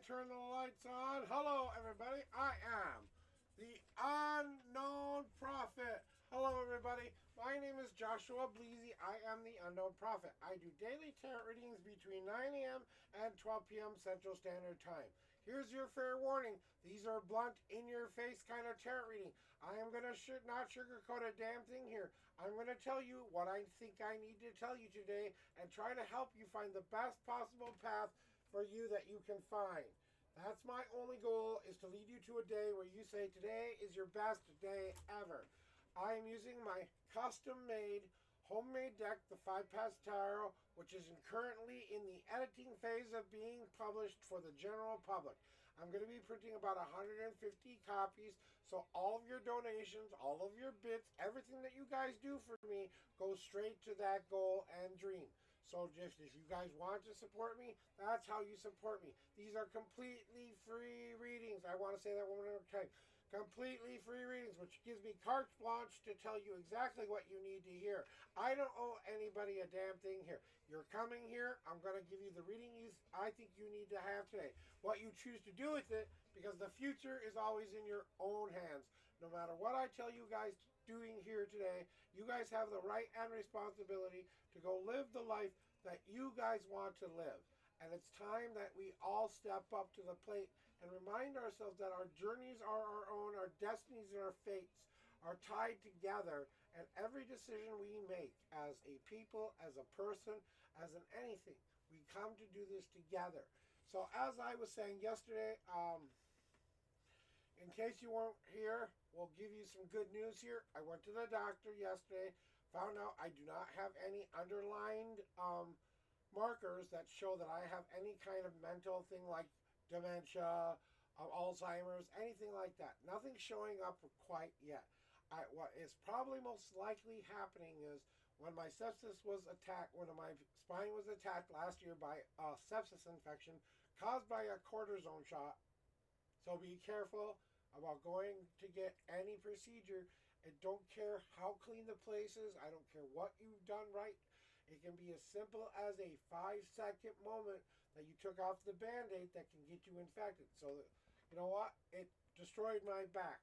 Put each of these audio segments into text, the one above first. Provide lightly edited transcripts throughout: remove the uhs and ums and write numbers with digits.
turn the lights on. Hello, everybody. I am the Unknown Prophet. Hello, everybody. My name is Joshua Bleasy. I am the Unknown Prophet. I do daily tarot readings between 9 a.m. and 12 p.m. Central Standard Time. Here's your fair warning. These are blunt, in-your-face kind of tarot reading. I am going to not sugarcoat a damn thing here. I'm going to tell you what I think I need to tell you today and try to help you find the best possible path for you that you can find. That's my only goal, is to lead you to a day where you say today is your best day ever. I am using my custom-made, homemade deck, the 5-Pass Tarot, which is currently in the editing phase of being published for the general public. I'm going to be printing about 150 copies, so all of your donations, all of your bits, everything that you guys do for me goes straight to that goal and dream. So just if you guys want to support me, that's how you support me. These are completely free readings. I want to say that one more time. Completely free readings, which gives me carte blanche to tell you exactly what you need to hear. I don't owe anybody a damn thing here. You're coming here. I'm going to give you the reading I think you need to have today. What you choose to do with it, because the future is always in your own hands. No matter what I tell you guys doing here today, you guys have the right and responsibility to go live the life that you guys want to live. And it's time that we all step up to the plate and remind ourselves that our journeys are our own, our destinies and our fates are tied together, and every decision we make as a people, as a person, as an anything, we come to do this together. So as I was saying yesterday, in case you weren't here, we'll give you some good news here. I went to the doctor yesterday, found out I do not have any underlined markers that show that I have any kind of mental thing like dementia, Alzheimer's, anything like that. Nothing showing up quite yet. What is probably most likely happening is when my sepsis was attacked, when my spine was attacked last year by a sepsis infection caused by a cortisone shot. So be careful about going to get any procedure. I don't care how clean the place is. I don't care what you've done right. It can be as simple as a 5-second moment that you took off the Band-Aid that can get you infected. So, you know what? It destroyed my back.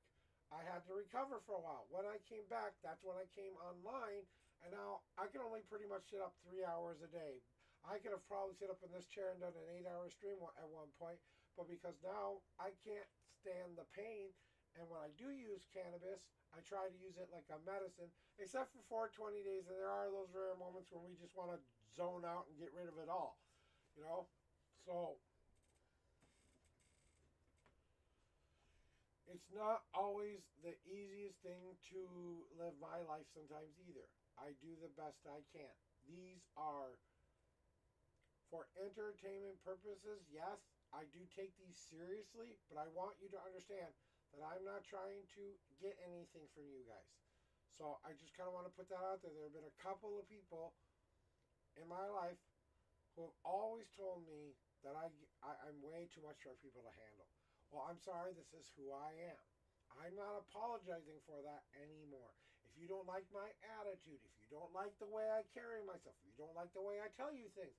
I had to recover for a while. When I came back, that's when I came online. And now I can only pretty much sit up 3 hours a day. I could have probably sit up in this chair and done an 8-hour stream at one point. But because now I can't stand the pain, and when I do use cannabis, I try to use it like a medicine, except for 420 days, and there are those rare moments when we just want to zone out and get rid of it all, you know? So, it's not always the easiest thing to live my life sometimes either. I do the best I can. These are for entertainment purposes. Yes, I do take these seriously, but I want you to understand that I'm not trying to get anything from you guys. So I just kind of want to put that out there. There have been a couple of people in my life who have always told me that I'm way too much for people to handle. Well, I'm sorry, this is who I am. I'm not apologizing for that anymore. If you don't like my attitude, if you don't like the way I carry myself, if you don't like the way I tell you things,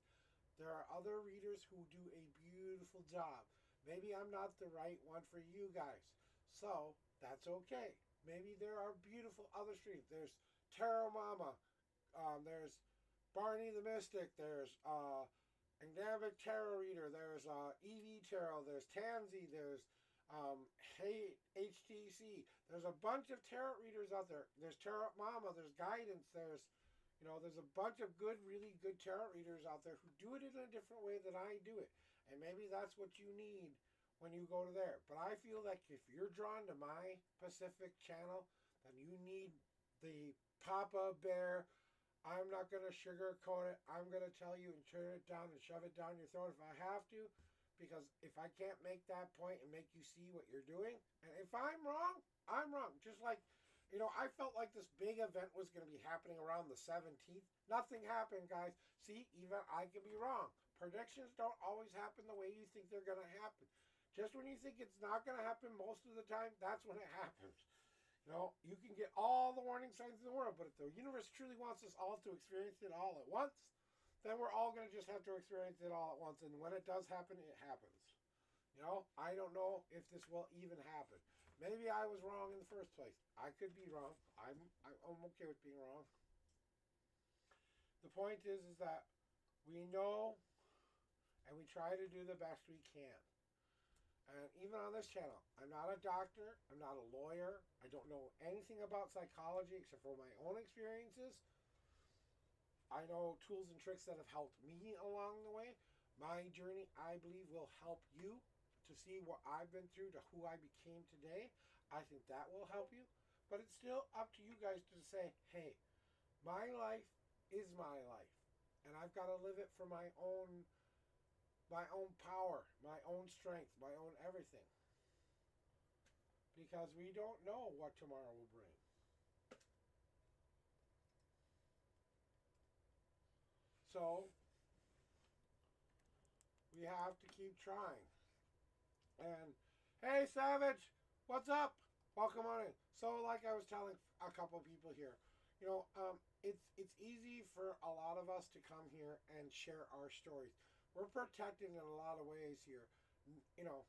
there are other readers who do a beautiful job. Maybe I'm not the right one for you guys. So, that's okay. Maybe there are beautiful other streams. There's Tarot Mama. There's Barney the Mystic. There's Angamic Tarot Reader. There's Evie Tarot. There's Tansy. There's Hey HTC. There's a bunch of tarot readers out there. There's Tarot Mama. There's Guidance. There's a bunch of really good tarot readers out there who do it in a different way than I do it. And maybe that's what you need when you go to there. But I feel like if you're drawn to my Pacific channel, then you need the Papa Bear. I'm not going to sugarcoat it. I'm going to tell you and turn it down and shove it down your throat if I have to. Because if I can't make that point and make you see what you're doing, and if I'm wrong, I'm wrong. Just like, I felt like this big event was going to be happening around the 17th. Nothing happened, guys. See, even I can be wrong. Predictions don't always happen the way you think they're going to happen. Just when you think it's not going to happen most of the time, that's when it happens. You can get all the warning signs in the world, but if the universe truly wants us all to experience it all at once, then we're all going to just have to experience it all at once. And when it does happen, it happens. I don't know if this will even happen. Maybe I was wrong in the first place. I could be wrong. I'm okay with being wrong. The point is that we know and we try to do the best we can. And even on this channel, I'm not a doctor, I'm not a lawyer, I don't know anything about psychology except for my own experiences. I know tools and tricks that have helped me along the way. My journey, I believe, will help you to see what I've been through to who I became today. I think that will help you. But it's still up to you guys to say, hey, my life is my life. And I've got to live it for my own power, my own strength, my own everything. Because we don't know what tomorrow will bring. So we have to keep trying. And hey, Savage, what's up? Welcome on in. So, like I was telling a couple people here, it's easy for a lot of us to come here and share our stories. We're protected in a lot of ways here. You know,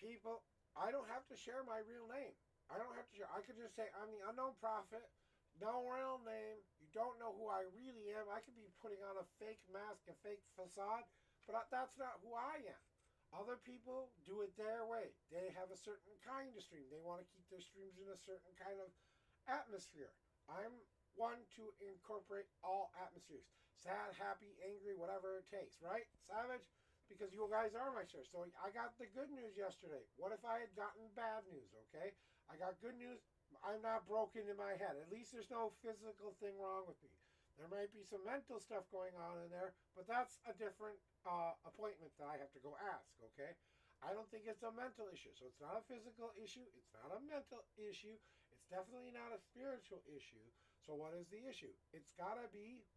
people. I don't have to share my real name. I don't have to share. I could just say I'm the unknown prophet. No real name. You don't know who I really am. I could be putting on a fake mask, a fake facade, but that's not who I am. Other people do it their way. They have a certain kind of stream. They want to keep their streams in a certain kind of atmosphere. I'm one to incorporate all atmospheres. Sad, happy, angry, whatever it takes, right? Savage? Because you guys are my share. So I got the good news yesterday. What if I had gotten bad news, okay? I got good news. I'm not broken in my head. At least there's no physical thing wrong with me. There might be some mental stuff going on in there, but that's a different appointment that I have to go ask, okay? I don't think it's a mental issue. So it's not a physical issue. It's not a mental issue. It's definitely not a spiritual issue. So what is the issue? It's got to be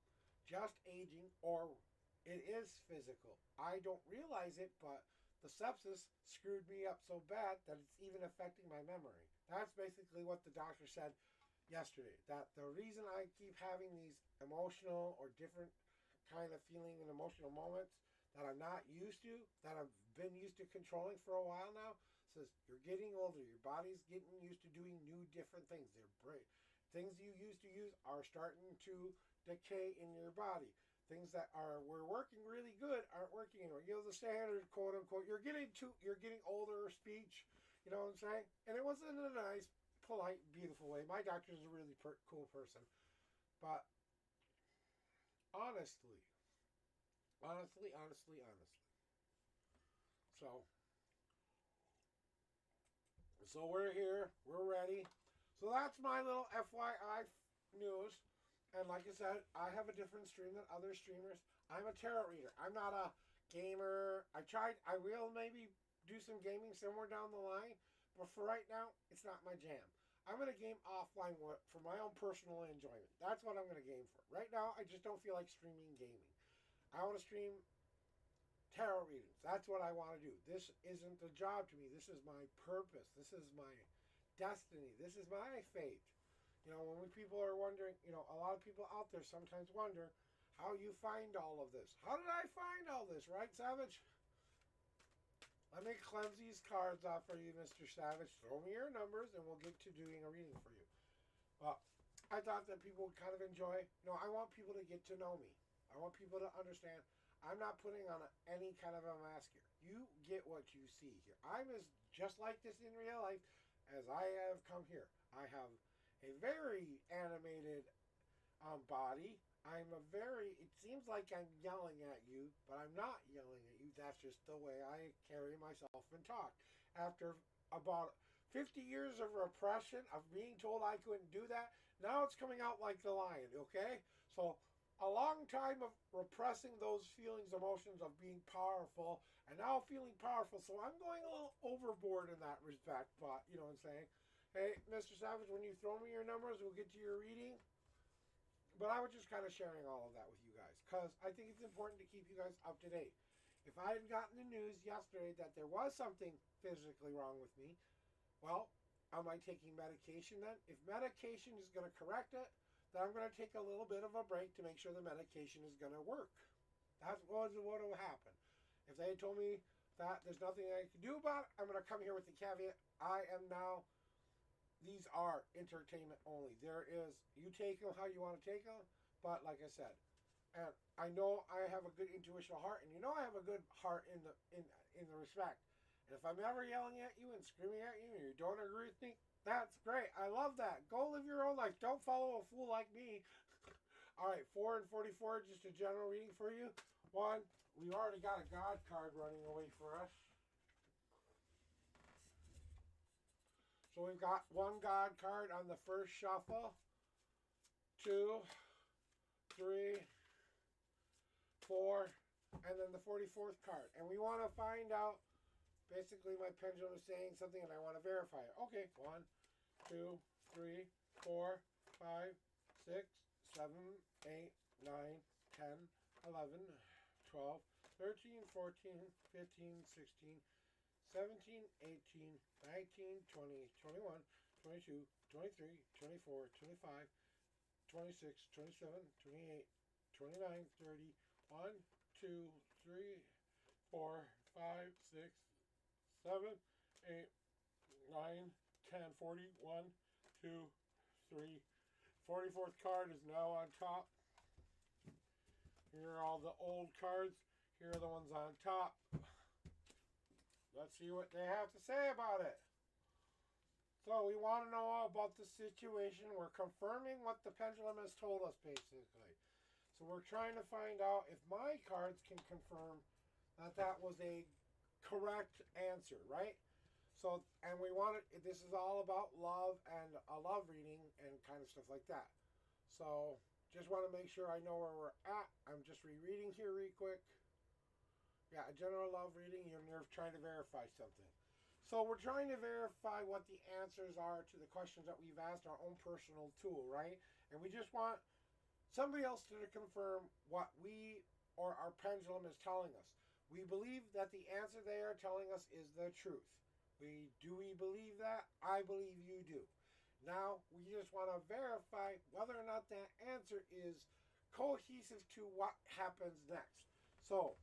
just aging, or it is physical. I don't realize it, but the sepsis screwed me up so bad that it's even affecting my memory. That's basically what the doctor said yesterday. That the reason I keep having these emotional or different kind of feeling and emotional moments that I'm not used to, that I've been used to controlling for a while now, says you're getting older. Your body's getting used to doing new, different things. Things you used to use are starting to decay in your body. Things that were working really good aren't working anymore. The standard quote unquote. You're getting older speech. You know what I'm saying? And it wasn't in a nice, polite, beautiful way. My doctor's a really cool person, but honestly, honestly. So, we're here. We're ready. So that's my little FYI news. And like I said, I have a different stream than other streamers. I'm a tarot reader. I'm not a gamer. I will maybe do some gaming somewhere down the line. But for right now, it's not my jam. I'm going to game offline for my own personal enjoyment. That's what I'm going to game for. Right now, I just don't feel like streaming gaming. I want to stream tarot readings. That's what I want to do. This isn't a job to me. This is my purpose. This is my destiny. This is my fate. When people are wondering, a lot of people out there sometimes wonder how you find all of this. How did I find all this, right, Savage? Let me cleanse these cards off for you, Mr. Savage. Throw me your numbers and we'll get to doing a reading for you. Well, I thought that people would kind of enjoy. I want people to get to know me. I want people to understand I'm not putting on any kind of a mask here. You get what you see here. I'm just like this in real life as I have come here. I have a very animated body. It seems like I'm yelling at you, but I'm not yelling at you. That's just the way I carry myself and talk. After about 50 years of repression, of being told I couldn't do that, now it's coming out like the lion, okay? So a long time of repressing those feelings, emotions of being powerful, and now feeling powerful. So I'm going a little overboard in that respect, but you know what I'm saying? Hey, Mr. Savage, when you throw me your numbers, we'll get to your reading. But I was just kind of sharing all of that with you guys because I think it's important to keep you guys up to date. If I had gotten the news yesterday that there was something physically wrong with me, well, am I taking medication then? If medication is going to correct it, then I'm going to take a little bit of a break to make sure the medication is going to work. That's what will happen. If they had told me that there's nothing I can do about it. I'm going to come here with the caveat. These are entertainment only. There is, you take them how you want to take them, but like I said, and I know I have a good intuitional heart, and you know I have a good heart in the respect. And if I'm ever yelling at you and screaming at you and you don't agree with me, that's great. I love that. Go live your own life. Don't follow a fool like me. All right, 4 and 44, just a general reading for you. One, we've already got a God card running away for us. So we've got one God card on the first shuffle. 2, 3, 4, and then the 44th card. And we want to find out, basically my pendulum is saying something and I want to verify it. Okay, 1, 2, 3, 4, 5, 6, 7, 8, 9, 10, 11, 12, 13, 14, 15, 16, 17, 18, 19, 20, 21, 22, 23, 24, 25, 26, 27, 28, 29, 30, 1, 2, 3, 4, 5, 6, 7, 8, 9, 10, 40, 1, 2, 3. 44th card is now on top. Here are all the old cards. Here are the ones on top. Let's see what they have to say about it. So we want to know about the situation. We're confirming what the pendulum has told us, basically. So we're trying to find out if my cards can confirm that that was a correct answer, right? So, and we want it, this is all about love and a love reading and kind of stuff like that. So, just want to make sure I know where we're at. I'm just rereading here real quick. Yeah, a general love reading, you're trying to verify something. So we're trying to verify what the answers are to the questions that we've asked, our own personal tool, right? And we just want somebody else to confirm what we or our pendulum is telling us. We believe that the answer they are telling us is the truth. Do we believe that? I believe you do. Now, we just want to verify whether or not that answer is cohesive to what happens next. So,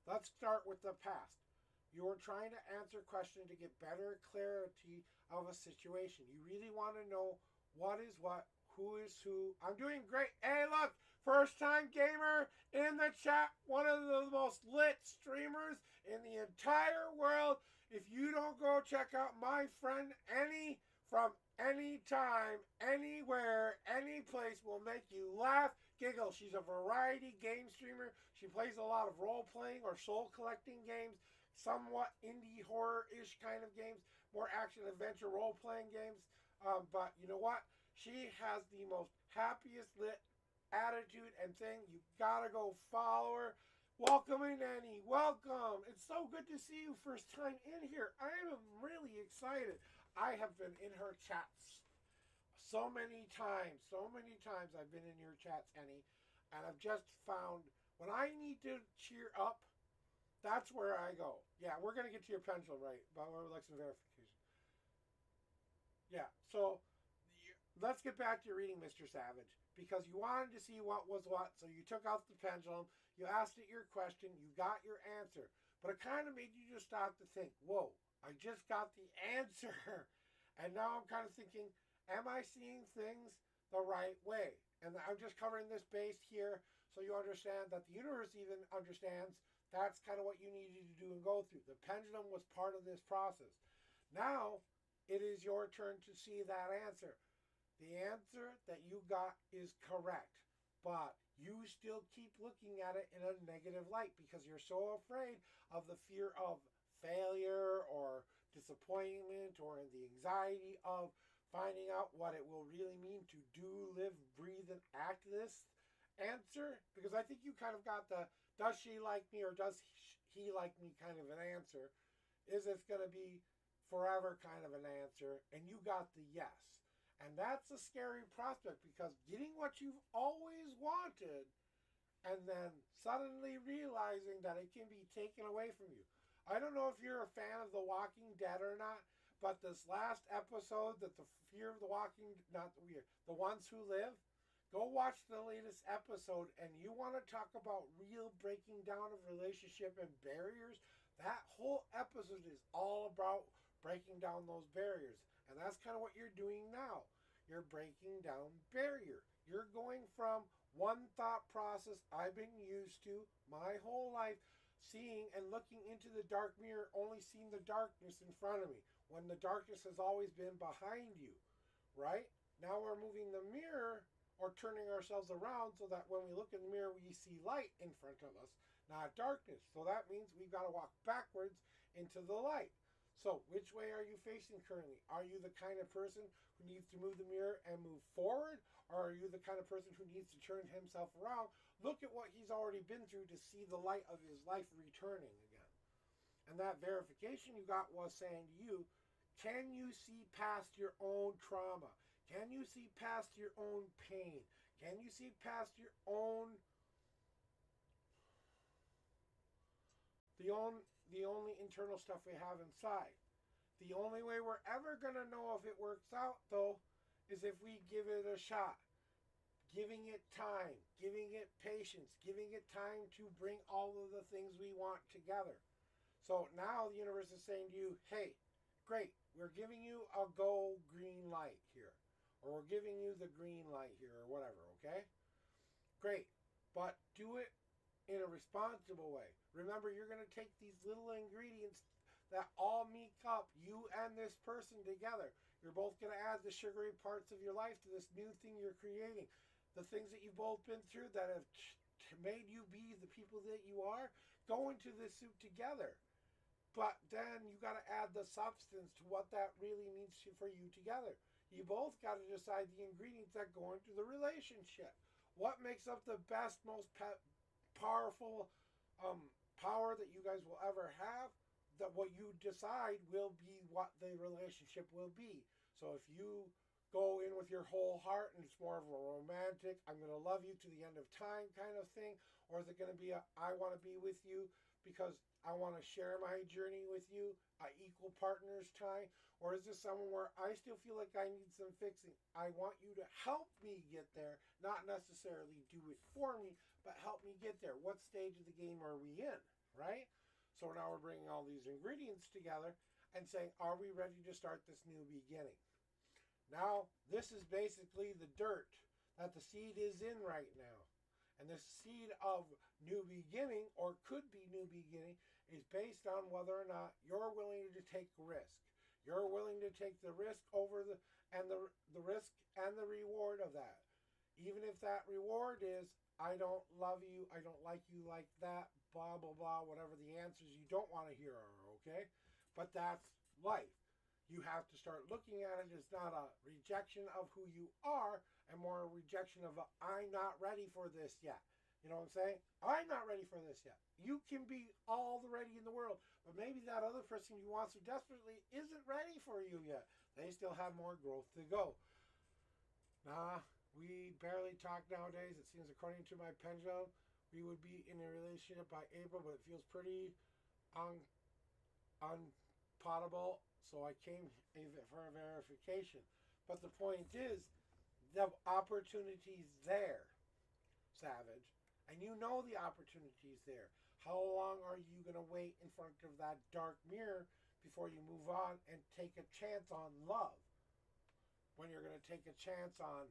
let's start with the past. You're trying to answer a question to get better clarity of a situation. You really want to know what is what, who is who. I'm doing great. Hey, look, first time gamer in the chat. One of the most lit streamers in the entire world. If you don't go check out my friend Annie from anytime, anywhere, any place will make you laugh, giggle. She's a variety game streamer. She plays a lot of role-playing or soul-collecting games, somewhat indie horror-ish kind of games, more action-adventure role-playing games. But you know what? She has the most happiest lit attitude and thing. You gotta go follow her. Welcome in, Annie. Welcome. It's so good to see you first time in here. I am really excited. I have been in her chats so many times. So many times I've been in your chats, Annie. And I've just found when I need to cheer up, that's where I go. Yeah, we're going to get to your pendulum right, but we would like some verification. Yeah, so let's get back to your reading, Mr. Savage, because you wanted to see what was what, so you took out the pendulum, you asked it your question, you got your answer, but it kind of made you just stop to think, whoa, I just got the answer, and now I'm kind of thinking, am I seeing things the right way? And I'm just covering this base here so you understand that the universe even understands that's kind of what you needed to do and go through. The pendulum was part of this process. Now, it is your turn to see that answer. The answer that you got is correct, but you still keep looking at it in a negative light because you're so afraid of the fear of failure or disappointment or the anxiety of finding out what it will really mean to do, live, breathe, and act this answer. Because I think you kind of got the does she like me or does he like me kind of an answer. Is it going to be forever kind of an answer? And you got the yes. And that's a scary prospect because getting what you've always wanted and then suddenly realizing that it can be taken away from you. I don't know if you're a fan of The Walking Dead or not, but this last episode that the fear of the walking, not the weird, the ones who live, Go watch the latest episode, and you want to talk about real breaking down of relationship and barriers. That whole episode is all about breaking down those barriers. And that's kind of what you're doing now. You're breaking down barrier. You're going from one thought process I've been used to my whole life, seeing and looking into the dark mirror, only seeing the darkness in front of me, when the darkness has always been behind you, right? Now we're moving the mirror or turning ourselves around so that when we look in the mirror, we see light in front of us, not darkness. So that means we've got to walk backwards into the light. So which way are you facing currently? Are you the kind of person who needs to move the mirror and move forward? Or are you the kind of person who needs to turn himself around, look at what he's already been through to see the light of his life returning again? And that verification you got was saying to you, can you see past your own trauma? Can you see past your own pain? Can you see past your own the only internal stuff we have inside? The only way we're ever going to know if it works out, though, is if we give it a shot. Giving it time, giving it patience, giving it time to bring all of the things we want together. So now the universe is saying to you, hey, great, we're giving you a go green light here. Or we're giving you the green light here, or whatever, okay? Great, but do it in a responsible way. Remember, you're going to take these little ingredients that all make up you and this person together. You're both going to add the sugary parts of your life to this new thing you're creating. The things that you've both been through that have made you be the people that you are, go into this soup together. But then you got to add the substance to what that really means for you together. You both got to decide the ingredients that go into the relationship. What makes up the best, most powerful power that you guys will ever have? That what you decide will be what the relationship will be. So if you go in with your whole heart and it's more of a romantic, I'm going to love you to the end of time kind of thing, or is it going to be a I want to be with you because I want to share my journey with you, equal partners time? Or is this someone where I still feel like I need some fixing? I want you to help me get there, not necessarily do it for me, but help me get there. What stage of the game are we in, right? So now we're bringing all these ingredients together and saying, are we ready to start this new beginning? Now, this is basically the dirt that the seed is in right now. And the seed of new beginning, or could be new beginning, is based on whether or not you're willing to take risk. You're willing to take the risk over the risk and the reward of that. Even if that reward is, I don't love you, I don't like you like that, blah, blah, blah, whatever the answers you don't want to hear are, okay? But that's life. You have to start looking at it as not a rejection of who you are, and more a rejection of I'm not ready for this yet. You know what I'm saying? I'm not ready for this yet. You can be all the ready in the world, but maybe that other person you want so desperately isn't ready for you yet. They still have more growth to go. Nah, we barely talk nowadays. It seems, according to my pendulum, we would be in a relationship by April, but it feels pretty unpotable. So I came for a verification. But the point is, the opportunity's there, Savage. And you know the opportunity's there. How long are you going to wait in front of that dark mirror before you move on and take a chance on love? When you're going to take a chance on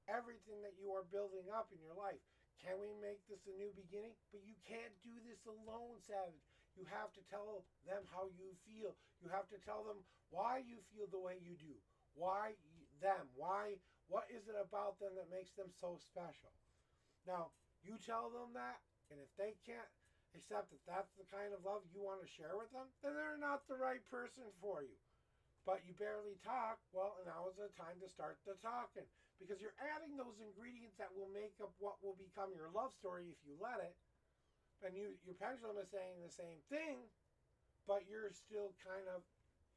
everything that you are building up in your life. Can we make this a new beginning? But you can't do this alone, Savage. You have to tell them how you feel. You have to tell them why you feel the way you do. Why them? Why? What is it about them that makes them so special? Now, you tell them that, and if they can't accept that that's the kind of love you want to share with them, then they're not the right person for you. But you barely talk, well, now is the time to start the talking. Because you're adding those ingredients that will make up what will become your love story if you let it. And your pendulum is saying the same thing, but you're still kind of,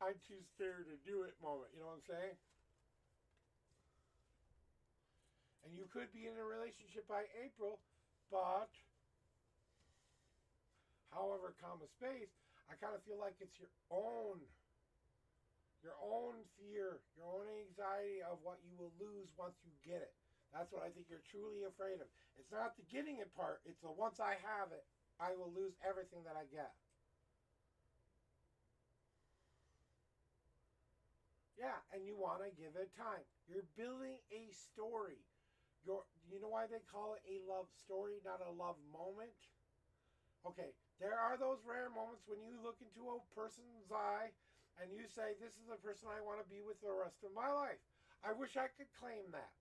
I'm too scared to do it moment. You know what I'm saying? And you could be in a relationship by April, but however, comma space, I kind of feel like it's your own fear, your own anxiety of what you will lose once you get it. That's what I think you're truly afraid of. It's not the getting it part, it's the once I have it, I will lose everything that I get. Yeah, and you want to give it time. You're building a story. You know why they call it a love story, not a love moment? Okay, there are those rare moments when you look into a person's eye and you say, this is the person I want to be with the rest of my life. I wish I could claim that.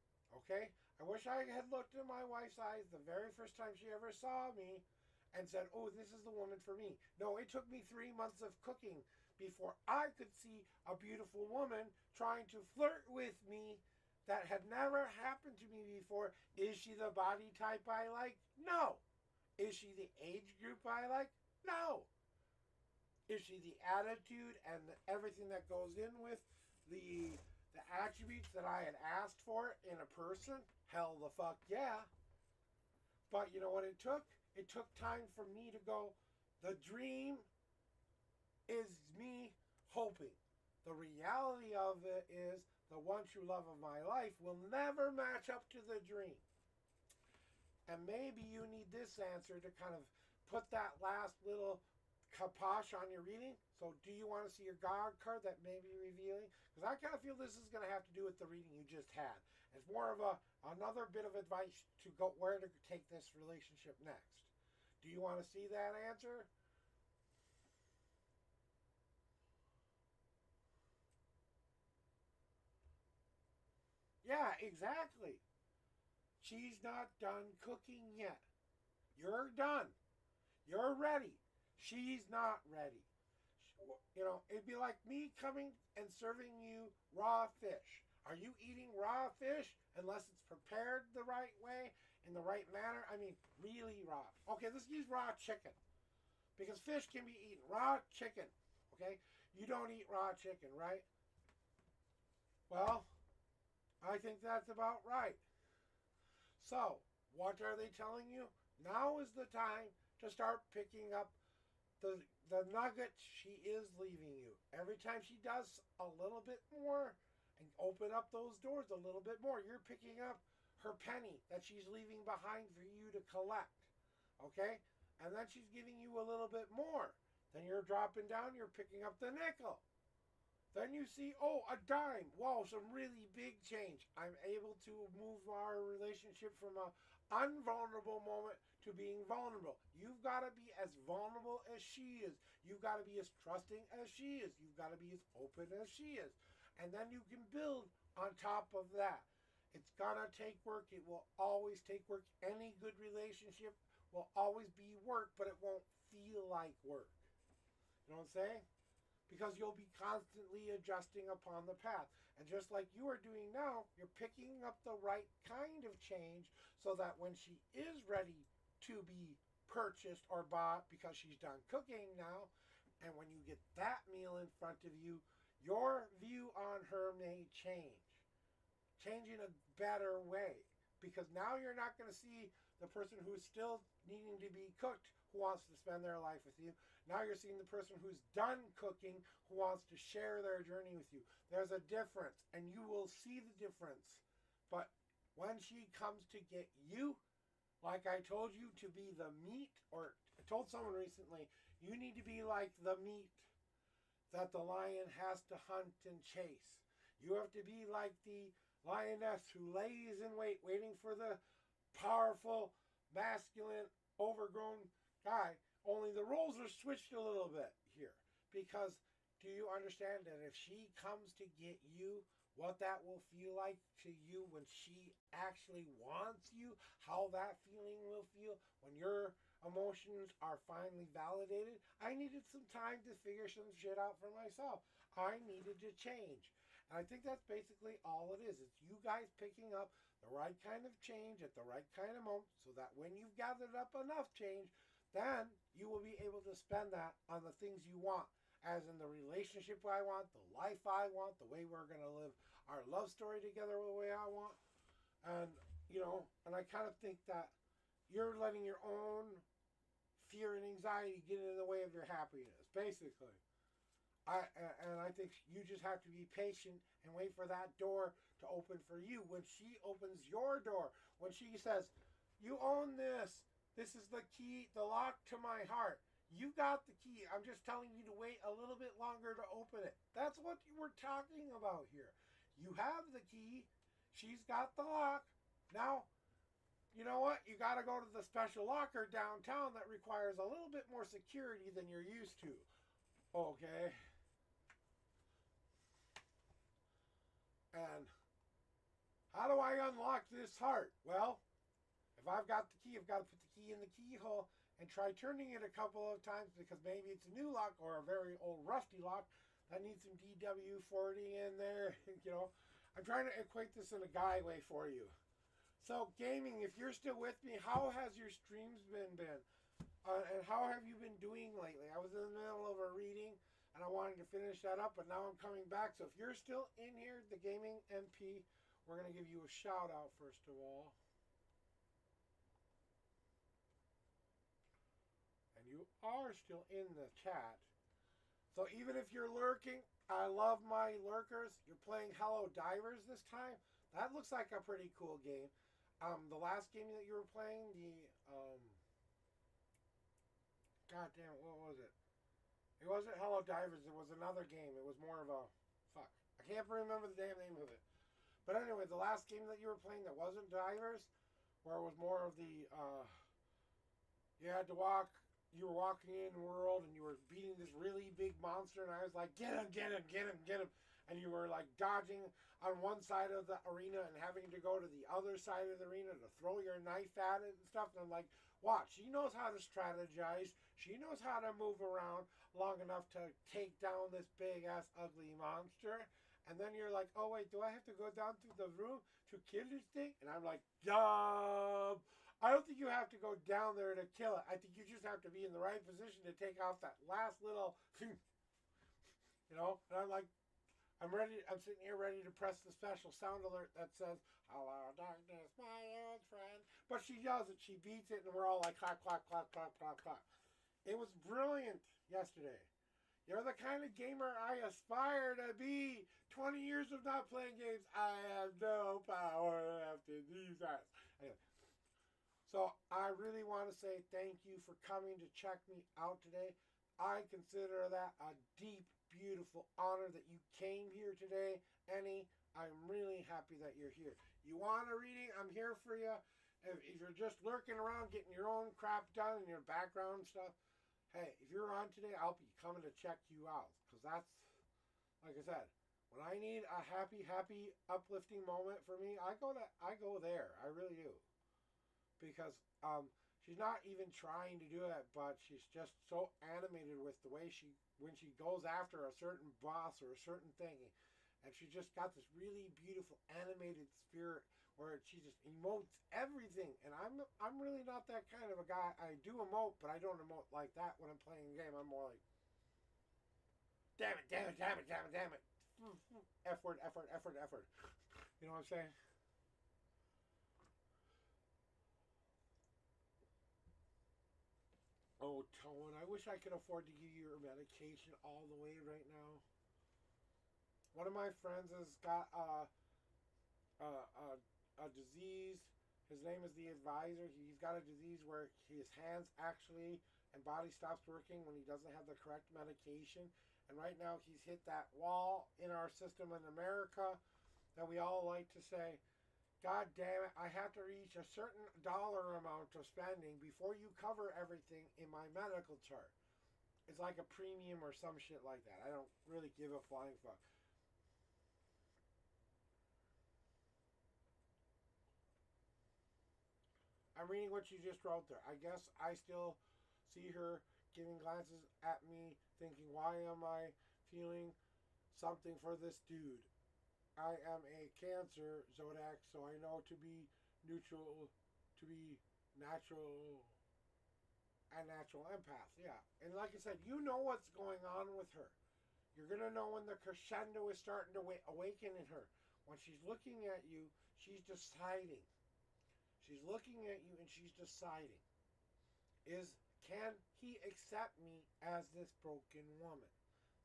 Okay? I wish I had looked in my wife's eyes the very first time she ever saw me and said, oh, this is the woman for me. No, it took me 3 months of cooking before I could see a beautiful woman trying to flirt with me that had never happened to me before. Is she the body type I like? No. Is she the age group I like? No. Is she the attitude and everything that goes in with the attributes that I had asked for in a person? Hell the fuck yeah. But you know what it took? It took time for me to go, the dream is me hoping. The reality of it is the one true love of my life will never match up to the dream. And maybe you need this answer to kind of put that last little kaposh on your reading. So do you want to see your God card that may be revealing? Because I kind of feel this is going to have to do with the reading you just had. It's more of another bit of advice to go where to take this relationship next. Do you want to see that answer? Yeah, exactly. She's not done cooking yet. You're done. You're ready. She's not ready. You know, it'd be like me coming and serving you raw fish. Are you eating raw fish unless it's prepared the right way, in the right manner? I mean, really raw. Okay, let's use raw chicken. Because fish can be eaten. Raw chicken. Okay? You don't eat raw chicken, right? Well, I think that's about right. So, what are they telling you? Now is the time to start picking up the nugget she is leaving you. Every time she does a little bit more and open up those doors a little bit more, you're picking up her penny that she's leaving behind for you to collect. Okay? And then she's giving you a little bit more. Then you're dropping down, you're picking up the nickel. Then you see, oh, a dime. Wow, some really big change. I'm able to move our relationship from a unvulnerable moment to being vulnerable. You've got to be as vulnerable as she is. You've got to be as trusting as she is. You've got to be as open as she is. And then you can build on top of that. It's going to take work. It will always take work. Any good relationship will always be work, but it won't feel like work. You know what I'm saying? Because you'll be constantly adjusting upon the path. And just like you are doing now, you're picking up the right kind of change so that when she is ready to be purchased or bought because she's done cooking now, and when you get that meal in front of you, your view on her may change in a better way. Because now you're not going to see the person who's still needing to be cooked who wants to spend their life with you. Now you're seeing the person who's done cooking who wants to share their journey with you. There's a difference, and you will see the difference. But when she comes to get you, like I told you to be the meat, or I told someone recently, you need to be like the meat that the lion has to hunt and chase. You have to be like the lioness who lays in wait, waiting for the powerful, masculine, overgrown guy. Only the roles are switched a little bit here. Because do you understand that if she comes to get you, what that will feel like to you when she actually wants you, how that feeling will feel when your emotions are finally validated? I needed some time to figure some shit out for myself. I needed to change. And I think that's basically all it is. It's you guys picking up the right kind of change at the right kind of moment so that when you've gathered up enough change, then you will be able to spend that on the things you want. As in the relationship I want, the life I want, the way we're going to live our love story together the way I want. And, you know, and I kind of think that you're letting your own fear and anxiety get in the way of your happiness, basically. And I think you just have to be patient and wait for that door to open for you. When she opens your door, when she says, "You own this. This is the key, the lock to my heart. You got the key. I'm just telling you to wait a little bit longer to open it." That's what we're talking about here. You have the key. She's got the lock. Now, you know what? You got to go to the special locker downtown that requires a little bit more security than you're used to. Okay. And how do I unlock this heart? Well, if I've got the key, I've got to put the key in the keyhole and try turning it a couple of times because maybe it's a new lock or a very old rusty lock that needs some DW40 in there. I'm trying to equate this in a guy way for you. So, gaming, if you're still with me, how has your streams been? And how have you been doing lately? I was in the middle of a reading and I wanted to finish that up, but now I'm coming back. So if you're still in here, the Gaming MP, we're going to give you a shout out first of all. And you are still in the chat. So even if you're lurking, I love my lurkers. You're playing Hello Divers this time. That looks like a pretty cool game. The last game that you were playing, God damn it, what was it? It wasn't Hello Divers, it was another game. It was more of a... Fuck. I can't remember the damn name of it. But anyway, the last game that you were playing that wasn't Divers, where it was more of the... you had to walk... You were walking in the world and you were beating this really big monster and I was like, get him, get him, get him, get him. And you were like dodging on one side of the arena and having to go to the other side of the arena to throw your knife at it and stuff. And I'm like, watch, she knows how to strategize. She knows how to move around long enough to take down this big ass ugly monster. And then you're like, oh wait, do I have to go down through the room to kill this thing? And I'm like, yup. I don't think you have to go down there to kill it. I think you just have to be in the right position to take off that last little, And I'm like, I'm sitting here ready to press the special sound alert that says, "Hello, darkness, my old friend." But she does it. She beats it, and we're all like, clap, clap, clap, clap, clap, clap. It was brilliant yesterday. You're the kind of gamer I aspire to be. 20 years of not playing games. I have no power after these eyes. Anyway. So I really want to say thank you for coming to check me out today. I consider that a deep, beautiful honor that you came here today. Annie, I'm really happy that you're here. You want a reading? I'm here for you. If you're just lurking around getting your own crap done and your background stuff, hey, if you're on today, I'll be coming to check you out. Because that's, like I said, when I need a happy, uplifting moment for me, I go there. I really do. Because she's not even trying to do it, but she's just so animated with the way when she goes after a certain boss or a certain thing, and she just got this really beautiful animated spirit where she just emotes everything. And I'm really not that kind of a guy. I do emote, but I don't emote like that when I'm playing a game. I'm more like, damn it, damn it, damn it, damn it, damn it, F word, F word, F word, F word. You know what I'm saying? Oh, Tone, I wish I could afford to give you your medication all the way right now. One of my friends has got a disease. His name is the Advisor. He's got a disease where his hands actually and body stops working when he doesn't have the correct medication. And right now he's hit that wall in our system in America that we all like to say, God damn it, I have to reach a certain dollar amount of spending before you cover everything in my medical chart. It's like a premium or some shit like that. I don't really give a flying fuck. I'm reading what you just wrote there. I guess I still see her giving glances at me, thinking, why am I feeling something for this dude? I am a Cancer zodiac, so I know to be neutral, to be natural, a natural empath. Yeah, and like I said, you know what's going on with her. You're gonna know when the crescendo is starting to awaken in her. When she's looking at you, she's deciding. She's looking at you and she's deciding. Can he accept me as this broken woman?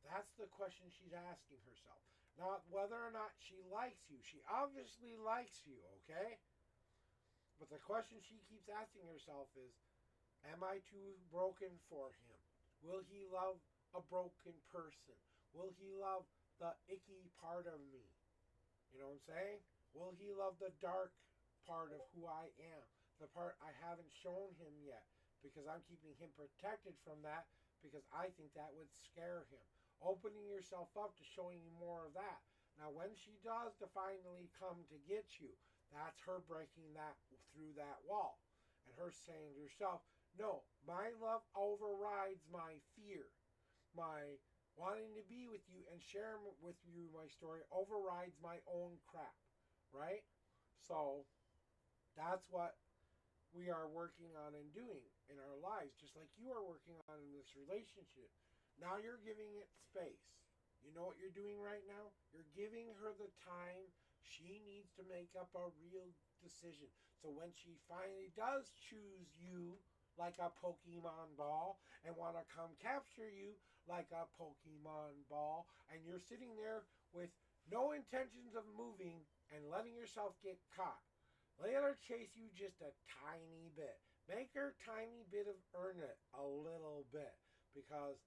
That's the question she's asking herself. Not whether or not she likes you. She obviously likes you, okay? But the question she keeps asking herself is, am I too broken for him? Will he love a broken person? Will he love the icky part of me? You know what I'm saying? Will he love the dark part of who I am? The part I haven't shown him yet, because I'm keeping him protected from that, because I think that would scare him. Opening yourself up to showing you more of that. Now, when she does to finally come to get you, that's her breaking that through that wall. And her saying to herself, no, my love overrides my fear. My wanting to be with you and share with you my story overrides my own crap, right? So that's what we are working on and doing in our lives, just like you are working on in this relationship. Now you're giving it space. You know what you're doing right now? You're giving her the time she needs to make up a real decision. So when she finally does choose you like a Pokemon ball and want to come capture you like a Pokemon ball, and you're sitting there with no intentions of moving and letting yourself get caught, let her chase you just a tiny bit. Make her tiny bit of earn it a little bit, because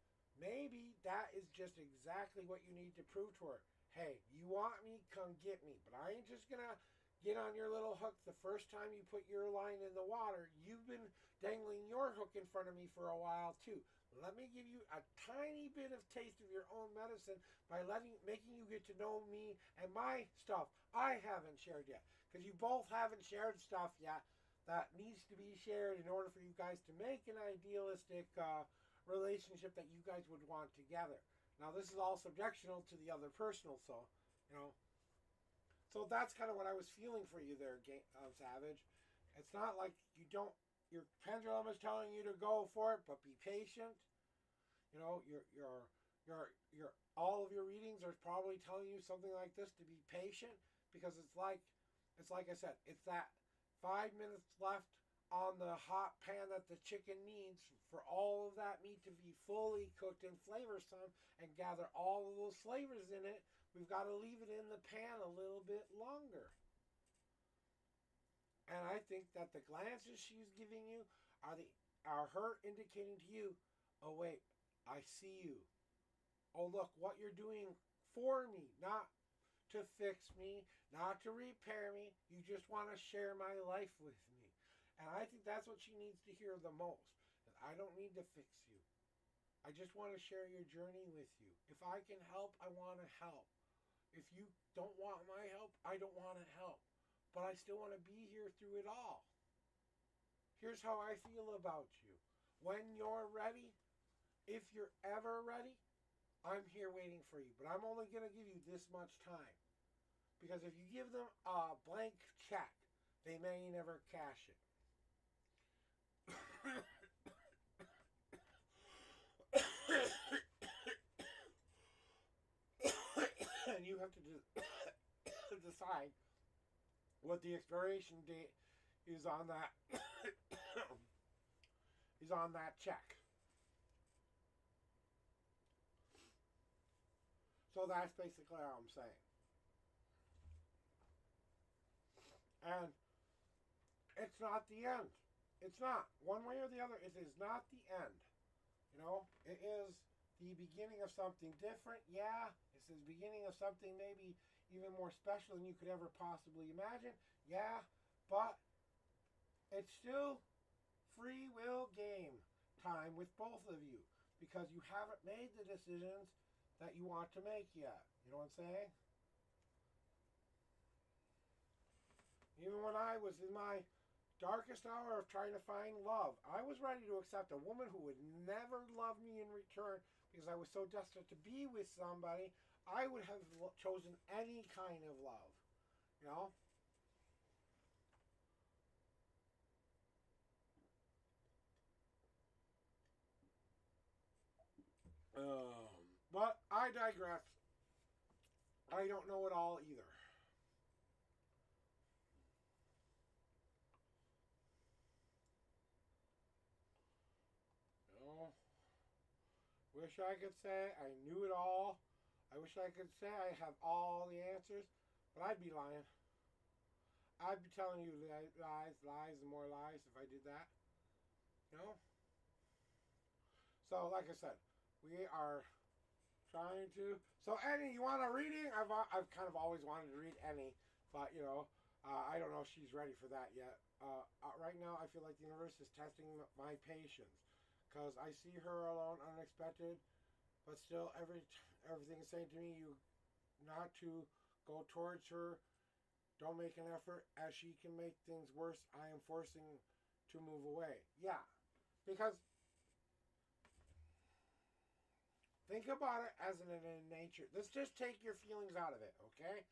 maybe that is just exactly what you need to prove to her. Hey, you want me? Come get me. But I ain't just going to get on your little hook the first time you put your line in the water. You've been dangling your hook in front of me for a while too. Let me give you a tiny bit of taste of your own medicine by making you get to know me and my stuff I haven't shared yet. Because you both haven't shared stuff yet that needs to be shared in order for you guys to make an idealistic relationship that you guys would want together. Now, this is all subjectional to the other personal, so, you know. So that's kind of what I was feeling for you there, Savage. It's not like your pendulum is telling you to go for it, but be patient. You know, your all of your readings are probably telling you something like this, to be patient, because it's like I said, it's that 5 minutes left on the hot pan that the chicken needs for all of that meat to be fully cooked and flavorsome and gather all of those flavors in it. We've got to leave it in the pan a little bit longer. And I think that the glances she's giving you are her indicating to you, oh wait, I see you. Oh look, what you're doing for me, not to fix me, not to repair me. You just want to share my life with me. And I think that's what she needs to hear the most. That I don't need to fix you. I just want to share your journey with you. If I can help, I want to help. If you don't want my help, I don't want to help. But I still want to be here through it all. Here's how I feel about you. When you're ready, if you're ever ready, I'm here waiting for you. But I'm only going to give you this much time. Because if you give them a blank check, they may never cash it. And you have to decide what the expiration date is on that is on that check. So that's basically all I'm saying. And it's not the end. It's not. One way or the other, it is not the end. You know, it is the beginning of something different. Yeah, it's the beginning of something maybe even more special than you could ever possibly imagine. Yeah, but it's still free will game time with both of you, because you haven't made the decisions that you want to make yet. You know what I'm saying? Even when I was in my darkest hour of trying to find love, I was ready to accept a woman who would never love me in return, because I was so desperate to be with somebody. I would have chosen any kind of love, you know? But I digress. I don't know it all either. You know? Wish I could say I knew it all. I wish I could say I have all the answers, but I'd be lying. I'd be telling you lies, and more lies if I did that. You know? So, like I said, we are trying to. So, Annie, you want a reading? I've kind of always wanted to read Annie, but, I don't know if she's ready for that yet. Right now, I feel like the universe is testing my patience because I see her alone, unexpected, but still everything is saying to me, you not to go towards her. Don't make an effort, as she can make things worse. I am forcing to move away. Yeah, because think about it as in nature. Let's just take your feelings out of it, okay?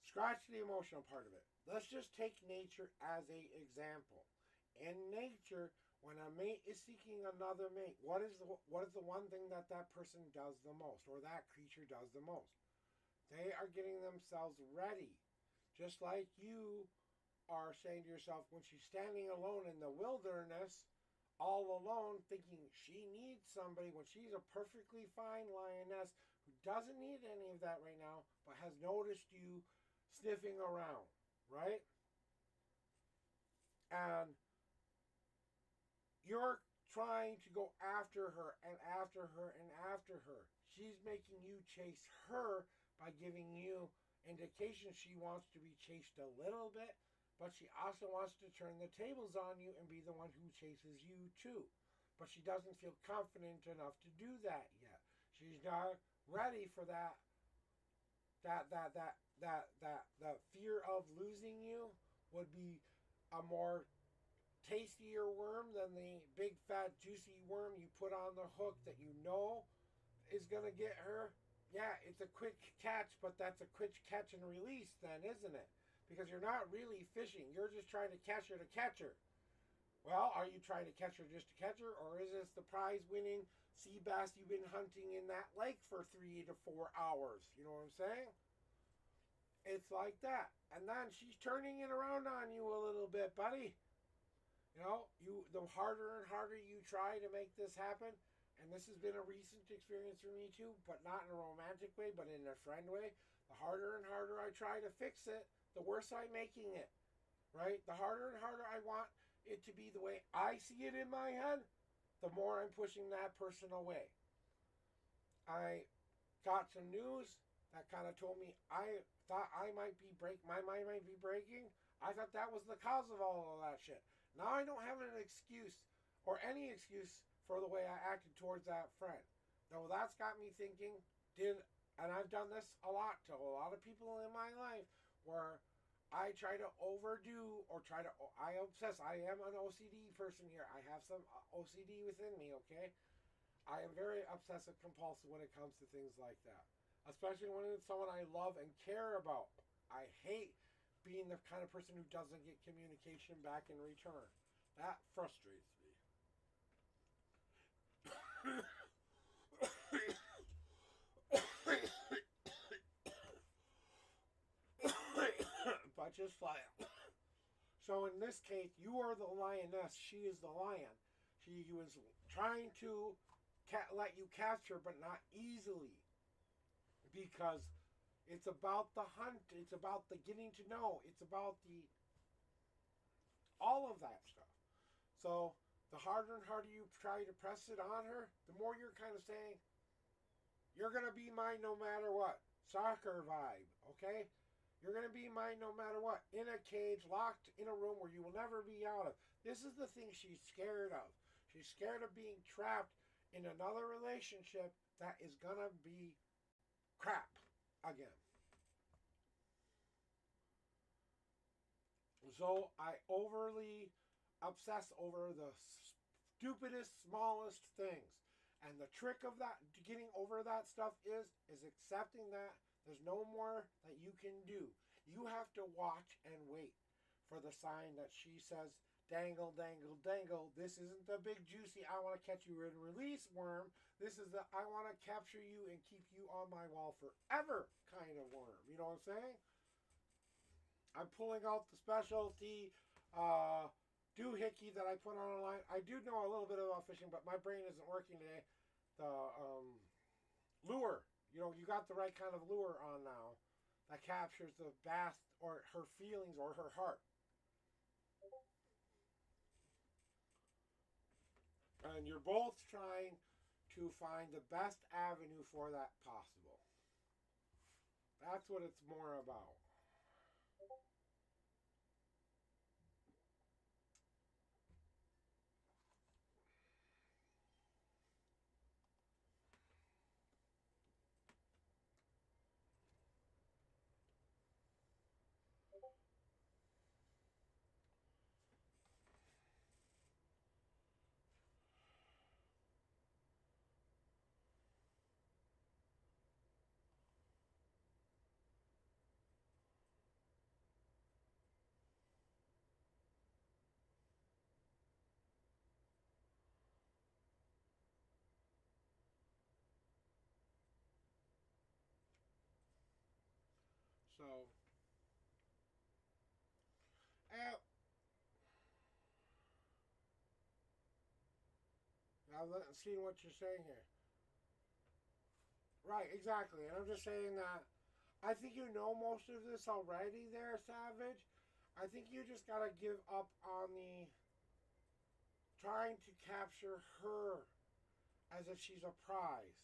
Scratch the emotional part of it. Let's just take nature as a example. In nature, when a mate is seeking another mate, what is the one thing that person does the most, or that creature does the most? They are getting themselves ready. Just like you are saying to yourself, when she's standing alone in the wilderness, all alone, thinking she needs somebody, when she's a perfectly fine lioness who doesn't need any of that right now, but has noticed you sniffing around, right? And you're trying to go after her and after her and after her. She's making you chase her by giving you indication she wants to be chased a little bit, but she also wants to turn the tables on you and be the one who chases you too. But she doesn't feel confident enough to do that yet. She's not ready for that fear of losing you would be a more tastier worm than the big fat juicy worm you put on the hook that you know is gonna get her. Yeah, it's a quick catch, but that's a quick catch and release then, isn't it? Because you're not really fishing. You're just trying to catch her to catch her. Well, are you trying to catch her just to catch her, or is this the prize-winning sea bass you've been hunting in that lake for 3 to 4 hours? You know what I'm saying? It's like that. And then she's turning it around on you a little bit, buddy. The harder and harder you try to make this happen, and this has been a recent experience for me too, but not in a romantic way, but in a friend way. The harder and harder I try to fix it, the worse I'm making it, right? The harder and harder I want it to be the way I see it in my head, the more I'm pushing that person away. I got some news that kind of told me I thought my mind might be breaking. I thought that was the cause of all of that shit. Now I don't have an excuse or any excuse for the way I acted towards that friend. Though that's got me thinking, and I've done this a lot to a lot of people in my life, where I try to overdo or I obsess. I am an OCD person here. I have some OCD within me, okay? I am very obsessive compulsive when it comes to things like that. Especially when it's someone I love and care about. I hate being the kind of person who doesn't get communication back in return. That frustrates me. But just fly. So in this case, you are the lioness. She is the lion. She was trying to let you capture, but not easily. Because it's about the hunt. It's about the getting to know. It's about all of that stuff. So the harder and harder you try to press it on her, the more you're kind of saying, you're going to be mine no matter what. Soccer vibe, okay? You're going to be mine no matter what. In a cage, locked in a room where you will never be out of. This is the thing she's scared of. She's scared of being trapped in another relationship that is going to be crap again. So I overly obsess over the stupidest, smallest things. And the trick of that, getting over that stuff is accepting that there's no more that you can do. You have to watch and wait for the sign that she says, dangle, dangle, dangle. This isn't the big juicy, I want to catch you and release worm. This is the, I want to capture you and keep you on my wall forever kind of worm. You know what I'm saying? I'm pulling out the specialty doohickey that I put on a line. I do know a little bit about fishing, but my brain isn't working today. lure. You know, you got the right kind of lure on now that captures the best or her feelings or her heart. And you're both trying to find the best avenue for that possible. That's what it's more about. So, uh, now seeing what you're saying here. Right, exactly. And I'm just saying that I think you know most of this already there, Savage. I think you just gotta give up on the trying to capture her as if she's a prize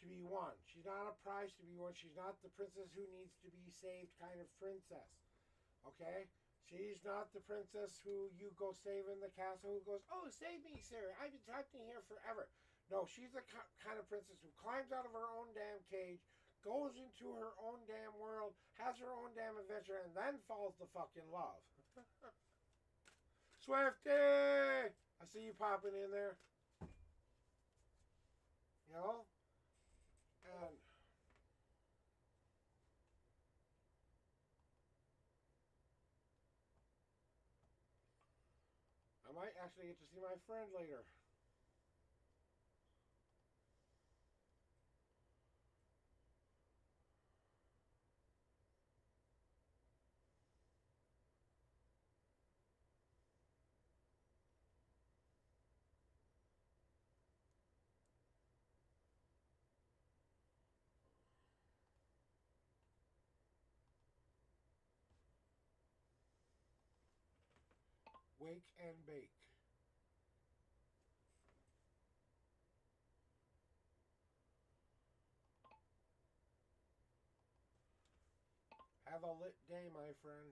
to be won. She's not a prize to be won. She's not the princess who needs to be saved kind of princess. Okay? She's not the princess who you go save in the castle who goes, "Oh, save me, sir. I've been trapped in here forever." No, she's the kind of princess who climbs out of her own damn cage, goes into her own damn world, has her own damn adventure, and then falls to fucking love. Swifty! I see you popping in there. You know? And I might actually get to see my friend later. Wake and bake. Have a lit day, my friend.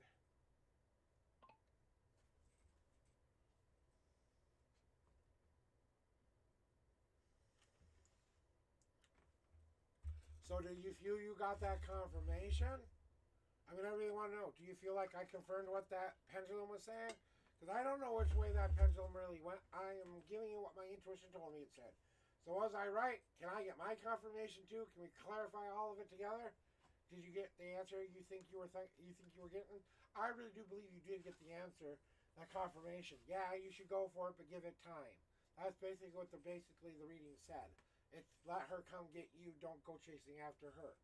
So, do you feel you got that confirmation? I mean, I really want to know. Do you feel like I confirmed what that pendulum was saying? Because I don't know which way that pendulum really went. I am giving you what my intuition told me it said. So, was I right? Can I get my confirmation too? Can we clarify all of it together? Did you get the answer you think you were getting? I really do believe you did get the answer, that confirmation. Yeah, you should go for it, but give it time. That's basically what the reading said. It's let her come get you. Don't go chasing after her.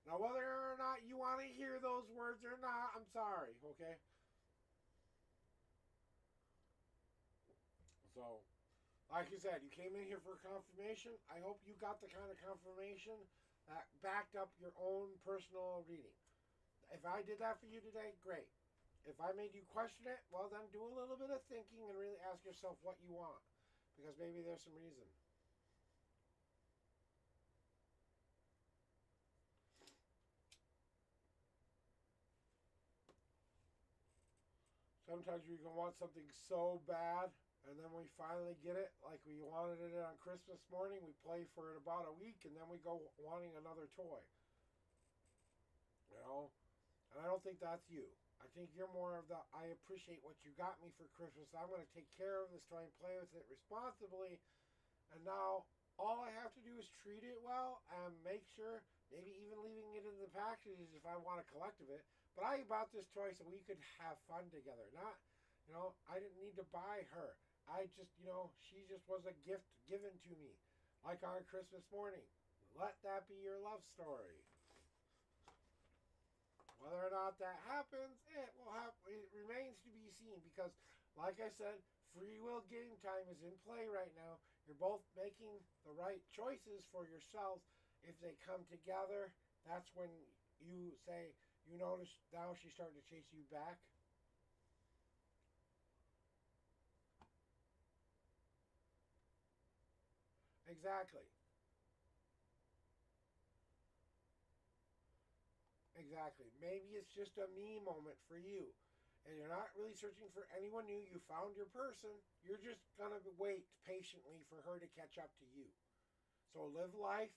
Now, whether or not you want to hear those words or not, I'm sorry. Okay. So, like you said, you came in here for confirmation. I hope you got the kind of confirmation that backed up your own personal reading. If I did that for you today, great. If I made you question it, well, then do a little bit of thinking and really ask yourself what you want. Because maybe there's some reason. Sometimes you can want something so bad, and then we finally get it, like we wanted it on Christmas morning. We play for it about a week, and then we go wanting another toy. You know? And I don't think that's you. I think you're more of the, I appreciate what you got me for Christmas. I'm going to take care of this toy and play with it responsibly. And now all I have to do is treat it well and make sure, maybe even leaving it in the packages if I want a collect of it. But I bought this toy so we could have fun together. Not, I didn't need to buy her. I just, she just was a gift given to me. Like on Christmas morning. Let that be your love story. Whether or not that happens, it remains to be seen because, like I said, free will game time is in play right now, You're both making the right choices for yourselves. If they come together, that's when you say, you notice now she's starting to chase you back. Exactly. Exactly. Maybe it's just a me moment for you. And you're not really searching for anyone new. You found your person. You're just going to wait patiently for her to catch up to you. So live life.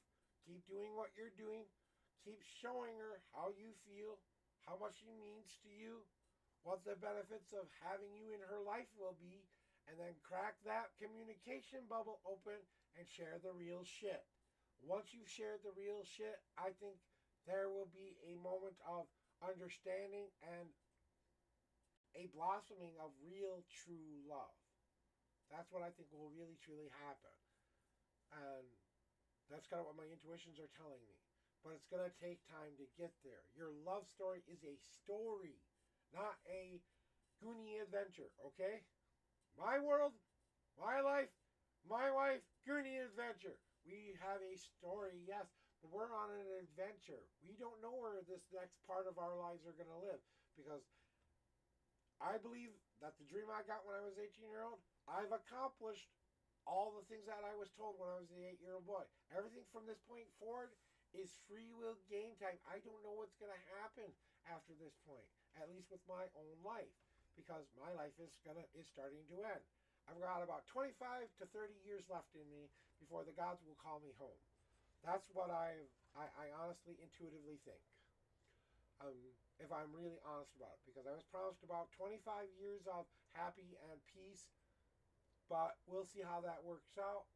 Keep doing what you're doing. Keep showing her how you feel, how much she means to you, what the benefits of having you in her life will be, and then crack that communication bubble open and share the real shit. Once you've shared the real shit, I think there will be a moment of understanding and a blossoming of real, true love. That's what I think will really, truly happen. And that's kind of what my intuitions are telling me. But it's going to take time to get there. Your love story is a story, not a Goonie adventure, okay? My world, my life, my wife, Goonie adventure. We have a story, yes, but we're on an adventure. We don't know where this next part of our lives are going to live because I believe that the dream I got when I was 18-year-old, I've accomplished all the things that I was told when I was the 8-year-old boy. Everything from this point forward is free will game time. I don't know what's going to happen after this point, at least with my own life, because my life is starting to end. I've got about 25 to 30 years left in me before the gods will call me home. That's what I honestly, intuitively think. If I'm really honest about it, because I was promised about 25 years of happy and peace, but we'll see how that works out.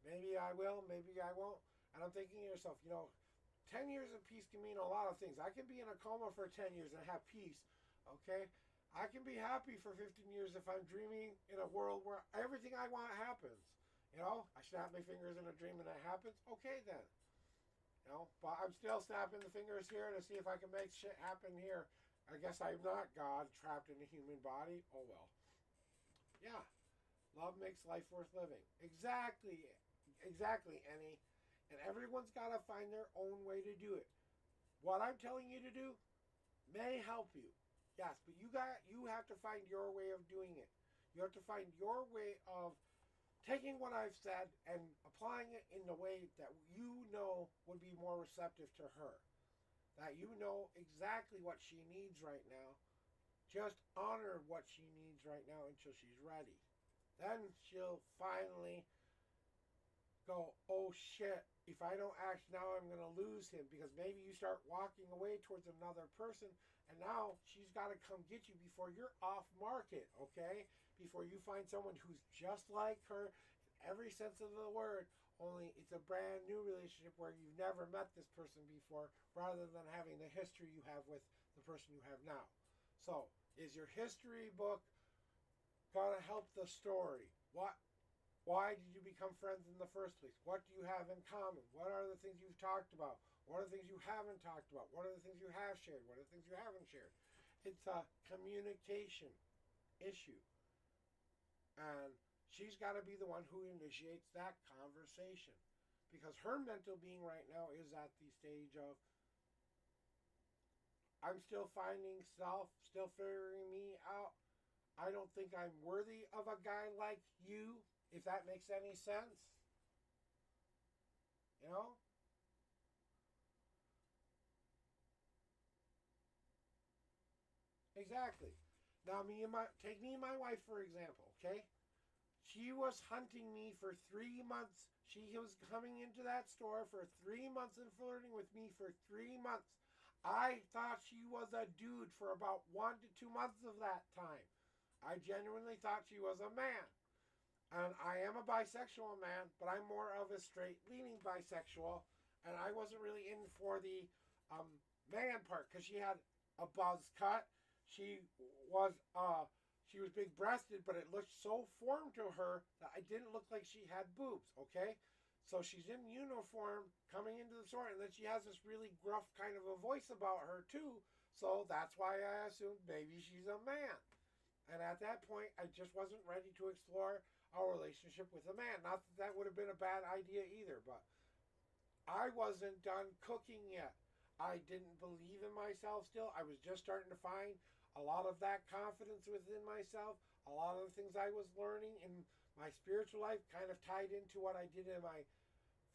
Maybe I will, maybe I won't. And I'm thinking to yourself, 10 years of peace can mean a lot of things. I can be in a coma for 10 years and have peace, okay? I can be happy for 15 years if I'm dreaming in a world where everything I want happens. I snap my fingers in a dream and it happens. Okay, then. But I'm still snapping the fingers here to see if I can make shit happen here. I guess I'm not God trapped in a human body. Oh well. Yeah. Love makes life worth living. Exactly. Exactly, Annie. And everyone's got to find their own way to do it. What I'm telling you to do may help you. Yes, but you have to find your way of doing it. You have to find your way of taking what I've said and applying it in the way that you know would be more receptive to her. That you know exactly what she needs right now. Just honor what she needs right now until she's ready. Then she'll finally go, oh shit, if I don't act now, I'm going to lose him, because maybe you start walking away towards another person and now she's got to come get you before you're off market, okay? Before you find someone who's just like her in every sense of the word, only it's a brand new relationship where you've never met this person before, rather than having the history you have with the person you have now. So, is your history book going to help the story? Why did you become friends in the first place? What do you have in common? What are the things you've talked about? What are the things you haven't talked about? What are the things you have shared? What are the things you haven't shared? It's a communication issue. And she's got to be the one who initiates that conversation. Because her mental being right now is at the stage of, I'm still finding self, still figuring me out. I don't think I'm worthy of a guy like you, if that makes any sense. You know? Exactly. Now, take me and my wife, for example, okay? She was hunting me for 3 months. She was coming into that store for 3 months and flirting with me for 3 months. I thought she was a dude for about 1 to 2 months of that time. I genuinely thought she was a man. And I am a bisexual man, but I'm more of a straight-leaning bisexual. And I wasn't really in for the man part, because she had a buzz cut. She was she was big-breasted, but it looked so formed to her that it didn't look like she had boobs. Okay, so she's in uniform coming into the store, and then she has this really gruff kind of a voice about her too. So that's why I assumed maybe she's a man. And at that point, I just wasn't ready to explore a relationship with a man. Not that that would have been a bad idea either, but I wasn't done cooking yet. I didn't believe in myself still. I was just starting to find a lot of that confidence within myself. A lot of the things I was learning in my spiritual life kind of tied into what I did in my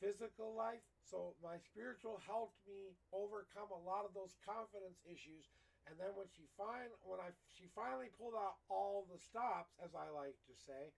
physical life. So my spiritual helped me overcome a lot of those confidence issues. And then when she finally pulled out all the stops, as I like to say,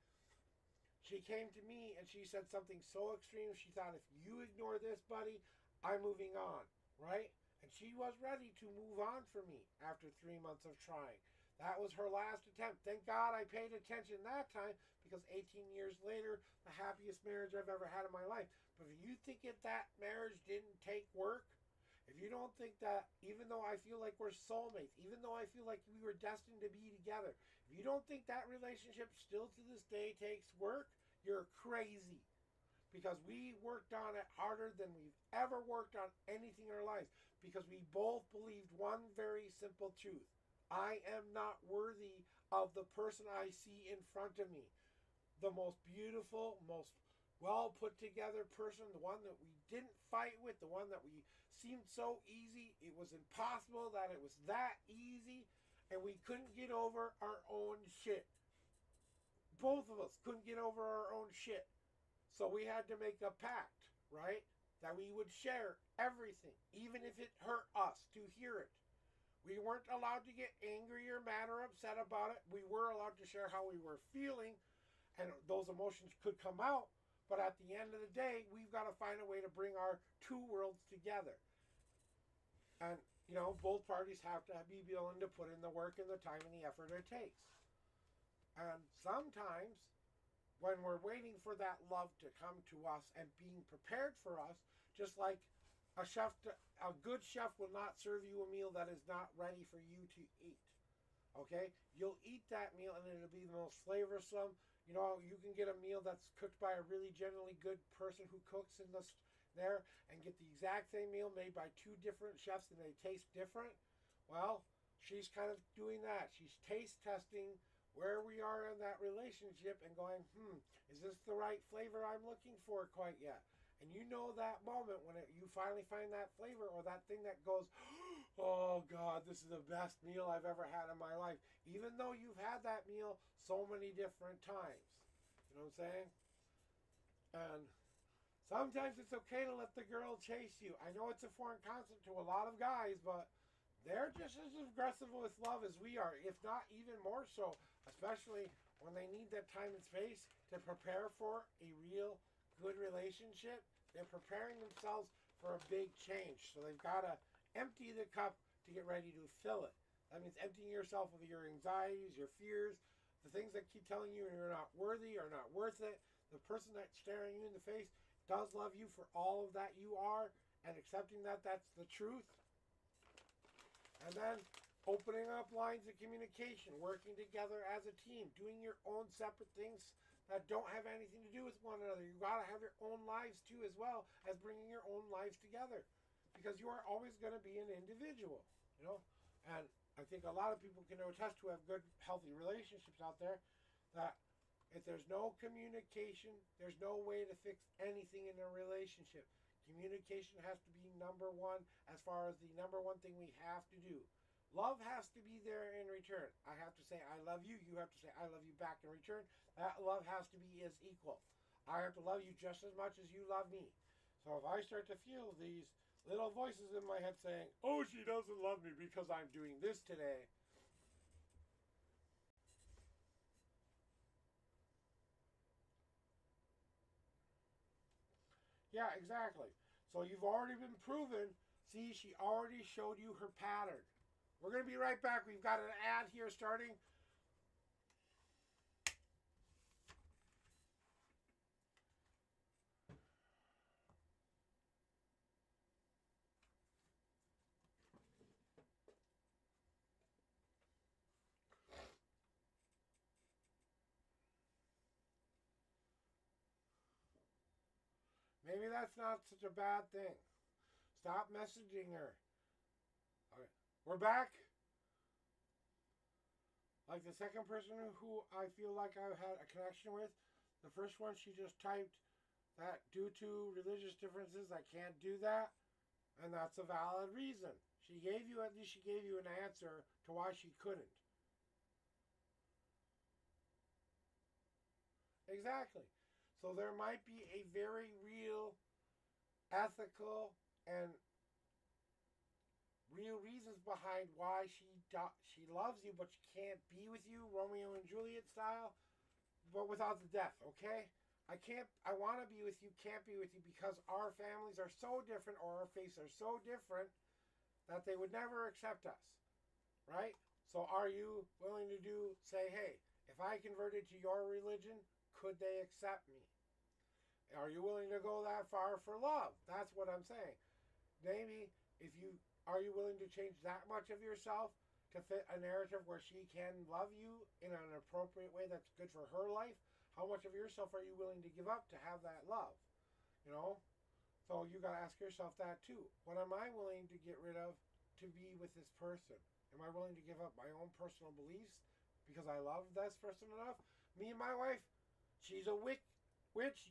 she came to me and she said something so extreme. She thought, if you ignore this, buddy, I'm moving on, right? And she was ready to move on for me after 3 months of trying. That was her last attempt. Thank God I paid attention that time, because 18 years later, the happiest marriage I've ever had in my life. But if you think that marriage didn't take work, if you don't think that, even though I feel like we're soulmates, even though I feel like we were destined to be together, if you don't think that relationship still to this day takes work, you're crazy. Because we worked on it harder than we've ever worked on anything in our lives. Because we both believed one very simple truth. I am not worthy of the person I see in front of me. The most beautiful, most well put together person, the one that we didn't fight with, the one that we seemed so easy. It was impossible that it was that easy, and we couldn't get over our own shit. Both of us couldn't get over our own shit. So we had to make a pact, right? That we would share everything, even if it hurt us to hear it. We weren't allowed to get angry or mad or upset about it. We were allowed to share how we were feeling, and those emotions could come out. But at the end of the day, we've got to find a way to bring our two worlds together. And, both parties have to be willing to put in the work and the time and the effort it takes. And sometimes, when we're waiting for that love to come to us and being prepared for us, just like a good chef will not serve you a meal that is not ready for you to eat. Okay? You'll eat that meal and it'll be the most flavorsome. You can get a meal that's cooked by a really generally good person who cooks in there, and get the exact same meal made by two different chefs and they taste different. Well, she's kind of doing that. She's taste testing where we are in that relationship and going, is this the right flavor I'm looking for quite yet? And that moment when you finally find that flavor or that thing that goes, oh God, this is the best meal I've ever had in my life. Even though you've had that meal so many different times. You know what I'm saying? And sometimes it's okay to let the girl chase you. I know it's a foreign concept to a lot of guys, but they're just as aggressive with love as we are, if not even more so, especially when they need that time and space to prepare for a real good relationship. They're preparing themselves for a big change. So they've got to empty the cup to get ready to fill it. That means emptying yourself of your anxieties, your fears, the things that keep telling you you're not worthy or not worth it. The person that's staring you in the face does love you for all of that you are, and accepting that that's the truth. And then opening up lines of communication, working together as a team, doing your own separate things that don't have anything to do with one another. You got to have your own lives too, as well as bringing your own lives together, because you are always going to be an individual, And I think a lot of people can attest who have good, healthy relationships out there that if there's no communication, there's no way to fix anything in a relationship. Communication has to be number one, as far as the number one thing we have to do. Love has to be there in return. I have to say I love you. You have to say I love you back in return. That love has to be as equal. I have to love you just as much as you love me. So if I start to feel these little voices in my head saying, oh, she doesn't love me because I'm doing this today. Yeah, exactly. So you've already been proven. See, she already showed you her pattern. We're going to be right back. We've got an ad here starting. Maybe that's not such a bad thing. Stop messaging her. Okay. We're back. Like the second person who I feel like I've had a connection with, The first one, she just typed that due to religious differences, I can't do that, and that's a valid reason. She gave you, at least she gave you an answer to why she couldn't. Exactly. So there might be a very real, ethical, and real reasons behind why she loves you, but she can't be with you, Romeo and Juliet style, but without the death. Okay. I want to be with you, can't be with you because our families are so different or our faiths are so different that they would never accept us, right? So are you willing to say, hey, if I converted to your religion, could they accept me? Are you willing to go that far for love? That's what I'm saying. Maybe are you willing to change that much of yourself to fit a narrative where she can love you in an appropriate way that's good for her life? How much of yourself are you willing to give up to have that love? You know? So you got to ask yourself that too. What am I willing to get rid of to be with this person? Am I willing to give up my own personal beliefs because I love this person enough? Me and my wife, she's a witch,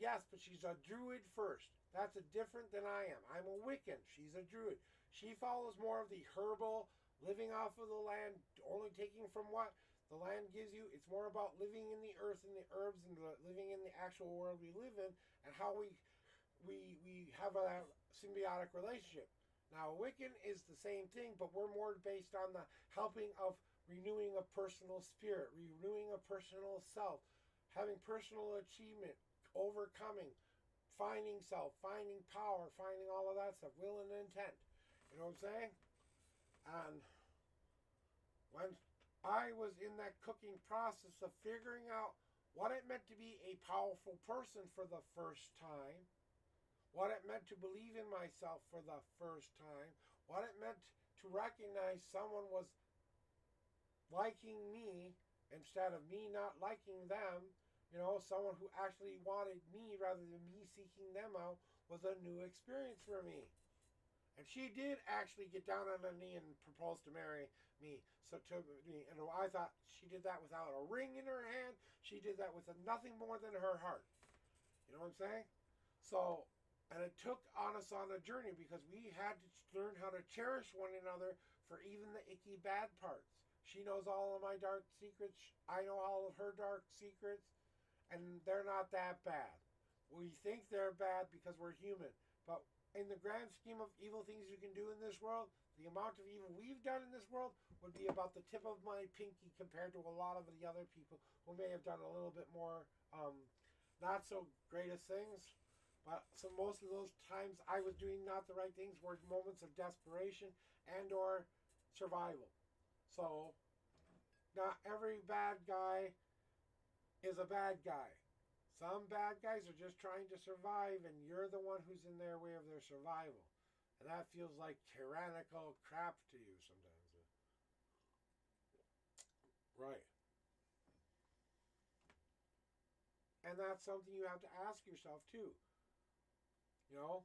yes, but she's a druid first. That's a different than I am. I'm a Wiccan. She's a druid. She follows more of the herbal, living off of the land, only taking from what the land gives you. It's more about living in the earth and the herbs and living in the actual world we live in and how we have a symbiotic relationship. Now, Wiccan is the same thing, but we're more based on the helping of renewing a personal spirit, renewing a personal self, having personal achievement, overcoming, finding self, finding power, finding all of that stuff, will and intent. You know what I'm saying? And when I was in that cooking process of figuring out what it meant to be a powerful person for the first time, what it meant to believe in myself for the first time, what it meant to recognize someone was liking me instead of me not liking them, someone who actually wanted me rather than me seeking them out was a new experience for me. And she did actually get down on her knee and propose to marry me. And I thought she did that without a ring in her hand. She did that with nothing more than her heart. You know what I'm saying? So, and it took us on a journey because we had to learn how to cherish one another for even the icky bad parts. She knows all of my dark secrets. I know all of her dark secrets. And they're not that bad. We think they're bad because we're human. But in the grand scheme of evil things you can do in this world, the amount of evil we've done in this world would be about the tip of my pinky compared to a lot of the other people who may have done a little bit more not so greatest things. But so most of those times I was doing not the right things were moments of desperation and or survival. So not every bad guy is a bad guy. Some bad guys are just trying to survive and you're the one who's in their way of their survival. And that feels like tyrannical crap to you sometimes. Right. And that's something you have to ask yourself too. You know?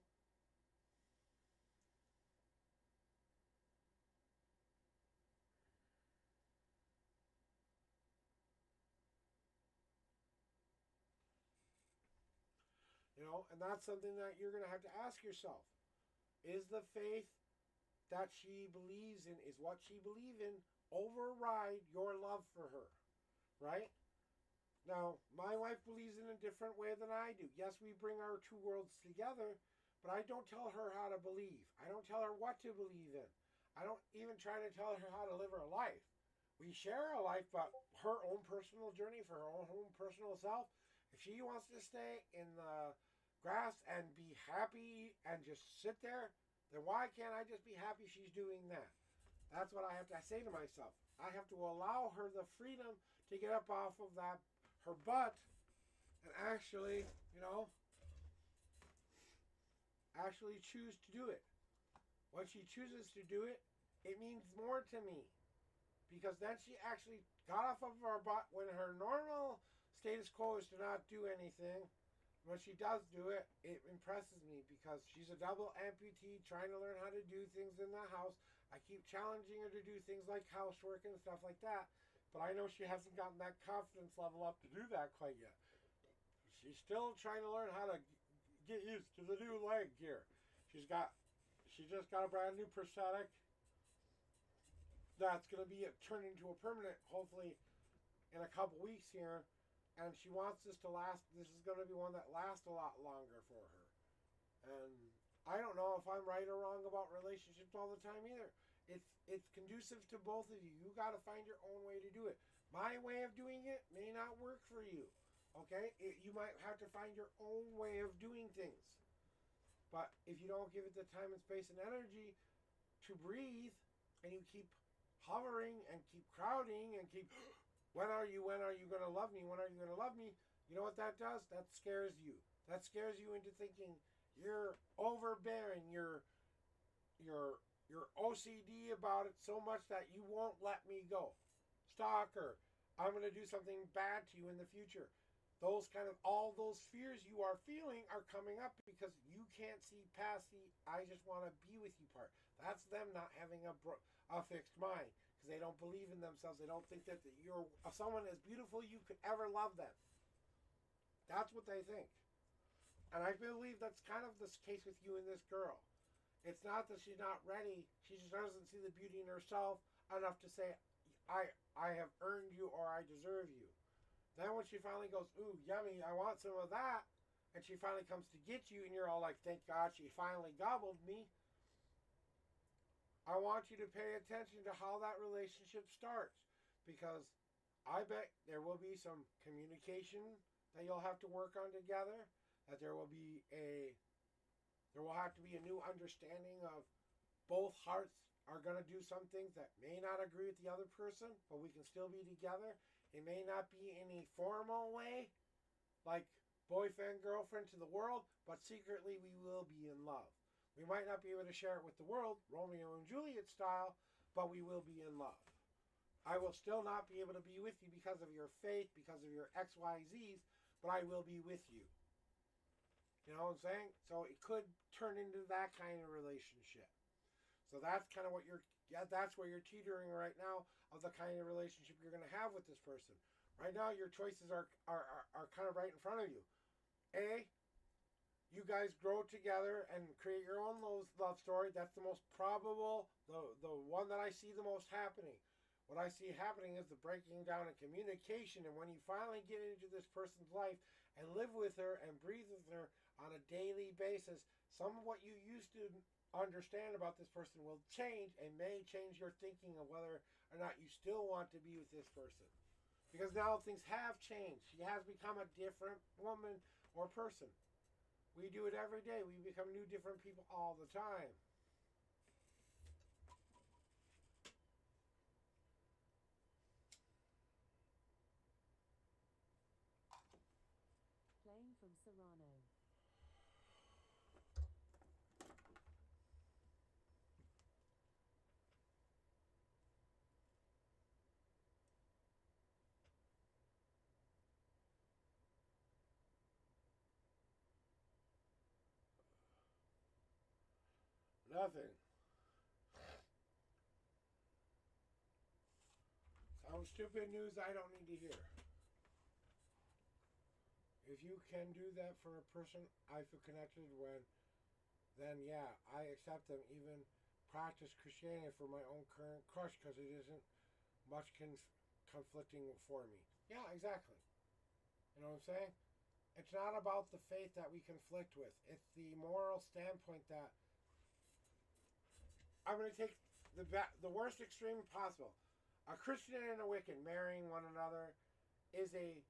And that's something that you're going to have to ask yourself. Is the faith that she believes in, is what she believes in, override your love for her? Right? Now, my wife believes in a different way than I do. Yes, we bring our two worlds together, but I don't tell her how to believe. I don't tell her what to believe in. I don't even try to tell her how to live her life. We share a life, but her own personal journey for her own personal self, if she wants to stay in the grass and be happy and just sit there, then why can't I just be happy she's doing that? That's what I have to say to myself. I have to allow her the freedom to get up off of her butt and actually choose to do it. When she chooses to do it, it means more to me. Because then she actually got off of her butt when her normal status quo is to not do anything. When she does do it, it impresses me because she's a double amputee trying to learn how to do things in the house. I keep challenging her to do things like housework and stuff like that. But I know she hasn't gotten that confidence level up to do that quite yet. She's still trying to learn how to get used to the new leg here. She just got a brand new prosthetic that's going to be turned into a permanent, hopefully in a couple weeks here. And she wants this to last. This is going to be one that lasts a lot longer for her. And I don't know if I'm right or wrong about relationships all the time either. It's conducive to both of you. You got to find your own way to do it. My way of doing it may not work for you. Okay? You might have to find your own way of doing things. But if you don't give it the time and space and energy to breathe, and you keep hovering and keep crowding and keep, when are you going to love me? When are you going to love me? You know what that does? That scares you. That scares you into thinking you're overbearing. You're OCD about it so much that you won't let me go. Stalker, I'm going to do something bad to you in the future. All those fears you are feeling are coming up because you can't see past the I just want to be with you part. That's them not having a fixed mind because they don't believe in themselves. They don't think that you're someone as beautiful you could ever love them. That's what they think. And I believe that's kind of the case with you and this girl. It's not that she's not ready. She just doesn't see the beauty in herself enough to say, I have earned you or I deserve you. Then when she finally goes, ooh, yummy, I want some of that, and she finally comes to get you, and you're all like, thank God she finally gobbled me. I want you to pay attention to how that relationship starts, because I bet there will be some communication that you'll have to work on together, that there will have to be a new understanding of both hearts are going to do some things that may not agree with the other person, but we can still be together. It may not be in a formal way, like boyfriend, girlfriend to the world, but secretly we will be in love. We might not be able to share it with the world, Romeo and Juliet style, but we will be in love. I will still not be able to be with you because of your faith, because of your XYZs, but I will be with you. You know what I'm saying? So it could turn into that kind of relationship. So that's kind of that's where you're teetering right now of the kind of relationship you're going to have with this person. Right now, your choices are kind of right in front of you. A, you guys grow together and create your own love story. That's the most probable, the one that I see the most happening. What I see happening is the breaking down of communication. And when you finally get into this person's life and live with her and breathe with her on a daily basis, some of what you used to understand about this person will change and may change your thinking of whether or not you still want to be with this person. Because now things have changed. She has become a different woman or person. We do it every day. We become new, different people all the time. Playing from Serrano. Nothing. Some stupid news I don't need to hear. If you can do that for a person I feel connected with, then yeah, I accept them. Even practice Christianity for my own current crush because it isn't much conflicting for me. Yeah, exactly. You know what I'm saying? It's not about the faith that we conflict with. It's the moral standpoint that I'm going to take the worst extreme possible. A Christian and a Wiccan marrying one another is a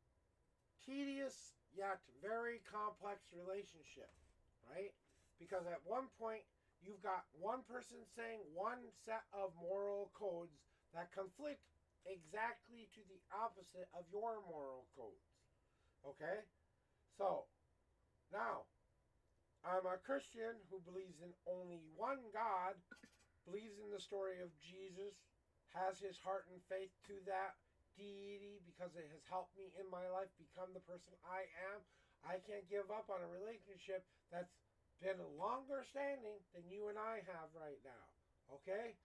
tedious yet very complex relationship, right? Because at one point, you've got one person saying one set of moral codes that conflict exactly to the opposite of your moral codes, okay? So, now, I'm a Christian who believes in only one God, believes in the story of Jesus, has his heart and faith to that deity because it has helped me in my life become the person I am. I can't give up on a relationship that's been longer standing than you and I have right now. Okay?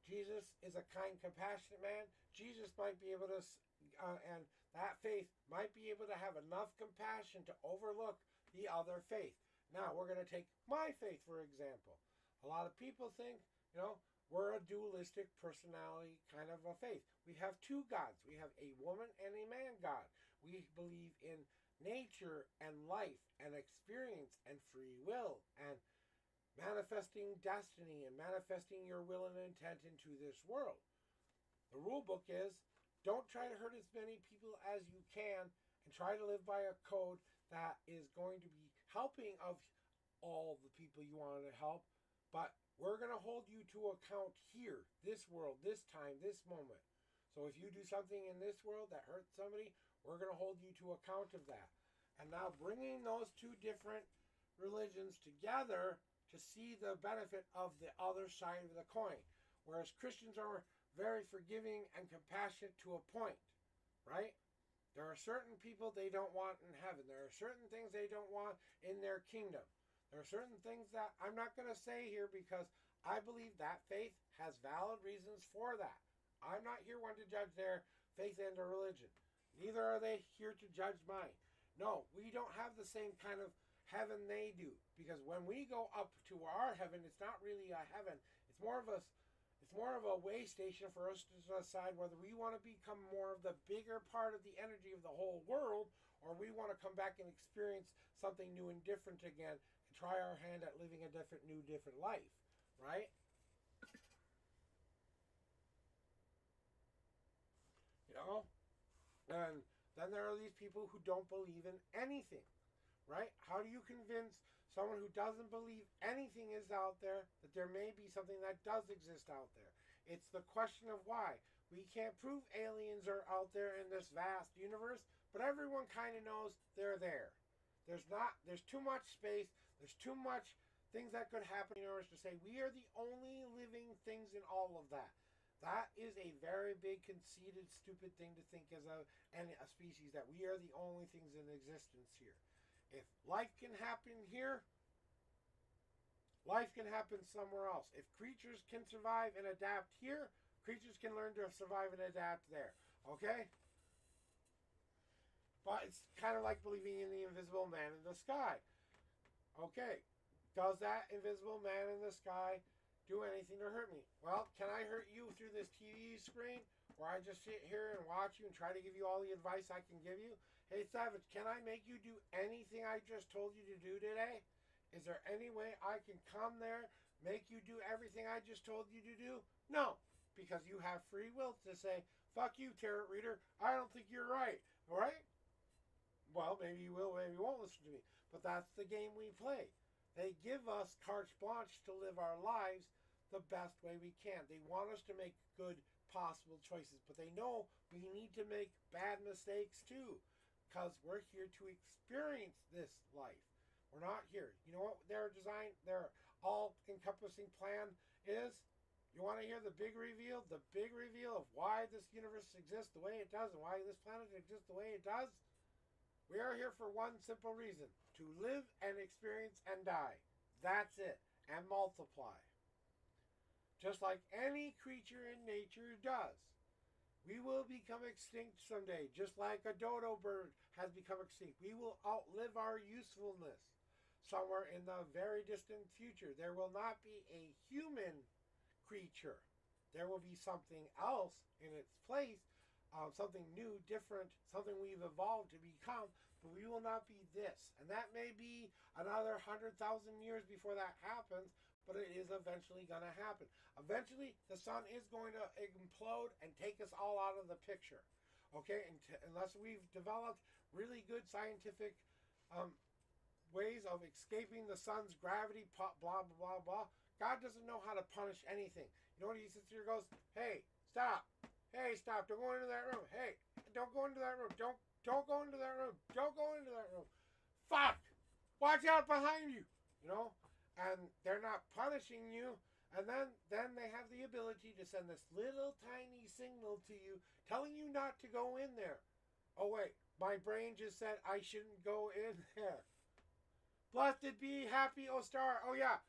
Jesus is a kind, compassionate man. Jesus might be able to and that faith might be able to have enough compassion to overlook the other faith. Now, we're going to take my faith, for example. A lot of people think, we're a dualistic personality kind of a faith. We have two gods. We have a woman and a man God. We believe in nature and life and experience and free will and manifesting destiny and manifesting your will and intent into this world. The rule book is don't try to hurt as many people as you can and try to live by a code that is going to be helping of all the people you want to help, but we're going to hold you to account here, this world, this time, this moment. So if you do something in this world that hurts somebody, we're going to hold you to account of that. And now bringing those two different religions together to see the benefit of the other side of the coin. Whereas Christians are very forgiving and compassionate to a point, right? There are certain people they don't want in heaven. There are certain things they don't want in their kingdom. There are certain things that I'm not going to say here because I believe that faith has valid reasons for that. I'm not here one to judge their faith and their religion. Neither are they here to judge mine. No, we don't have the same kind of heaven they do. Because when we go up to our heaven, it's not really a heaven. It's more of a way station for us to decide whether we want to become more of the bigger part of the energy of the whole world, or we want to come back and experience something new and different again and try our hand at living a different life, right? And then there are these people who don't believe in anything, right? How do you convince someone who doesn't believe anything is out there that there may be something that does exist out there? It's the question of why. We can't prove aliens are out there in this vast universe, but everyone kind of knows they're there. There's too much space, there's too much things that could happen in the universe to say we are the only living things in all of that. That is a very big, conceited, stupid thing to think as a species, that we are the only things in existence here. If life can happen here, life can happen somewhere else. If creatures can survive and adapt here, creatures can learn to survive and adapt there. Okay? But it's kind of like believing in the invisible man in the sky. Okay, does that invisible man in the sky do anything to hurt me? Well, can I hurt you through this TV screen where I just sit here and watch you and try to give you all the advice I can give you? Hey, Savage, can I make you do anything I just told you to do today? Is there any way I can come there, make you do everything I just told you to do? No, because you have free will to say, fuck you, tarot reader, I don't think you're right, all right? Well, maybe you will, maybe you won't listen to me, but that's the game we play. They give us carte blanche to live our lives the best way we can. They want us to make good possible choices, but they know we need to make bad mistakes too, because we're here to experience this life. We're not here. You know what their all-encompassing plan is? You want to hear the big reveal? The big reveal of why this universe exists the way it does and why this planet exists the way it does? We are here for one simple reason: to live and experience and die. That's it. And multiply. Just like any creature in nature does. We will become extinct someday, just like a dodo bird has become extinct. We will outlive our usefulness somewhere in the very distant future. There will not be a human creature. There will be something else in its place, something new, different, something we've evolved to become, but we will not be this. And that may be another 100,000 years before that happens, but it is eventually going to happen. Eventually, the sun is going to implode and take us all out of the picture. Okay? Unless we've developed really good scientific ways of escaping the sun's gravity, blah, blah, blah, blah. God doesn't know how to punish anything. You know what he sits here and goes, hey, stop. Hey, stop. Don't go into that room. Hey, don't go into that room. Don't go into that room. Don't go into that room. Fuck! Watch out behind you. You know? And they're not punishing you. And then they have the ability to send this little tiny signal to you telling you not to go in there. Oh, wait. My brain just said I shouldn't go in there. Blessed be Happy Ostar. Oh, yeah.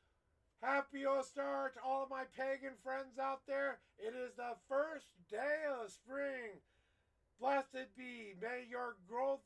Happy Ostar to all of my pagan friends out there. It is the first day of spring. Blessed be. May your growth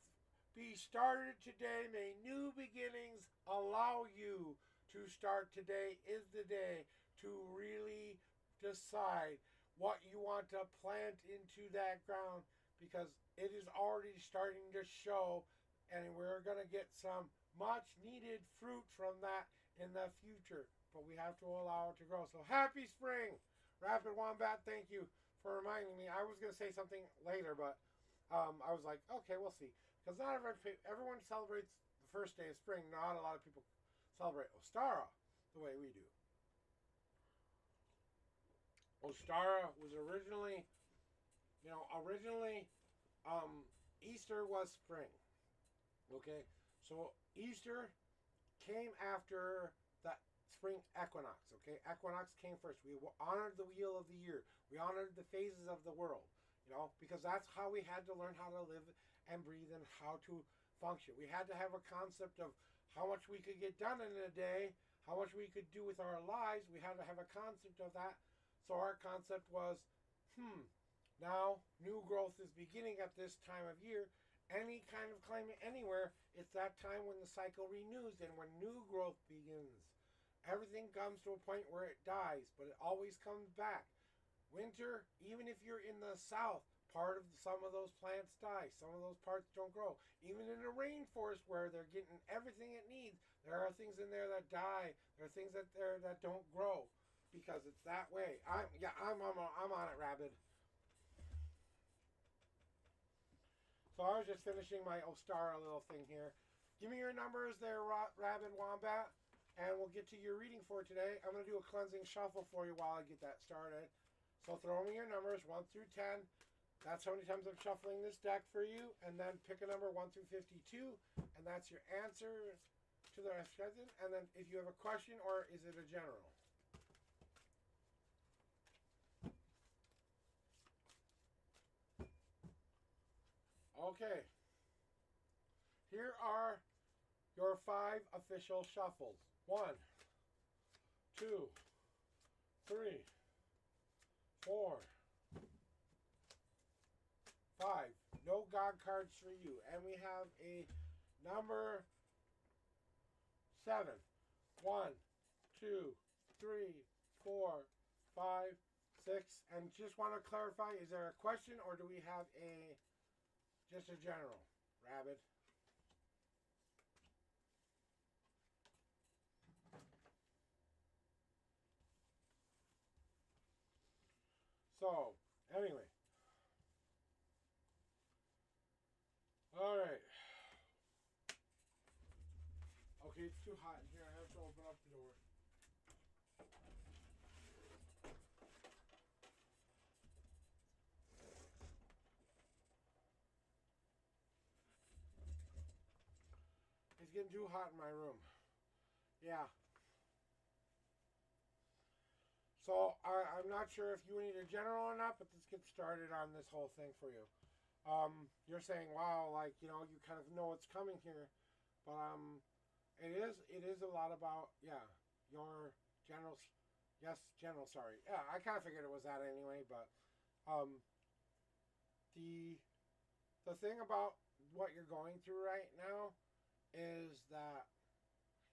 be started today. May new beginnings allow you to start. Today is the day to really decide what you want to plant into that ground, because it is already starting to show, and we're going to get some much needed fruit from that in the future. But we have to allow it to grow. So happy spring, Rapid Wombat. Thank you for reminding me. I was going to say something later, but I was like, okay, we'll see. Because not everyone celebrates the first day of spring. Not a lot of people celebrate Ostara the way we do. Ostara was originally, Easter was spring. Okay, so Easter came after the spring equinox. Okay, equinox came first. We honored the wheel of the year. We honored the phases of the world. Because that's how we had to learn how to live and breathe and how to function. We had to have a concept of how much we could get done in a day, how much we could do with our lives. We had to have a concept of that. So our concept was, now new growth is beginning at this time of year. Any kind of climate anywhere, it's that time when the cycle renews and when new growth begins. Everything comes to a point where it dies, but it always comes back. Winter, even if you're in the south, some of those plants die. Some of those parts don't grow. Even in the rainforest where they're getting everything it needs, there are things in there that die. There are things that don't grow because it's that way. I'm on it, Rabbit. So I was just finishing my Ostara little thing here. Give me your numbers there, Rabbit Wombat, and we'll get to your reading for today. I'm going to do a cleansing shuffle for you while I get that started. So throw me your numbers, 1 through 10. That's how many times I'm shuffling this deck for you. And then pick a number 1 through 52. And that's your answer to the question. And then if you have a question, or is it a general? Okay. Here are your 5 official shuffles. 1, 2, 3, 4, 5. No God cards for you. And we have a number 7. 1, 2, 3, 4, 5, 6. And just want to clarify, is there a question or do we have just a general? Rabbit. So, anyway. All right. Okay, it's too hot in here. I have to open up the door. It's getting too hot in my room. Yeah. So, I'm not sure if you need a general or not, but let's get started on this whole thing for you. You're saying, wow, you kind of know what's coming here. But, it is a lot about, your generals. Yes, general, sorry. Yeah, I kind of figured it was that anyway, but, the thing about what you're going through right now is that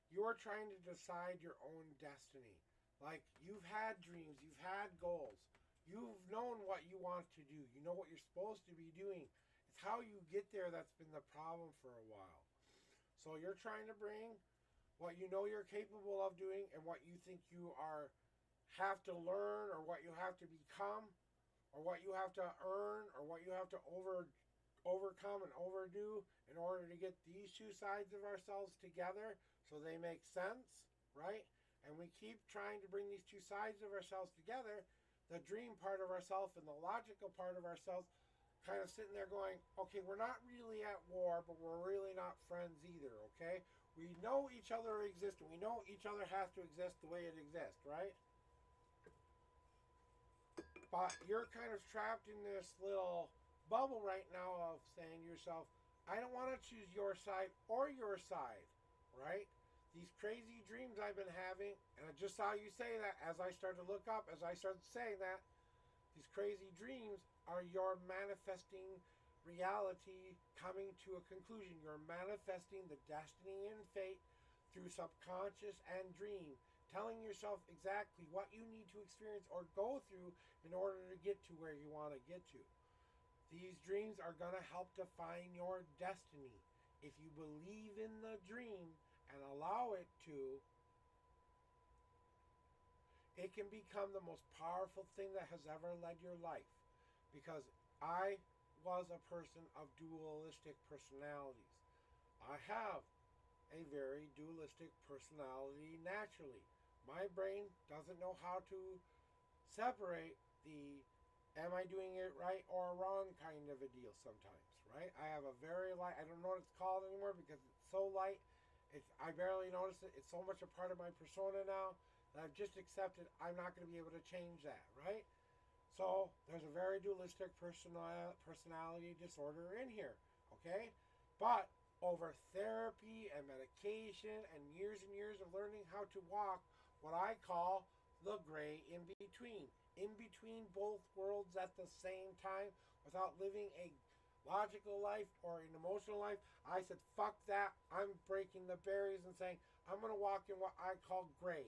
you're trying to decide your own destiny. Like, you've had dreams, you've had goals, you've known what you want to do, you know what you're supposed to be doing. It's how you get there that's been the problem for a while. So you're trying to bring what you know you're capable of doing and what you think you have to learn, or what you have to become, or what you have to earn, or what you have to overcome and overdo in order to get these two sides of ourselves together so they make sense, right? And we keep trying to bring these two sides of ourselves together, the dream part of ourselves and the logical part of ourselves, kind of sitting there going, okay, we're not really at war, but we're really not friends either, okay? We know each other exists, and we know each other has to exist the way it exists, right? But you're kind of trapped in this little bubble right now of saying to yourself, I don't want to choose your side or your side, right? These crazy dreams I've been having, and I just saw you say that as I started to look up, as I started saying that, these crazy dreams are your manifesting reality coming to a conclusion. You're manifesting the destiny and fate through subconscious and dream, telling yourself exactly what you need to experience or go through in order to get to where you want to get to. These dreams are going to help define your destiny. If you believe in the dream and allow it to, it can become the most powerful thing that has ever led your life. Because I was a person of dualistic personalities. I have a very dualistic personality naturally. My brain doesn't know how to separate the am I doing it right or wrong kind of a deal sometimes, right? I have a very light, I don't know what it's called anymore because it's so light. I barely notice it. It's so much a part of my persona now that I've just accepted I'm not going to be able to change that, right? So there's a very dualistic personality disorder in here, okay? But over therapy and medication and years of learning how to walk what I call the gray in between both worlds at the same time without living a logical life or an emotional life, I said, fuck that. I'm breaking the barriers and saying, I'm going to walk in what I call gray.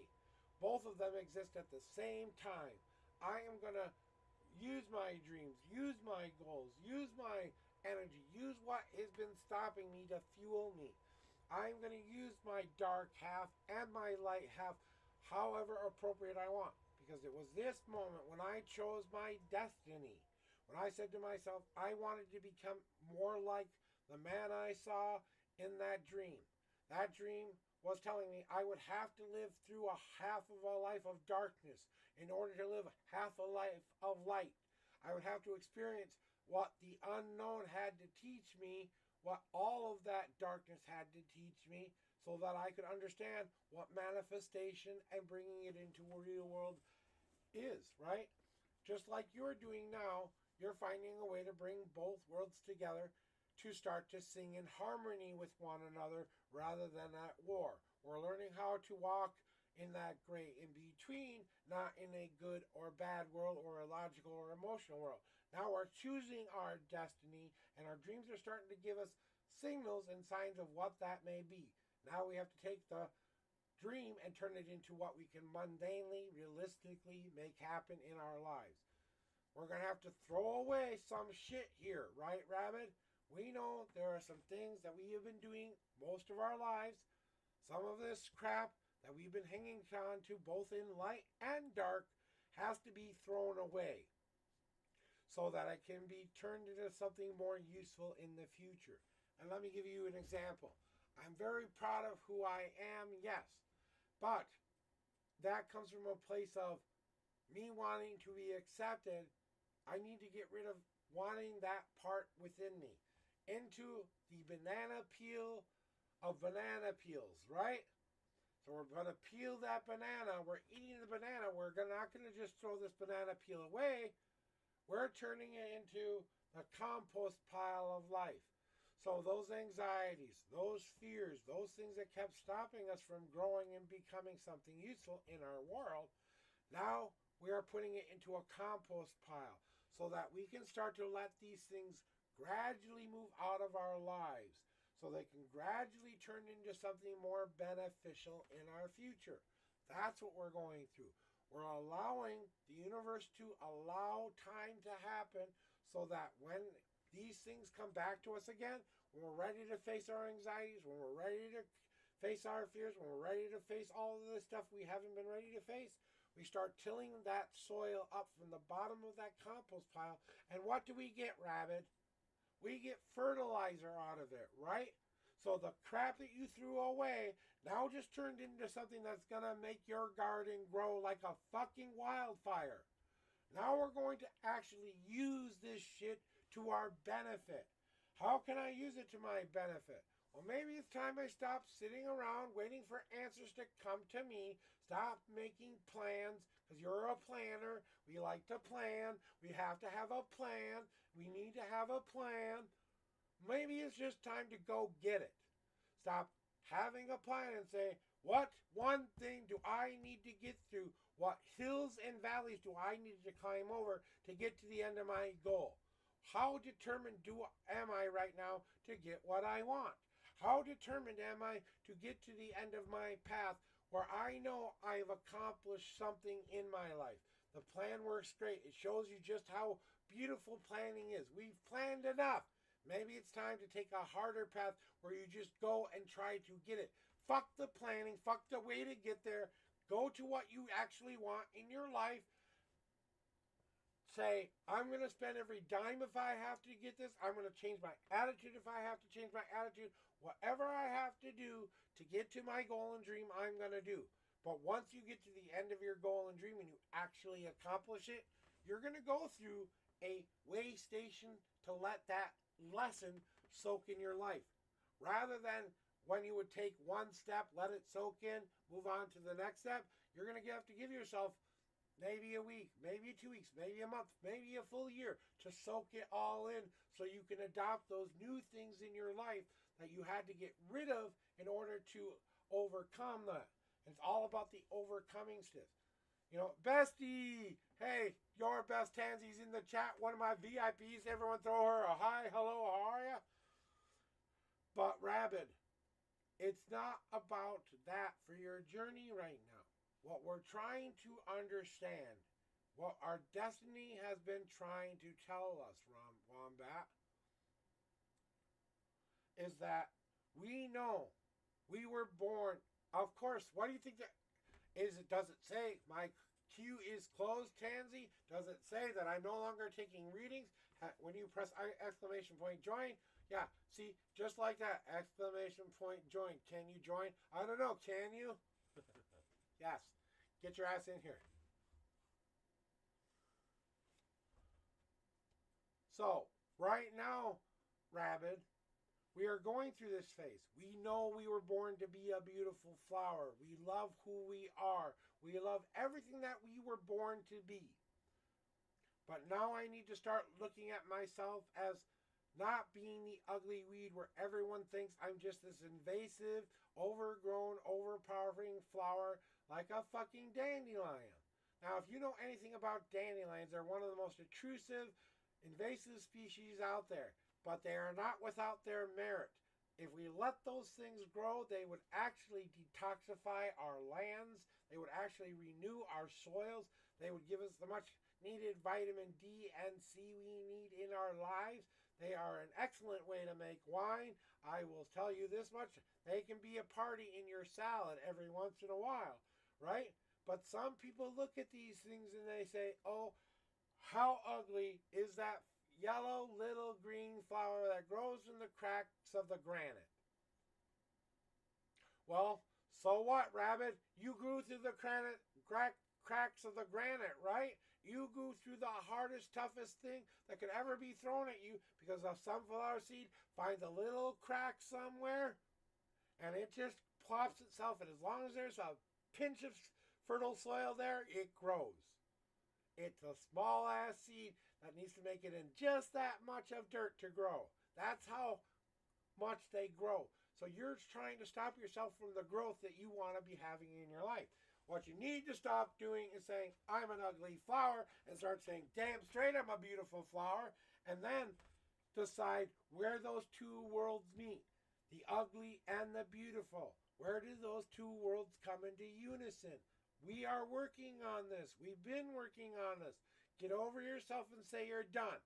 Both of them exist at the same time. I am going to use my dreams, use my goals, use my energy, use what has been stopping me to fuel me. I'm going to use my dark half and my light half however appropriate I want. Because it was this moment when I chose my destiny. When I said to myself, I wanted to become more like the man I saw in that dream. That dream was telling me I would have to live through a half of a life of darkness in order to live half a life of light. I would have to experience what the unknown had to teach me, what all of that darkness had to teach me, so that I could understand what manifestation and bringing it into a real world is, right? Just like you're doing now, you're finding a way to bring both worlds together to start to sing in harmony with one another rather than at war. We're learning how to walk in that gray in between, not in a good or bad world or a logical or emotional world. Now we're choosing our destiny, and our dreams are starting to give us signals and signs of what that may be. Now we have to take the dream and turn it into what we can mundanely, realistically make happen in our lives. We're going to have to throw away some shit here, right, Rabbit? We know there are some things that we have been doing most of our lives. Some of this crap that we've been hanging on to, both in light and dark, has to be thrown away so that it can be turned into something more useful in the future. And let me give you an example. I'm very proud of who I am, yes. But that comes from a place of me wanting to be accepted. I need to get rid of wanting that part within me into the banana peel of banana peels, right? So we're going to peel that banana. We're eating the banana. We're not going to just throw this banana peel away. We're turning it into the compost pile of life. So those anxieties, those fears, those things that kept stopping us from growing and becoming something useful in our world, now we are putting it into a compost pile so that we can start to let these things gradually move out of our lives so they can gradually turn into something more beneficial in our future. That's what we're going through. We're allowing the universe to allow time to happen so that when these things come back to us again, when we're ready to face our anxieties, when we're ready to face our fears, when we're ready to face all of the stuff we haven't been ready to face, we start tilling that soil up from the bottom of that compost pile. And what do we get, Rabbit? We get fertilizer out of it, right? So the crap that you threw away now just turned into something that's going to make your garden grow like a fucking wildfire. Now we're going to actually use this shit to our benefit. How can I use it to my benefit? Well, maybe it's time I stop sitting around waiting for answers to come to me. Stop making plans, because you're a planner. We like to plan. We have to have a plan. We need to have a plan. Maybe it's just time to go get it. Stop having a plan and say, what one thing do I need to get through? What hills and valleys do I need to climb over to get to the end of my goal? How determined am I right now to get what I want? How determined am I to get to the end of my path where I know I've accomplished something in my life? The plan works great. It shows you just how beautiful planning is. We've planned enough. Maybe it's time to take a harder path where you just go and try to get it. Fuck the planning. Fuck the way to get there. Go to what you actually want in your life. Say, I'm going to spend every dime if I have to get this. I'm going to change my attitude if I have to change my attitude. Whatever I have to do to get to my goal and dream, I'm going to do. But once you get to the end of your goal and dream and you actually accomplish it, you're going to go through a way station to let that lesson soak in your life. Rather than when you would take one step, let it soak in, move on to the next step, you're going to have to give yourself maybe a week, maybe 2 weeks, maybe a month, maybe a full year to soak it all in so you can adopt those new things in your life that you had to get rid of in order to overcome that. It's all about the overcoming stuff. You know, Bestie, hey, your best Tansy's in the chat, one of my VIPs. Everyone throw her a hi, hello, how are ya? But Rabbit, it's not about that for your journey right now. What we're trying to understand, what our destiny has been trying to tell us, Wombat, is that we know we were born. Of course, what do you think that is? It does it say my queue is closed, Tansy? Does it say that I'm no longer taking readings? When you press exclamation point join, yeah, see, just like that, exclamation point join. Can you join? I don't know, can you? Yes, get your ass in here. So, right now, Rabbit, we are going through this phase. We know we were born to be a beautiful flower. We love who we are. We love everything that we were born to be. But now I need to start looking at myself as not being the ugly weed where everyone thinks I'm just this invasive, overgrown, overpowering flower like a fucking dandelion. Now, if you know anything about dandelions, they're one of the most intrusive, invasive species out there, but they are not without their merit. If we let those things grow, they would actually detoxify our lands. They would actually renew our soils. They would give us the much needed vitamin D and C we need in our lives. They are an excellent way to make wine. I will tell you this much. They can be a party in your salad every once in a while, right? But some people look at these things and they say, oh, how ugly is that yellow little green flower that grows in the cracks of the granite? Well, so what, Rabbit? You grew through the cracks of the granite, right? You grew through the hardest, toughest thing that could ever be thrown at you because a sunflower seed finds a little crack somewhere and it just plops itself. And as long as there's a pinch of fertile soil there, it grows. It's a small ass seed that needs to make it in just that much of dirt to grow. That's how much they grow. So you're trying to stop yourself from the growth that you want to be having in your life. What you need to stop doing is saying, I'm an ugly flower, and start saying, damn straight, I'm a beautiful flower, and then decide where those two worlds meet, the ugly and the beautiful. Where do those two worlds come into unison? We are working on this. We've been working on this. Get over yourself and say you're done.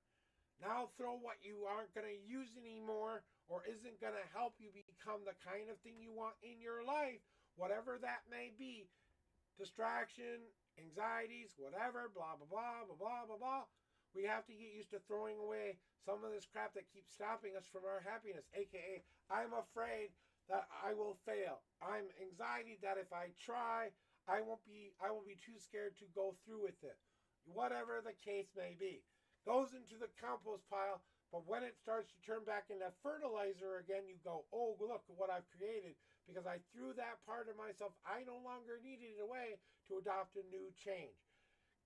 Now throw what you aren't going to use anymore or isn't going to help you become the kind of thing you want in your life, whatever that may be. Distraction, anxieties, whatever, blah, blah, blah, blah, blah, blah, blah. We have to get used to throwing away some of this crap that keeps stopping us from our happiness, aka I'm afraid that I will fail. I'm anxiety that if I try, I will be too scared to go through with it. Whatever the case may be. Goes into the compost pile, but when it starts to turn back into fertilizer again, you go, oh, look at what I've created because I threw that part of myself I no longer needed it away to adopt a new change.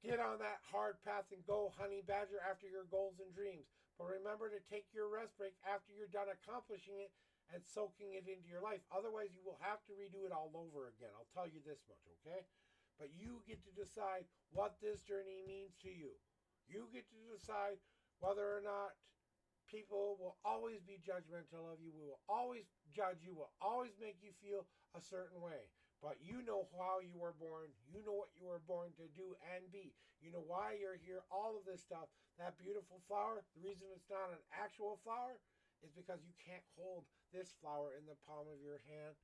Get on that hard path and go, honey badger, after your goals and dreams. But remember to take your rest break after you're done accomplishing it and soaking it into your life. Otherwise, you will have to redo it all over again. I'll tell you this much, okay? But you get to decide what this journey means to you. You get to decide whether or not people will always be judgmental of you, will always judge you, will always make you feel a certain way. But you know how you were born. You know what you were born to do and be. You know why you're here. All of this stuff. That beautiful flower, the reason it's not an actual flower is because you can't hold this flower in the palm of your hand.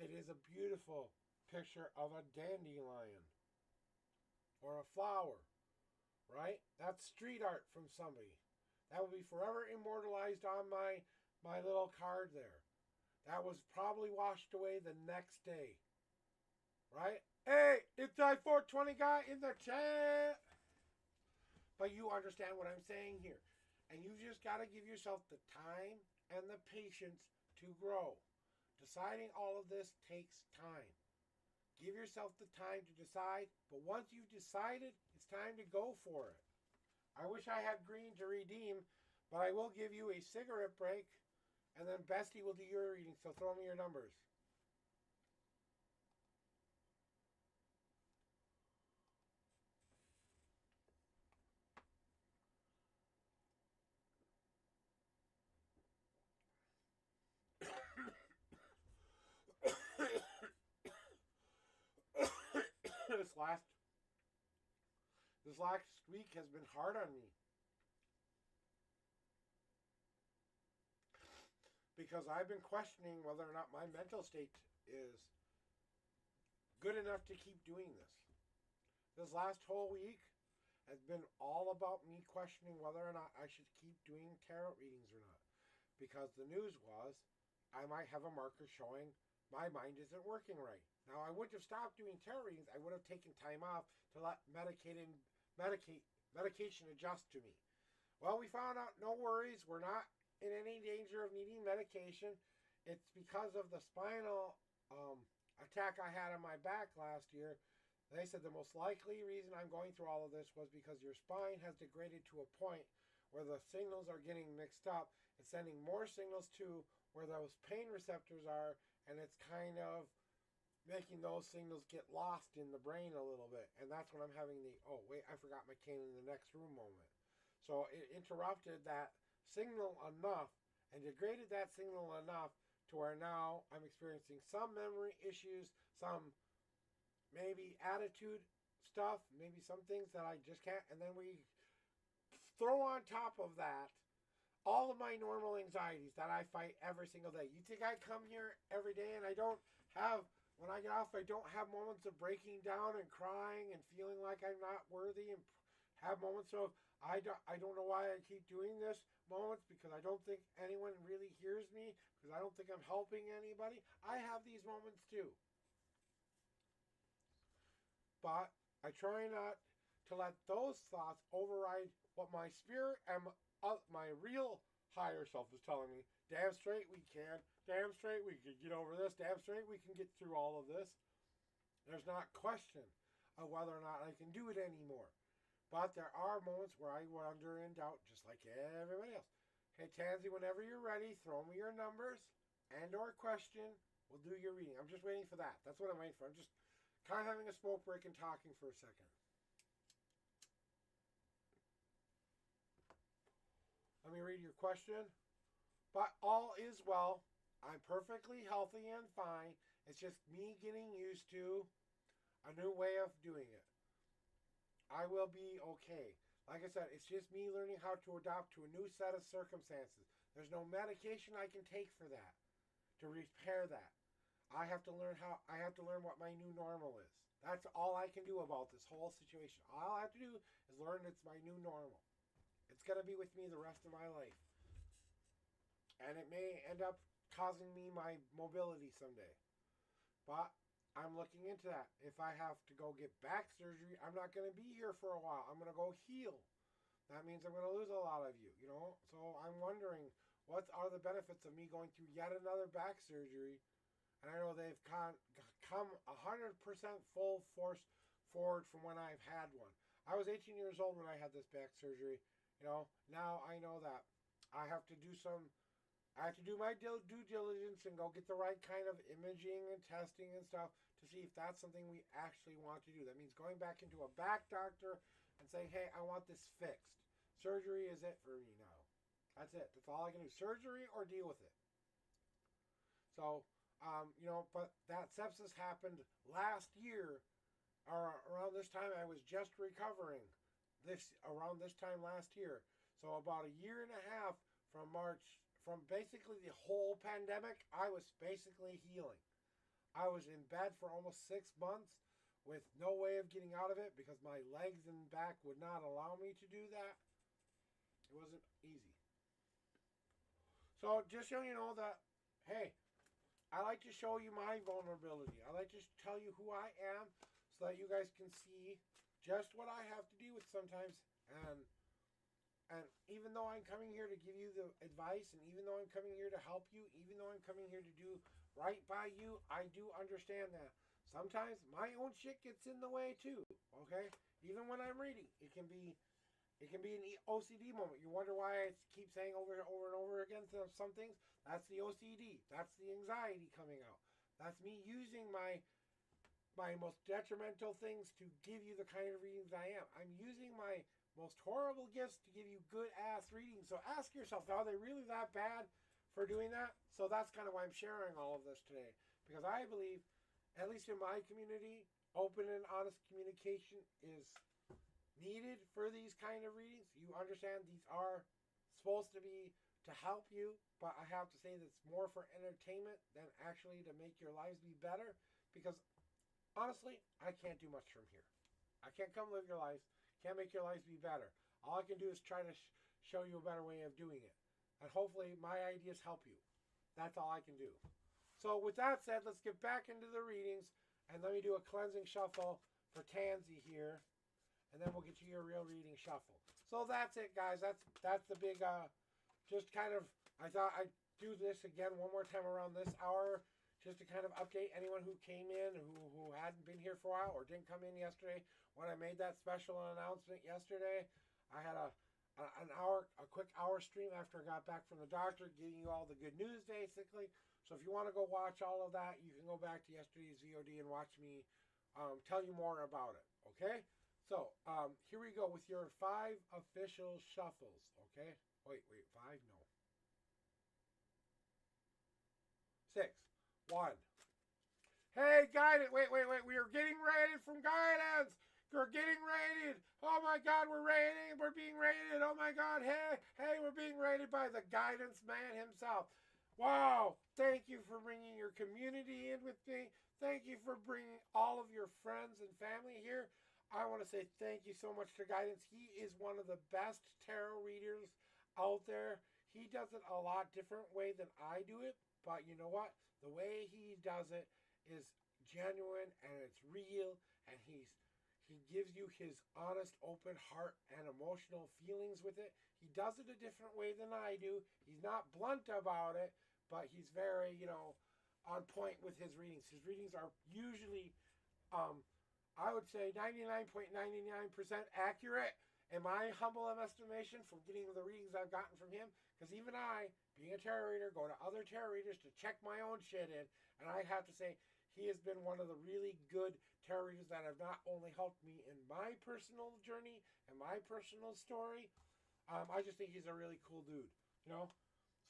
It is a beautiful picture of a dandelion or a flower, right? That's street art from somebody. That will be forever immortalized on my little card there. That was probably washed away the next day. Right? Hey, it's that 420 guy in the chat. But you understand what I'm saying here. And you just got to give yourself the time and the patience to grow. Deciding all of this takes time. Give yourself the time to decide. But once you've decided, it's time to go for it. I wish I had green to redeem, but I will give you a cigarette break. And then Bestie will do your reading. So throw me your numbers. this last week has been hard on me because I've been questioning whether or not my mental state is good enough to keep doing this. This last whole week has been all about me questioning whether or not I should keep doing tarot readings or not, because the news was I might have a marker showing my mind isn't working right. Now, I wouldn't have stopped doing tarot readings. I would have taken time off to let medication adjust to me. Well, we found out, no worries, we're not in any danger of needing medication. It's because of the spinal attack I had on my back last year. They said the most likely reason I'm going through all of this was because your spine has degraded to a point where the signals are getting mixed up. It's sending more signals to where those pain receptors are, and it's kind of making those signals get lost in the brain a little bit. And that's when I'm having the, oh, wait, I forgot my cane in the next room moment. So it interrupted that signal enough and degraded that signal enough to where now I'm experiencing some memory issues, some maybe attitude stuff, maybe some things that I just can't. And then we throw on top of that all of my normal anxieties that I fight every single day. You think I come here every day and I don't have, when I get off, I don't have moments of breaking down and crying and feeling like I'm not worthy, and have moments of I don't know why I keep doing this moments, because I don't think anyone really hears me, because I don't think I'm helping anybody. I have these moments too. But I try not to let those thoughts override what my spirit and my real higher self is telling me. Damn straight we can. Damn straight we can get over this. Damn straight we can get through all of this. There's not question of whether or not I can do it anymore. But there are moments where I wonder and doubt, just like everybody else. Hey, Tansy, whenever you're ready, throw me your numbers and or question. We'll do your reading. I'm just waiting for that. That's what I'm waiting for. I'm just kind of having a smoke break and talking for a second. Let me read your question. But all is well. I'm perfectly healthy and fine. It's just me getting used to a new way of doing it. I will be okay. Like I said, it's just me learning how to adapt to a new set of circumstances. There's no medication I can take for that, to repair that. I have to learn what my new normal is. That's all I can do about this whole situation. All I have to do is learn it's my new normal. It's going to be with me the rest of my life. And it may end up causing me my mobility someday. But I'm looking into that. If I have to go get back surgery, I'm not going to be here for a while. I'm going to go heal. That means I'm going to lose a lot of you, So I'm wondering, what are the benefits of me going through yet another back surgery? And I know they've come 100% full force forward from when I've had one. I was 18 years old when I had this back surgery. Now I know that I have to do my due diligence and go get the right kind of imaging and testing and stuff to see if that's something we actually want to do. That means going back into a back doctor and saying, hey, I want this fixed. Surgery is it for me now. That's it. That's all I can do. Surgery or deal with it. So, but that sepsis happened last year, or around this time. I was just recovering around this time last year. So about a year and a half from March, from basically the whole pandemic, I was basically healing. I was in bed for almost 6 months with no way of getting out of it because my legs and back would not allow me to do that. It wasn't easy. So just so you know that, hey, I like to show you my vulnerability. I like to tell you who I am so that you guys can see just what I have to deal with sometimes. And even though I'm coming here to give you the advice, and even though I'm coming here to help you, even though I'm coming here to do right by you, I do understand that sometimes my own shit gets in the way too. Okay, even when I'm reading, it can be an OCD moment. You wonder why I keep saying over and over again some things. That's the OCD. That's the anxiety coming out. That's me using my most detrimental things to give you the kind of readings I am. I'm using my most horrible gifts to give you good ass readings. So ask yourself, are they really that bad for doing that? So that's kind of why I'm sharing all of this today. Because I believe, at least in my community, open and honest communication is needed for these kind of readings. You understand these are supposed to be to help you, but I have to say that it's more for entertainment than actually to make your lives be better, because honestly, I can't do much from here. I can't come live your lives, can't make your lives be better. All I can do is try to show you a better way of doing it, and hopefully my ideas help you. That's all I can do. So with that said, let's get back into the readings, and let me do a cleansing shuffle for Tansy here. And then we'll get you your real reading shuffle. So that's it, guys. That's the big, just kind of, I thought I'd do this again one more time around this hour, just to kind of update anyone who came in, who hadn't been here for a while, or didn't come in yesterday. When I made that special announcement yesterday, I had a quick hour stream after I got back from the doctor, giving you all the good news, basically. So if you want to go watch all of that, you can go back to yesterday's VOD and watch me tell you more about it, okay? So, here we go with your 5 official shuffles, okay? Wait, 5? No. 6. 1. Hey, guidance! Wait, we are getting rated from guidance! We're getting rated! Oh my god, we're being rated! Oh my god, hey, we're being rated by the guidance man himself. Wow, thank you for bringing your community in with me. Thank you for bringing all of your friends and family here. I want to say thank you so much to Guidance. He is one of the best tarot readers out there. He does it a lot different way than I do it, but you know what? The way he does it is genuine and it's real, and he gives you his honest, open heart and emotional feelings with it. He does it a different way than I do. He's not blunt about it, but he's very, on point with his readings. His readings are usually I would say 99.99% accurate in my humble estimation from getting the readings I've gotten from him. Because even I, being a tarot reader, go to other tarot readers to check my own shit in. And I have to say, he has been one of the really good tarot readers that have not only helped me in my personal journey and my personal story. I just think he's a really cool dude,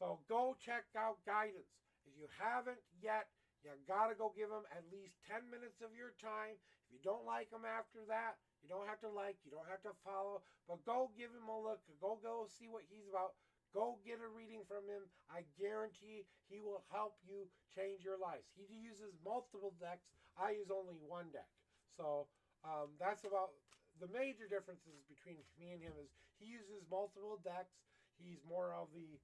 So go check out Guidance. If you haven't yet, you gotta go give him at least 10 minutes of your time. If you don't like him after that, you don't have to like, you don't have to follow, but go give him a look. Go see what he's about. Go get a reading from him. I guarantee he will help you change your lives. He uses multiple decks. I use only one deck. So that's about the major differences between me and him is he uses multiple decks. He's more of the,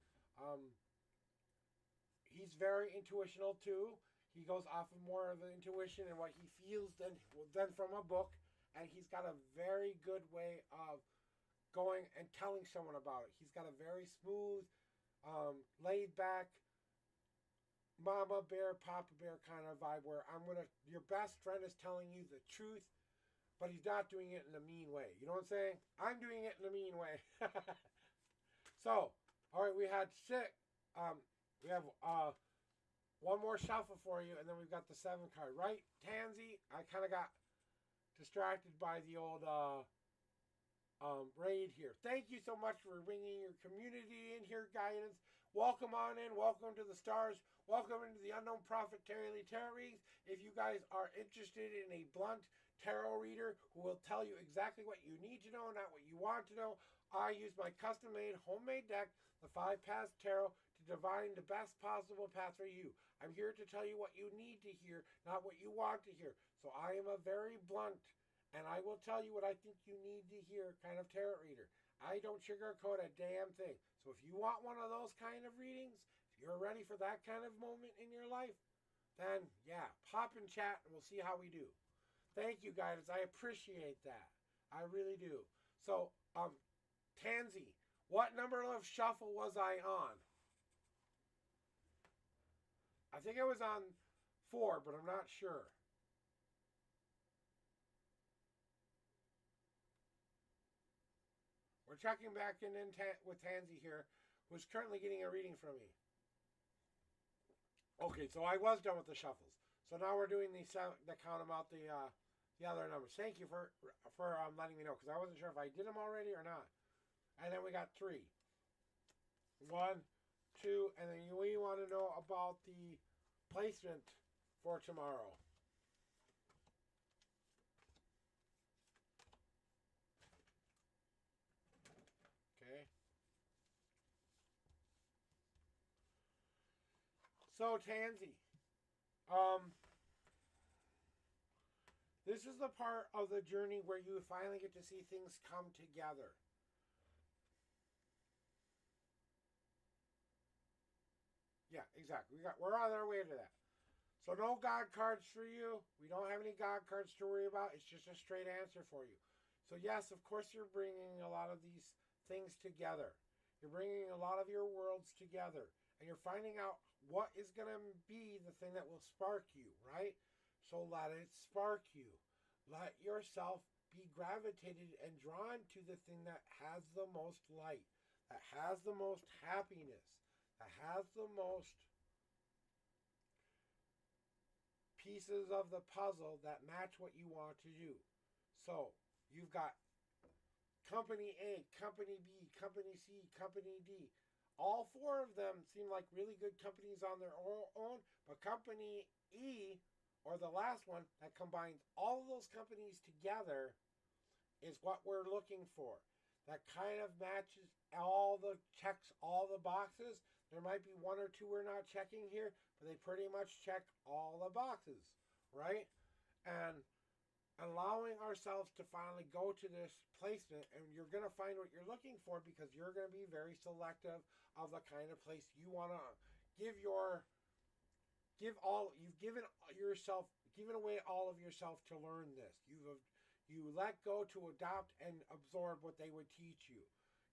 he's very intuitional too. He goes off of more of the intuition and what he feels than from a book. And he's got a very good way of going and telling someone about it. He's got a very smooth, laid back, mama bear, papa bear kind of vibe where your best friend is telling you the truth, but he's not doing it in a mean way. You know what I'm saying? I'm doing it in a mean way. So, all right, we had 6. We have one more shuffle for you, and then we've got the 7 card. Right, Tansy? I kind of got distracted by the old raid here. Thank you so much for bringing your community in here, guidance. Welcome on in. Welcome to the stars. Welcome into the Unknown Prophet Terry Lee Tarot Readings. If you guys are interested in a blunt tarot reader who will tell you exactly what you need to know, not what you want to know, I use my custom-made homemade deck, the 5 Paths Tarot, to divine the best possible path for you. I'm here to tell you what you need to hear, not what you want to hear. So I am a very blunt, and I will tell you what I think you need to hear kind of tarot reader. I don't sugarcoat a damn thing. So if you want one of those kind of readings, if you're ready for that kind of moment in your life, then yeah, pop in chat and we'll see how we do. Thank you, guys. I appreciate that. I really do. So, Tansy, what number of shuffle was I on? I think I was on 4, but I'm not sure. We're checking back in with Tansy here, who's currently getting a reading from me. Okay, so I was done with the shuffles. So now we're doing the count them out the other numbers. Thank you for letting me know, because I wasn't sure if I did them already or not. And then we got 3. 1, 2, and then we want to know about the placement for tomorrow. Okay. So Tansy, this is the part of the journey where you finally get to see things come together. Yeah, exactly. We're on our way to that. So no God cards for you. We don't have any God cards to worry about. It's just a straight answer for you. So yes, of course you're bringing a lot of these things together. You're bringing a lot of your worlds together. And you're finding out what is going to be the thing that will spark you, right? So let it spark you. Let yourself be gravitated and drawn to the thing that has the most light, that has the most happiness, that has the most pieces of the puzzle that match what you want to do. So you've got Company A, Company B, Company C, Company D. All 4 of them seem like really good companies on their own, but Company E, or the last one, that combines all of those companies together is what we're looking for. That kind of matches all the checks, all the boxes. There might be 1 or 2 we're not checking here, but they pretty much check all the boxes, right? And allowing ourselves to finally go to this placement, and you're going to find what you're looking for, because you're going to be very selective of the kind of place you want to you've given away all of yourself to learn this. You let go to adopt and absorb what they would teach you.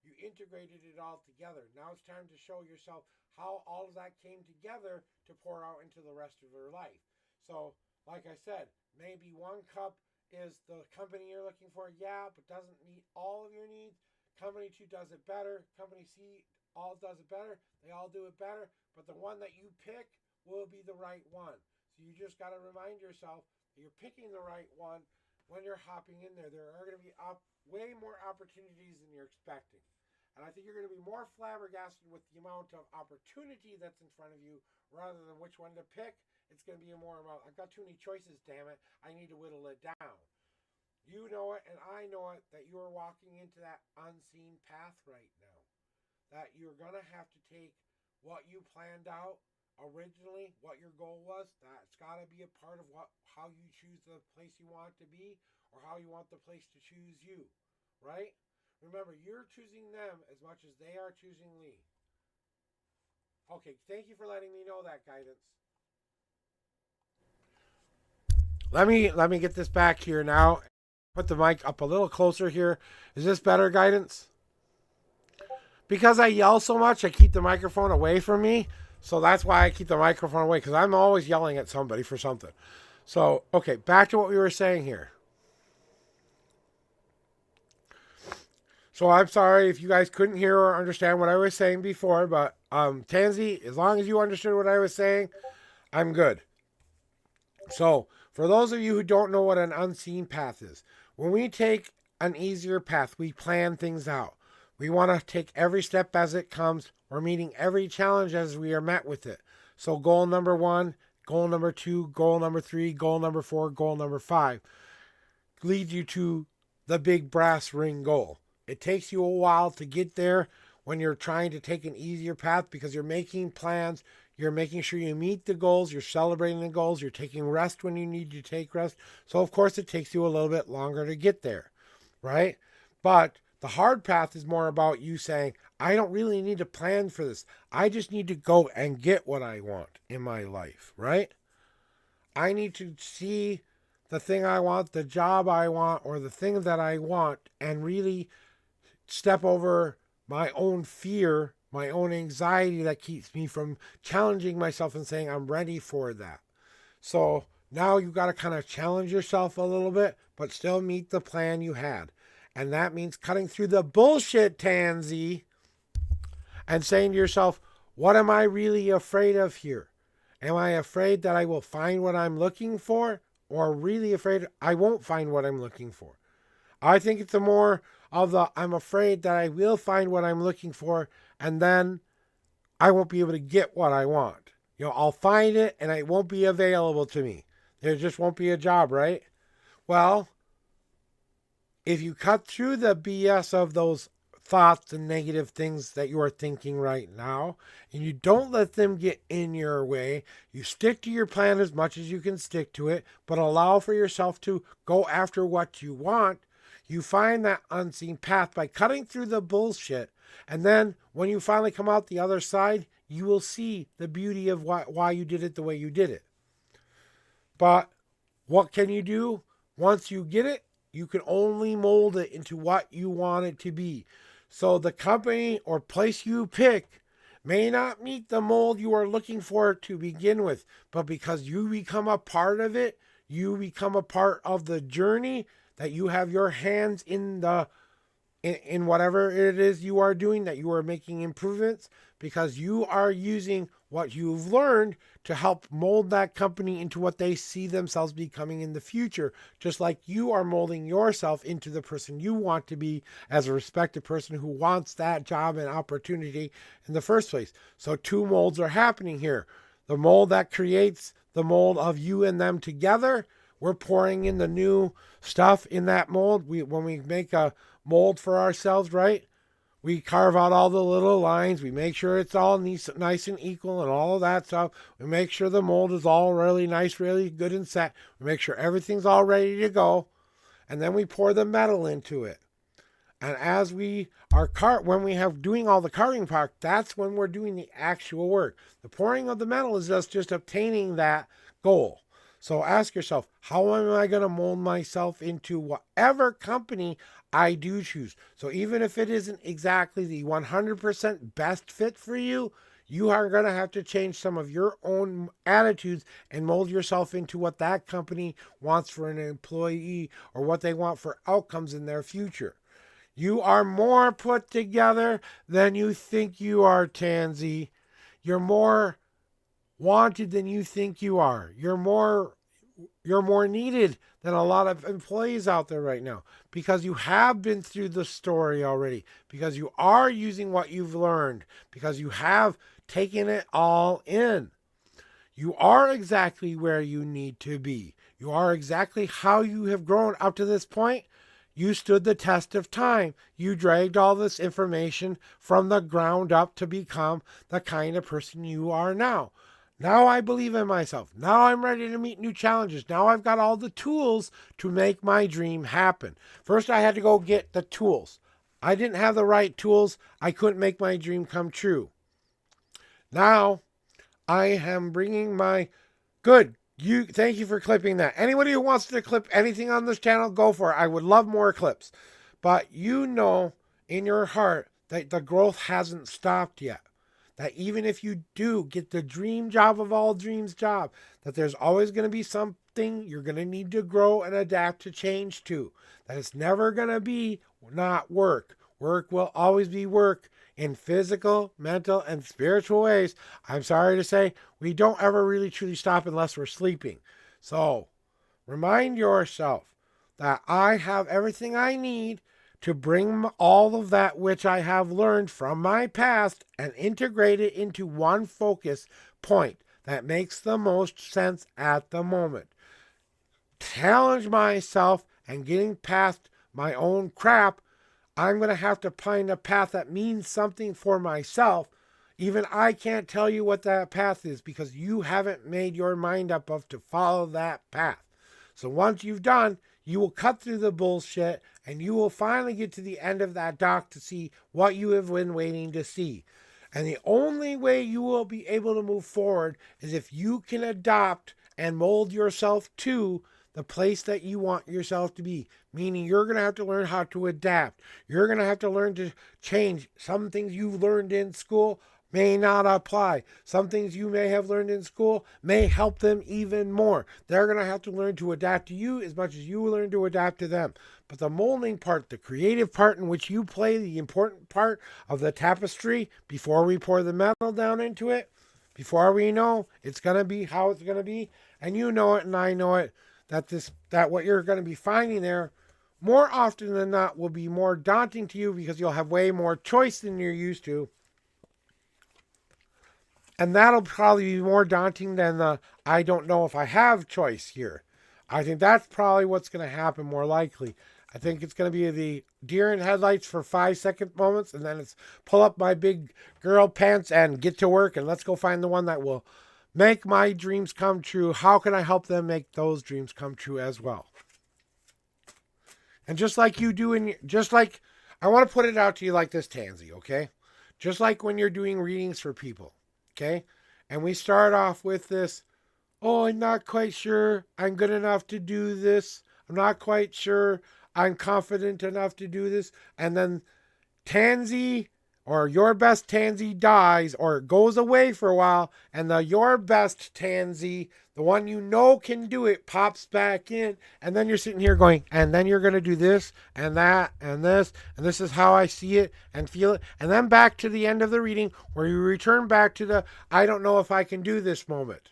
You integrated it all together. Now it's time to show yourself how all of that came together to pour out into the rest of your life. So, like I said, maybe 1 cup is the company you're looking for, yeah, but doesn't meet all of your needs. Company 2 does it better. Company C all does it better. They all do it better, but the one that you pick will be the right one. So you just got to remind yourself that you're picking the right one when you're hopping in there. There are going to be way more opportunities than you're expecting. And I think you're going to be more flabbergasted with the amount of opportunity that's in front of you rather than which one to pick. It's going to be more about, I've got too many choices, damn it. I need to whittle it down. You know it, and I know it, that you are walking into that unseen path right now. That you're going to have to take what you planned out originally, what your goal was. That's got to be a part of how you choose the place you want to be, or how you want the place to choose you, right? Remember, you're choosing them as much as they are choosing Lee. Okay, thank you for letting me know that, guidance. Let me get this back here now. Put the mic up a little closer here. Is this better, guidance? Because I yell so much, I keep the microphone away from me. So that's why I keep the microphone away, because I'm always yelling at somebody for something. So, okay, back to what we were saying here. So I'm sorry if you guys couldn't hear or understand what I was saying before, but Tansy, as long as you understood what I was saying, I'm good. So, for those of you who don't know what an unseen path is, when we take an easier path. We plan things out. We want to take every step as it comes. We're meeting every challenge as we are met with it. So goal number 1, goal number 2, goal number 3, goal number 4, goal number 5 leads you to the big brass ring goal. It takes you a while to get there when you're trying to take an easier path because you're making plans. You're making sure you meet the goals. You're celebrating the goals. You're taking rest when you need to take rest. So, of course, it takes you a little bit longer to get there, right? But the hard path is more about you saying, I don't really need to plan for this. I just need to go and get what I want in my life, right? I need to see the thing I want, the job I want, or the thing that I want, and really step over my own fear, my own anxiety that keeps me from challenging myself and saying I'm ready for that. So now you got to kind of challenge yourself a little bit, but still meet the plan you had. And that means cutting through the bullshit, Tansy, and saying to yourself, what am I really afraid of here? Am I afraid that I will find what I'm looking for? Or really afraid I won't find what I'm looking for? I think it's more of the I'm afraid that I will find what I'm looking for and then I won't be able to get what I want. I'll find it and it won't be available to me. There just won't be a job, right? Well, if you cut through the BS of those thoughts and negative things that you are thinking right now, and you don't let them get in your way, you stick to your plan as much as you can stick to it, but allow for yourself to go after what you want, you find that unseen path by cutting through the bullshit. And then when you finally come out the other side, you will see the beauty of why you did it the way you did it. But what can you do? Once you get it, you can only mold it into what you want it to be. So the company or place you pick may not meet the mold you are looking for to begin with, but because you become a part of it, you become a part of the journey, that you have your hands in whatever it is you are doing, that you are making improvements, because you are using what you've learned to help mold that company into what they see themselves becoming in the future, just like you are molding yourself into the person you want to be as a respected person who wants that job and opportunity in the first place. So 2 molds are happening here. The mold that creates the mold of you and them together. We're pouring in the new stuff in that mold. When we make a mold for ourselves, right? We carve out all the little lines. We make sure it's all nice and equal and all of that stuff. We make sure the mold is all really nice, really good and set. We make sure everything's all ready to go. And then we pour the metal into it. And as we are when we have doing all the carving part, that's when we're doing the actual work. The pouring of the metal is just obtaining that goal. So ask yourself, how am I going to mold myself into whatever company I do choose? So even if it isn't exactly the 100% best fit for you, you are going to have to change some of your own attitudes and mold yourself into what that company wants for an employee or what they want for outcomes in their future. You are more put together than you think you are, Tansy. You're more wanted than you think you are. You're more needed than a lot of employees out there right now because you have been through the story already, because you are using what you've learned, because you have taken it all in. You are exactly where you need to be. You are exactly how you have grown up to this point. You stood the test of time. You dragged all this information from the ground up to become the kind of person you are now. Now I believe in myself. Now I'm ready to meet new challenges. Now I've got all the tools to make my dream happen. First, I had to go get the tools. I didn't have the right tools. I couldn't make my dream come true. Now I am bringing my good. Thank you for clipping that. Anybody who wants to clip anything on this channel, go for it. I would love more clips. But you know in your heart that the growth hasn't stopped yet. That even if you do get the dream job of all dreams job, that there's always going to be something you're going to need to grow and adapt to change to. That it's never going to be not work. Work will always be work in physical, mental, and spiritual ways. I'm sorry to say, we don't ever really truly stop unless we're sleeping. So, remind yourself, that I have everything I need to bring all of that which I have learned from my past and integrate it into one focus point that makes the most sense at the moment. Challenge myself and getting past my own crap. I'm going to have to find a path that means something for myself. Even I can't tell you what that path is because you haven't made your mind up of to follow that path. So once you've done, you will cut through the bullshit and you will finally get to the end of that dock to see what you have been waiting to see. And the only way you will be able to move forward is if you can adopt and mold yourself to the place that you want yourself to be. Meaning you're going to have to learn how to adapt. You're going to have to learn to change. Some things you've learned in school may not apply. Some things you may have learned in school may help them even more. They're going to have to learn to adapt to you as much as you learn to adapt to them. But the molding part, the creative part in which you play the important part of the tapestry before we pour the metal down into it, before we know it's going to be how it's going to be, and you know it and I know it, that what you're going to be finding there more often than not will be more daunting to you because you'll have way more choice than you're used to. And that'll probably be more daunting than the I don't know if I have choice here. I think that's probably what's going to happen more likely. I think it's going to be the deer in headlights for 5-second moments, and then it's pull up my big girl pants and get to work, and let's go find the one that will make my dreams come true. How can I help them make those dreams come true as well? And just like you do I want to put it out to you like this, Tansy, okay? Just like when you're doing readings for people, okay? And we start off with this, oh, I'm not quite sure I'm good enough to do this. I'm not quite sure I'm confident enough to do this. And then Tansy or your best Tansy dies or goes away for a while, and your best Tansy, the one you know can do it, pops back in, and then you're sitting here going, and then you're going to do this and that and this is how I see it and feel it, and then back to the end of the reading where you return back to the I don't know if I can do this moment.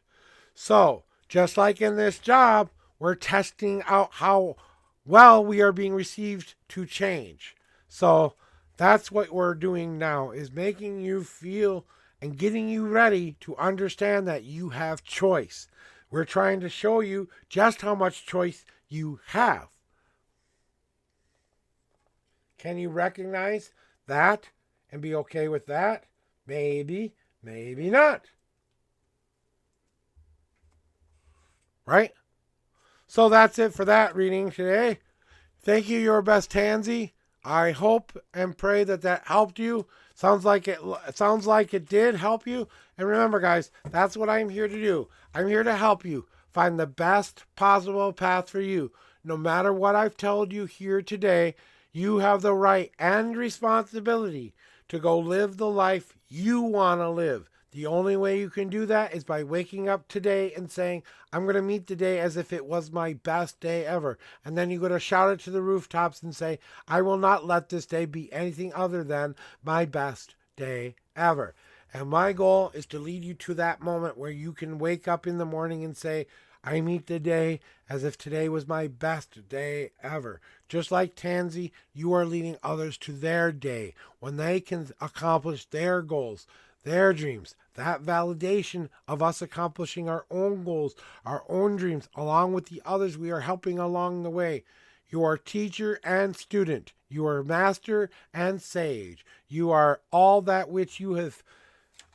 So, just like in this job, we're testing out how well we are being received to change. So, that's what we're doing now, is making you feel and getting you ready to understand that you have choice. We're trying to show you just how much choice you have. Can you recognize that and be okay with that? Maybe, maybe not. Right? So that's it for that reading today. Thank you, your best Tansy. I hope and pray that helped you. Sounds like it did help you. And remember, guys, that's what I'm here to do. I'm here to help you find the best possible path for you. No matter what I've told you here today, you have the right and responsibility to go live the life you want to live. The only way you can do that is by waking up today and saying, I'm going to meet the day as if it was my best day ever. And then you're going to shout it to the rooftops and say, I will not let this day be anything other than my best day ever. And my goal is to lead you to that moment where you can wake up in the morning and say, I meet the day as if today was my best day ever. Just like Tansy, you are leading others to their day when they can accomplish their goals, their dreams. That validation of us accomplishing our own goals, our own dreams, along with the others we are helping along the way. You are teacher and student. You are master and sage. You are all that which you have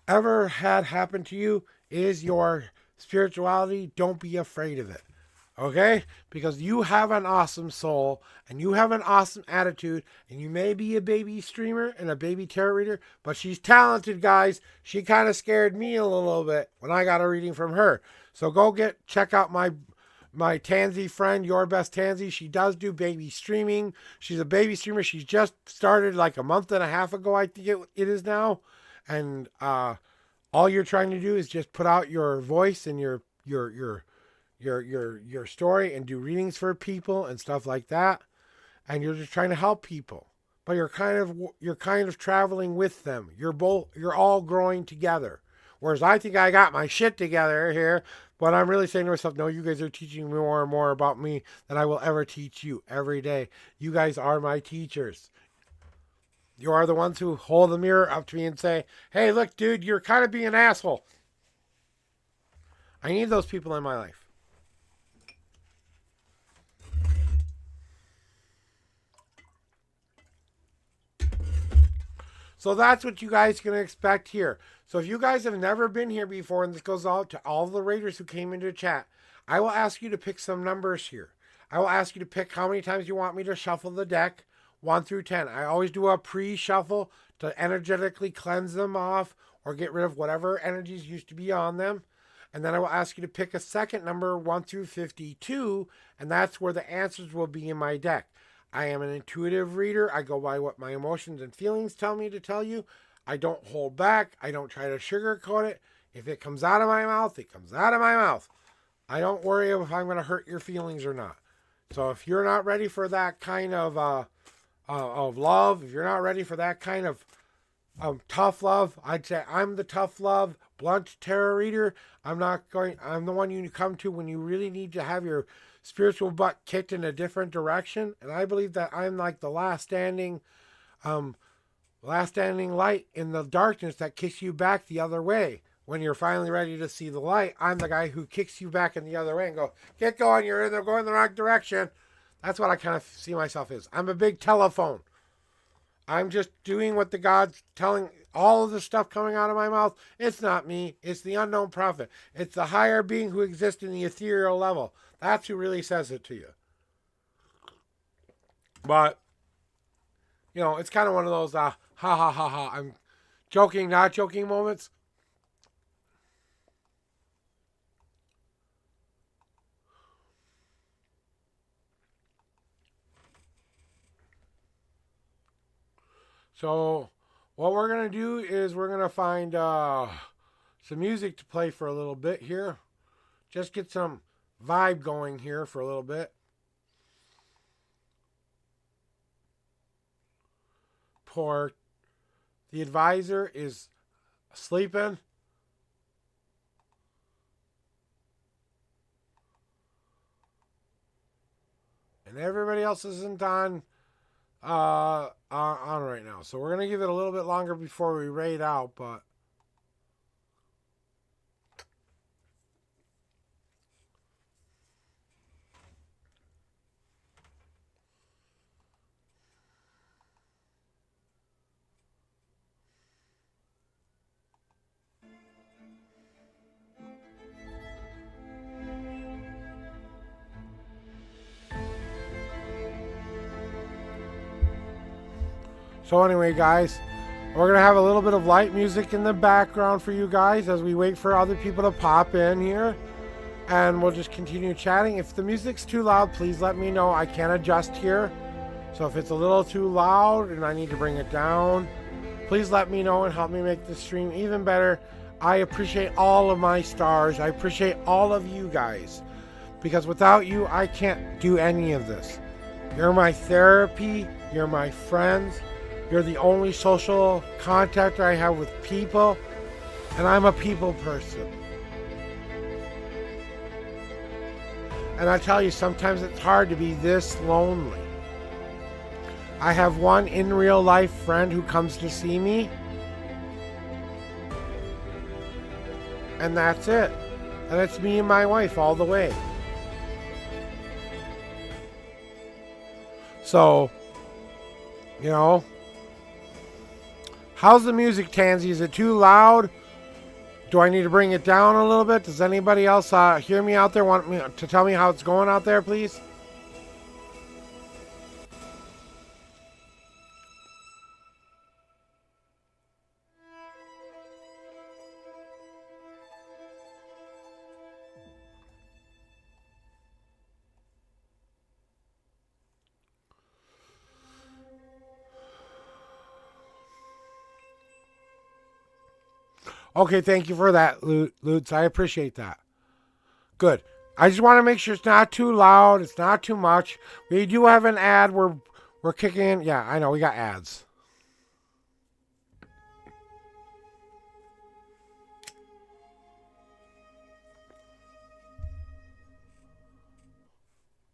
ever had happen to you is your spirituality. Don't be afraid of it. Okay? Because you have an awesome soul and you have an awesome attitude, and you may be a baby streamer and a baby tarot reader, but she's talented, guys. She kind of scared me a little bit when I got a reading from her. So check out my Tansy friend, your best Tansy. She does do baby streaming. She's a baby streamer. She's just started like a month and a half ago, I think it is now. And all you're trying to do is just put out your voice and your story and do readings for people and stuff like that, and you're just trying to help people, but you're kind of traveling with them. You're all growing together. Whereas I think I got my shit together here, but I'm really saying to myself, no, you guys are teaching me more and more about me than I will ever teach you every day. You guys are my teachers. You are the ones who hold the mirror up to me and say, hey, look, dude, you're kind of being an asshole. I need those people in my life. So that's what you guys can expect here. So if you guys have never been here before, and this goes out to all the raiders who came into chat, I will ask you to pick some numbers here. I will ask you to pick how many times you want me to shuffle the deck, 1 through 10. I always do a pre-shuffle to energetically cleanse them off or get rid of whatever energies used to be on them. And then I will ask you to pick a second number, 1 through 52, and that's where the answers will be in my deck. I am an intuitive reader. I go by what my emotions and feelings tell me to tell you. I don't hold back. I don't try to sugarcoat it. If it comes out of my mouth, it comes out of my mouth. I don't worry if I'm going to hurt your feelings or not. So if you're not ready for that kind of love, if you're not ready for that kind of tough love, I'd say I'm the tough love, blunt tarot reader. I'm the one you come to when you really need to have your spiritual butt kicked in a different direction. And I believe that I'm like the last standing light in the darkness that kicks you back the other way. When you're finally ready to see the light, I'm the guy who kicks you back in the other way and go, get going, you're going the wrong direction. That's what I kind of see myself as. I'm a big telephone. I'm just doing what the God's telling. All of the stuff coming out of my mouth, it's not me. It's the unknown prophet. It's the higher being who exists in the ethereal level. That's who really says it to you. But, it's kind of one of those ha ha ha ha. I'm joking, not joking moments. So what we're going to do is we're going to find some music to play for a little bit here. Just get some vibe going here for a little bit. Poor the advisor is sleeping. And everybody else isn't on right now. So we're going to give it a little bit longer before we raid out, but so anyway, guys, we're going to have a little bit of light music in the background for you guys as we wait for other people to pop in here. And we'll just continue chatting. If the music's too loud, please let me know. I can adjust here. So if it's a little too loud and I need to bring it down, please let me know and help me make the stream even better. I appreciate all of my stars. I appreciate all of you guys. Because without you, I can't do any of this. You're my therapy. You're my friends. You're the only social contact I have with people. And I'm a people person. And I tell you, sometimes it's hard to be this lonely. I have one in real life friend who comes to see me. And that's it. And it's me and my wife all the way. So, how's the music, Tansy? Is it too loud? Do I need to bring it down a little bit? Does anybody else hear me out there? Want me to tell me how it's going out there, please? Okay, thank you for that, Lutz. I appreciate that. Good. I just want to make sure it's not too loud. It's not too much. We do have an ad. We're kicking in. Yeah, I know. We got ads.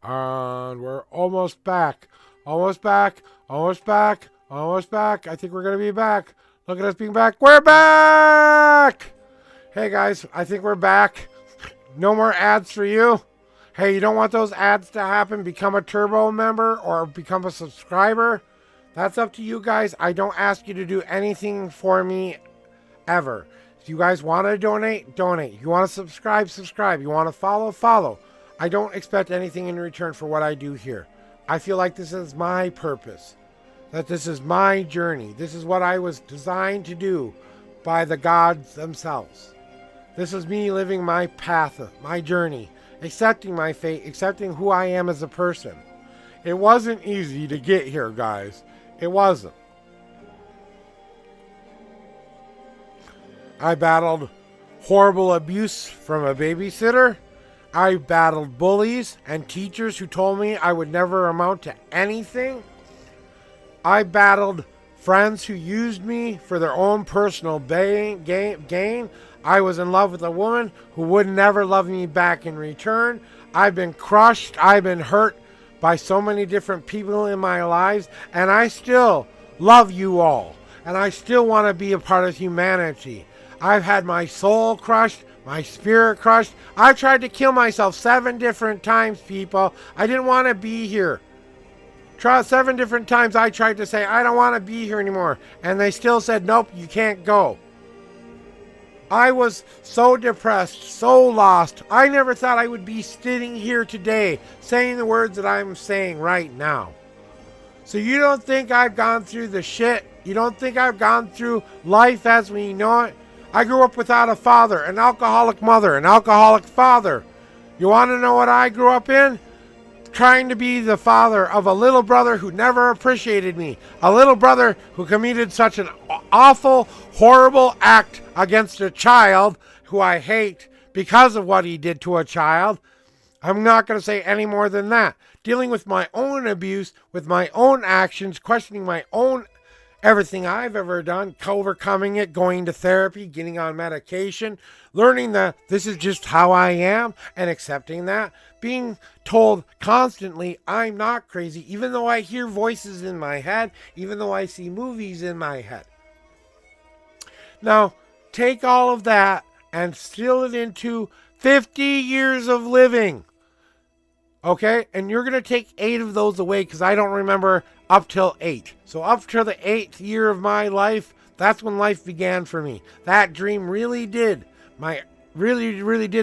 And we're almost back. Almost back. Almost back. Almost back. I think we're going to be back. Look at us being back. We're back! Hey guys, I think we're back. No more ads for you. Hey, you don't want those ads to happen? Become a Turbo member or become a subscriber. That's up to you guys. I don't ask you to do anything for me ever. If you guys want to donate, donate. You want to subscribe, subscribe. You want to follow, follow. I don't expect anything in return for what I do here. I feel like this is my purpose. That this is my journey. This is what I was designed to do by the gods themselves. This is me living my path, my journey, accepting my fate, accepting who I am as a person. It wasn't easy to get here, guys. It wasn't. I battled horrible abuse from a babysitter. I battled bullies and teachers who told me I would never amount to anything. I battled friends who used me for their own personal gain. I was in love with a woman who would never love me back in return. I've been crushed. I've been hurt by so many different people in my lives. And I still love you all. And I still want to be a part of humanity. I've had my soul crushed. My spirit crushed. I tried to kill myself 7 different times, people. I didn't want to be here. 7 different times I tried to say, I don't want to be here anymore. And they still said, nope, you can't go. I was so depressed, so lost. I never thought I would be sitting here today saying the words that I'm saying right now. So you don't think I've gone through the shit? You don't think I've gone through life as we know it? I grew up without a father, an alcoholic mother, an alcoholic father. You want to know what I grew up in? Trying to be the father of a little brother who never appreciated me. A little brother who committed such an awful, horrible act against a child who I hate because of what he did to a child. I'm not going to say any more than that. Dealing with my own abuse, with my own actions, questioning my own everything I've ever done, overcoming it, going to therapy, getting on medication, learning that this is just how I am and accepting that, being told constantly I'm not crazy, even though I hear voices in my head, even though I see movies in my head. Now, take all of that and still it into 50 years of living. Okay? And you're going to take 8 of those away because I don't remember up till 8. So up till the 8th year of my life, that's when life began for me. That dream really did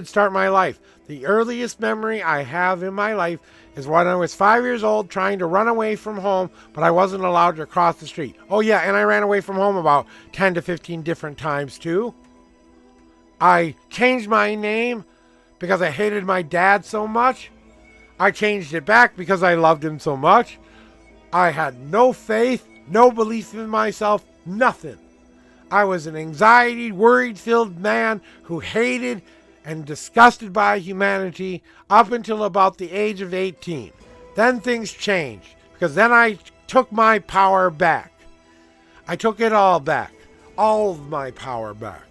start my life. The earliest memory I have in my life is when I was 5 years old trying to run away from home, but I wasn't allowed to cross the street. Oh yeah, and I ran away from home about 10 to 15 different times too. I changed my name because I hated my dad so much. I changed it back because I loved him so much. I had no faith, no belief in myself, nothing. I was an anxiety, worried-filled man who hated and disgusted by humanity up until about the age of 18. Then things changed because then I took my power back. I took it all back, all of my power back.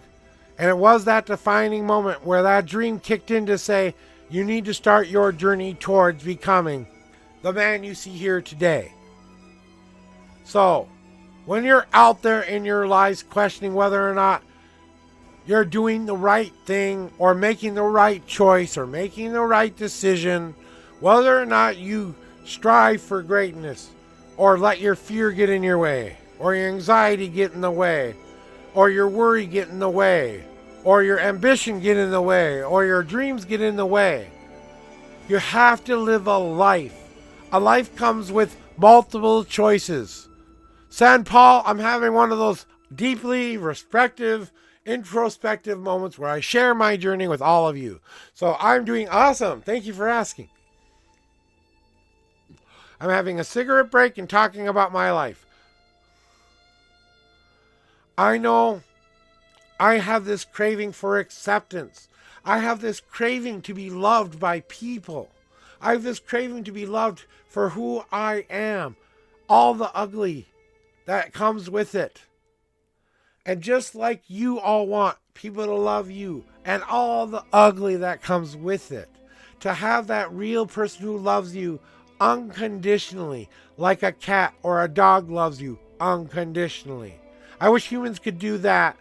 And it was that defining moment where that dream kicked in to say, you need to start your journey towards becoming the man you see here today. So, when you're out there in your lives questioning whether or not you're doing the right thing or making the right choice or making the right decision, whether or not you strive for greatness or let your fear get in your way or your anxiety get in the way or your worry get in the way or your ambition get in the way or your dreams get in the way, you have to live a life. A life comes with multiple choices. San Paul, I'm having one of those deeply introspective moments where I share my journey with all of you. So I'm doing awesome. Thank you for asking. I'm having a cigarette break and talking about my life. I know I have this craving for acceptance. I have this craving to be loved by people. I have this craving to be loved for who I am. All the ugly that comes with it. And just like you all want people to love you and all the ugly that comes with it, to have that real person who loves you unconditionally, like a cat or a dog loves you unconditionally. I wish humans could do that.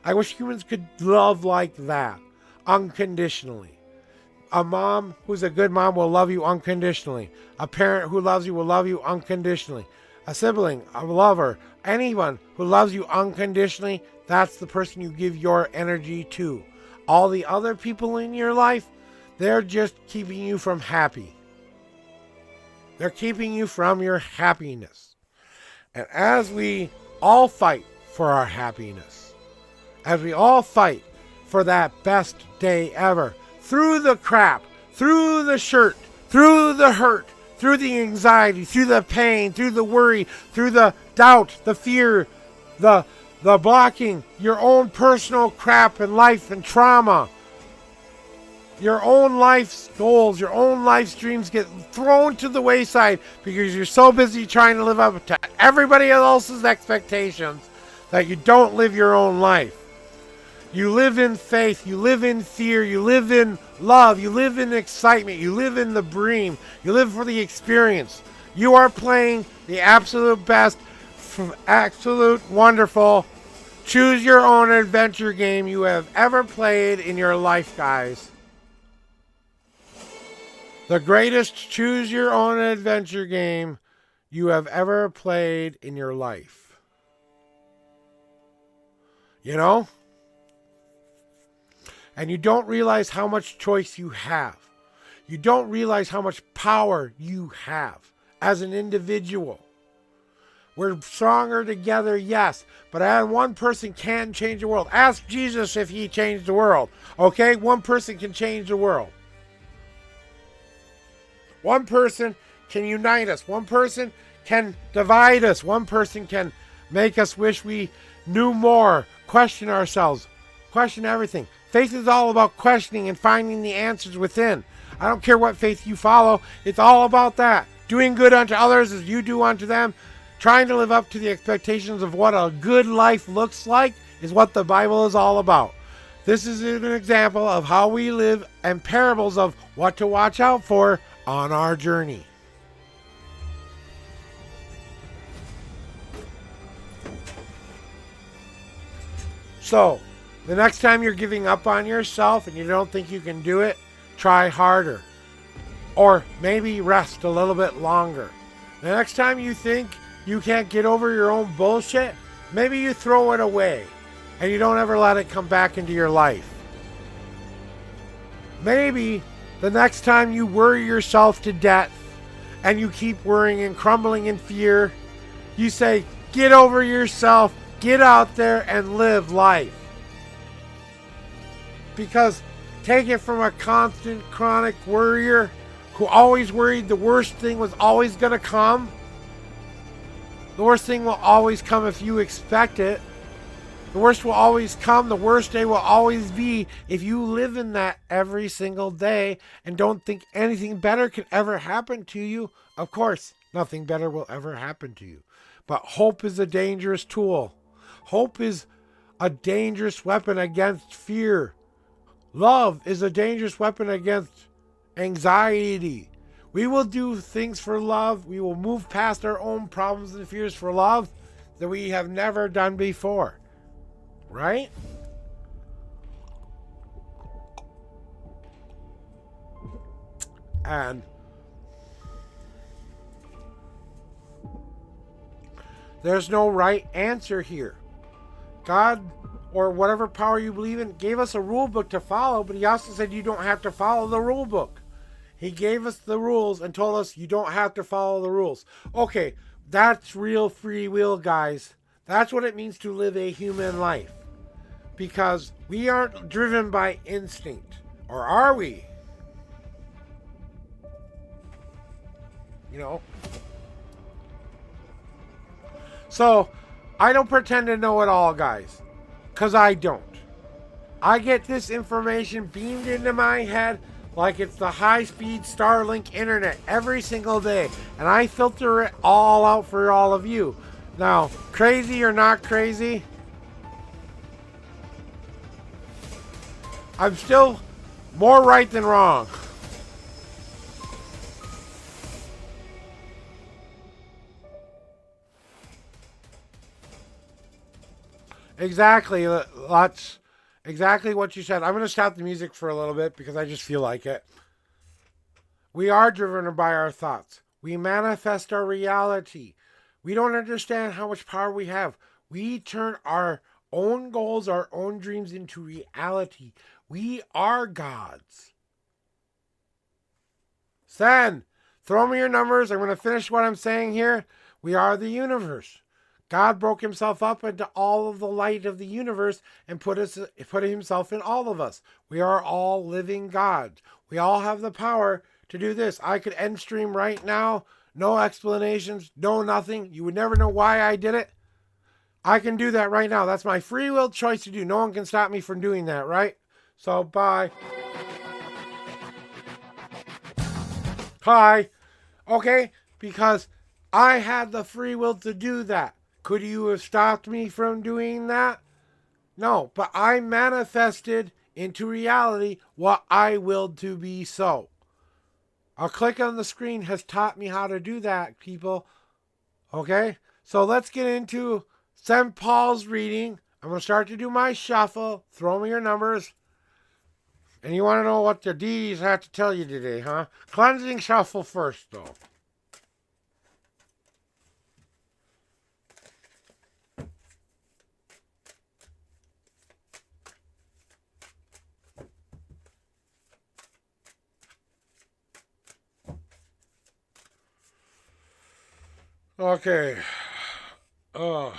I wish humans could love like that, unconditionally. A mom who's a good mom will love you unconditionally. A parent who loves you will love you unconditionally. A sibling, a lover, anyone who loves you unconditionally, that's the person you give your energy to. All the other people in your life, they're just keeping you from happy. They're keeping you from your happiness. And as we all fight for our happiness, as we all fight for that best day ever, through the crap, through the shirt, through the hurt, through the anxiety, through the pain, through the worry, through the doubt, the fear, the blocking, your own personal crap and life and trauma, your own life's goals, your own life's dreams get thrown to the wayside because you're so busy trying to live up to everybody else's expectations that you don't live your own life. You live in faith, you live in fear, you live in love, you live in excitement, you live in the dream, you live for the experience. You are playing the absolute best, absolute wonderful, choose your own adventure game you have ever played in your life, guys. The greatest choose your own adventure game you have ever played in your life. You know? And you don't realize how much choice you have. You don't realize how much power you have as an individual. We're stronger together, yes, but one person can change the world. Ask Jesus if he changed the world. Okay? One person can change the world. One person can unite us. One person can divide us. One person can make us wish we knew more, question ourselves, question everything. Faith is all about questioning and finding the answers within. I don't care what faith you follow. It's all about that. Doing good unto others as you do unto them. Trying to live up to the expectations of what a good life looks like is what the Bible is all about. This is an example of how we live and parables of what to watch out for on our journey. So, the next time you're giving up on yourself and you don't think you can do it, try harder. Or maybe rest a little bit longer. The next time you think you can't get over your own bullshit, maybe you throw it away and you don't ever let it come back into your life. Maybe the next time you worry yourself to death and you keep worrying and crumbling in fear, you say, get over yourself, get out there and live life. Because take it from a constant, chronic worrier who always worried the worst thing was always going to come. The worst thing will always come if you expect it. The worst will always come. The worst day will always be if you live in that every single day and don't think anything better can ever happen to you. Of course, nothing better will ever happen to you. But hope is a dangerous tool. Hope is a dangerous weapon against fear. Love is a dangerous weapon against anxiety. We will do things for love. We will move past our own problems and fears for love that we have never done before. Right? And there's no right answer here. God, or whatever power you believe in, gave us a rule book to follow, but he also said you don't have to follow the rule book. He gave us the rules and told us you don't have to follow the rules. Okay, that's real free will, guys. That's what it means to live a human life. Because we aren't driven by instinct. Or are we? You know? So, I don't pretend to know it all, guys. Because I don't. I get this information beamed into my head like it's the high-speed Starlink internet every single day. And I filter it all out for all of you. Now, crazy or not crazy, I'm still more right than wrong. Exactly. Lots. Exactly what you said. I'm going to stop the music for a little bit because I just feel like it. We are driven by our thoughts. We manifest our reality. We don't understand how much power we have. We turn our own goals, our own dreams into reality. We are gods. Sen, throw me your numbers. I'm going to finish what I'm saying here. We are the universe. God broke himself up into all of the light of the universe and put himself in all of us. We are all living gods. We all have the power to do this. I could end stream right now. No explanations, no nothing. You would never know why I did it. I can do that right now. That's my free will choice to do. No one can stop me from doing that, right? So, bye. Hi. Okay? Because I had the free will to do that. Could you have stopped me from doing that? No, but I manifested into reality what I willed to be so. A click on the screen has taught me how to do that, people. Okay? So let's get into St. Paul's reading. I'm going to start to do my shuffle. Throw me your numbers. And you want to know what the deities have to tell you today, huh? Cleansing shuffle first, though. Okay. All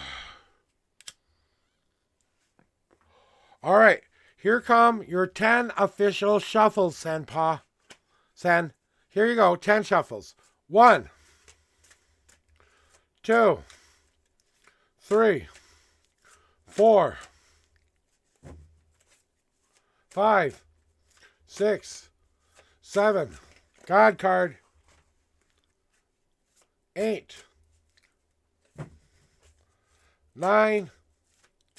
right. Here come your 10 official shuffles, Senpa. Sen. Here you go. 10 shuffles. 1, 2, 3, 4, 5, 6, 7. God card. 8, 9,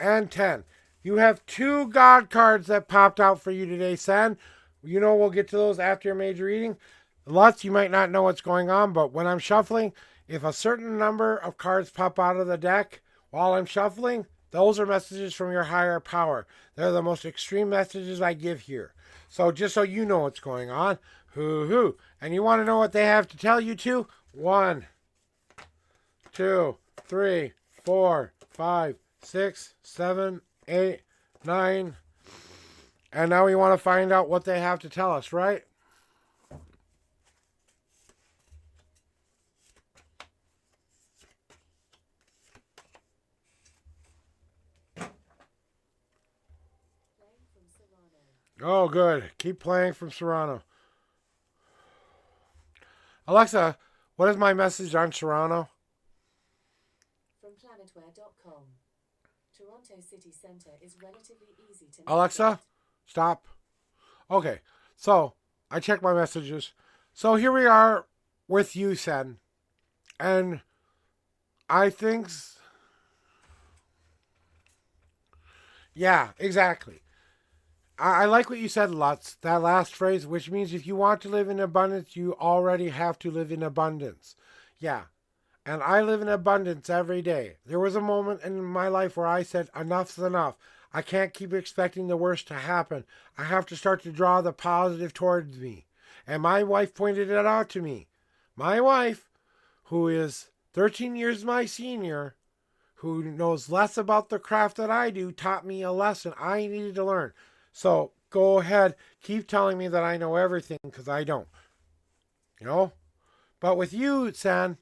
and 10. You have 2 God cards that popped out for you today, Sen. You know we'll get to those after your major reading. Lots, you might not know what's going on, but when I'm shuffling, if a certain number of cards pop out of the deck while I'm shuffling, those are messages from your higher power. They're the most extreme messages I give here. So just so you know what's going on, hoo-hoo. And you want to know what they have to tell you too? 1, 2, 3, 4, 5, 6, 7, 8, 9. And now we want to find out what they have to tell us, right? Oh, good. Keep playing from Serrano. Alexa, what is my message on Serrano? From planetware.com. Toronto city centre is relatively easy to navigate. Alexa, stop. Okay, so I check my messages. So here we are with you, Sen. And I think... Yeah, exactly. I like what you said, Lutz, that last phrase, which means if you want to live in abundance, you already have to live in abundance. Yeah, and I live in abundance every day. There was a moment in my life where I said, enough's enough. I can't keep expecting the worst to happen. I have to start to draw the positive towards me. And my wife pointed it out to me. My wife, who is 13 years my senior, who knows less about the craft that I do, taught me a lesson I needed to learn. So go ahead, keep telling me that I know everything, because I don't. You know? But with you, San,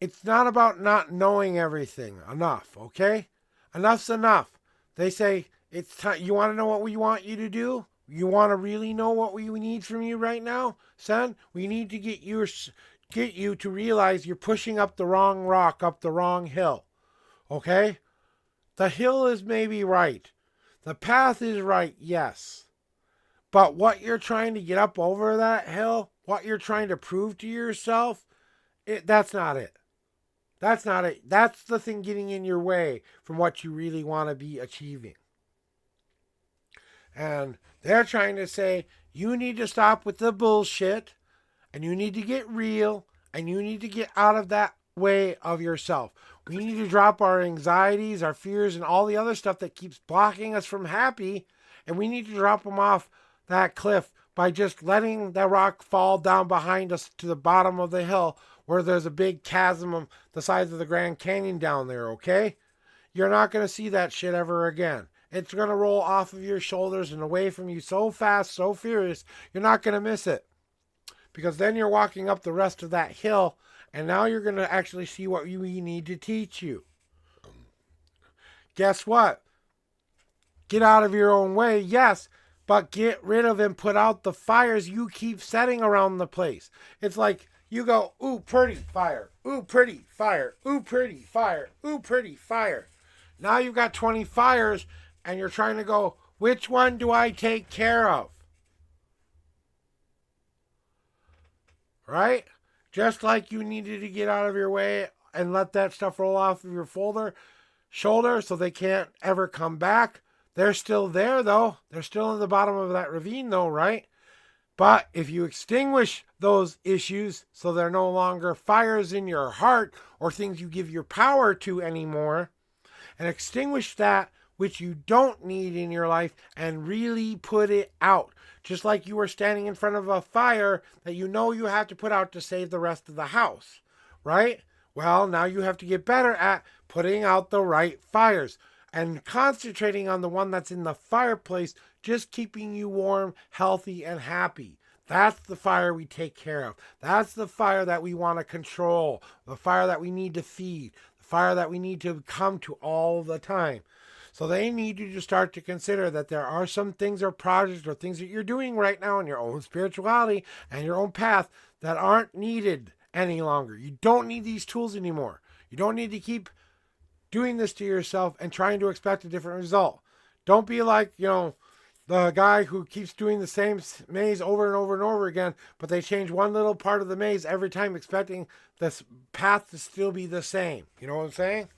it's not about not knowing everything enough, okay? Enough's enough. They say, it's time. You want to know what we want you to do? You want to really know what we need from you right now, son? We need to get you to realize you're pushing up the wrong rock, up the wrong hill, okay? The hill is maybe right. The path is right, yes. But what you're trying to get up over that hill, what you're trying to prove to yourself, that's not it. That's not it. That's the thing getting in your way from what you really want to be achieving. And they're trying to say, you need to stop with the bullshit, and you need to get real, and you need to get out of that way of yourself. We need to drop our anxieties, our fears, and all the other stuff that keeps blocking us from happy. And we need to drop them off that cliff by just letting that rock fall down behind us to the bottom of the hill where there's a big chasm of the size of the Grand Canyon down there, okay? You're not going to see that shit ever again. It's going to roll off of your shoulders and away from you so fast, so furious, you're not going to miss it. Because then you're walking up the rest of that hill, and now you're going to actually see what we need to teach you. Guess what? Get out of your own way, yes, but get rid of and put out the fires you keep setting around the place. It's like you go, ooh, pretty fire, ooh, pretty fire, ooh, pretty fire, ooh, pretty fire. Now you've got 20 fires, and you're trying to go, which one do I take care of? Right? Just like you needed to get out of your way and let that stuff roll off of your shoulder so they can't ever come back. They're still there, though. They're still in the bottom of that ravine, though, right? But if you extinguish those issues so they're no longer fires in your heart or things you give your power to anymore, and extinguish that which you don't need in your life and really put it out. Just like you were standing in front of a fire that you know you have to put out to save the rest of the house, right? Well, now you have to get better at putting out the right fires and concentrating on the one that's in the fireplace, just keeping you warm, healthy, and happy. That's the fire we take care of. That's the fire that we want to control, the fire that we need to feed, the fire that we need to come to all the time. So they need you to start to consider that there are some things or projects or things that you're doing right now in your own spirituality and your own path that aren't needed any longer. You don't need these tools anymore. You don't need to keep doing this to yourself and trying to expect a different result. Don't be like, the guy who keeps doing the same maze over and over and over again, but they change one little part of the maze every time expecting this path to still be the same. You know what I'm saying?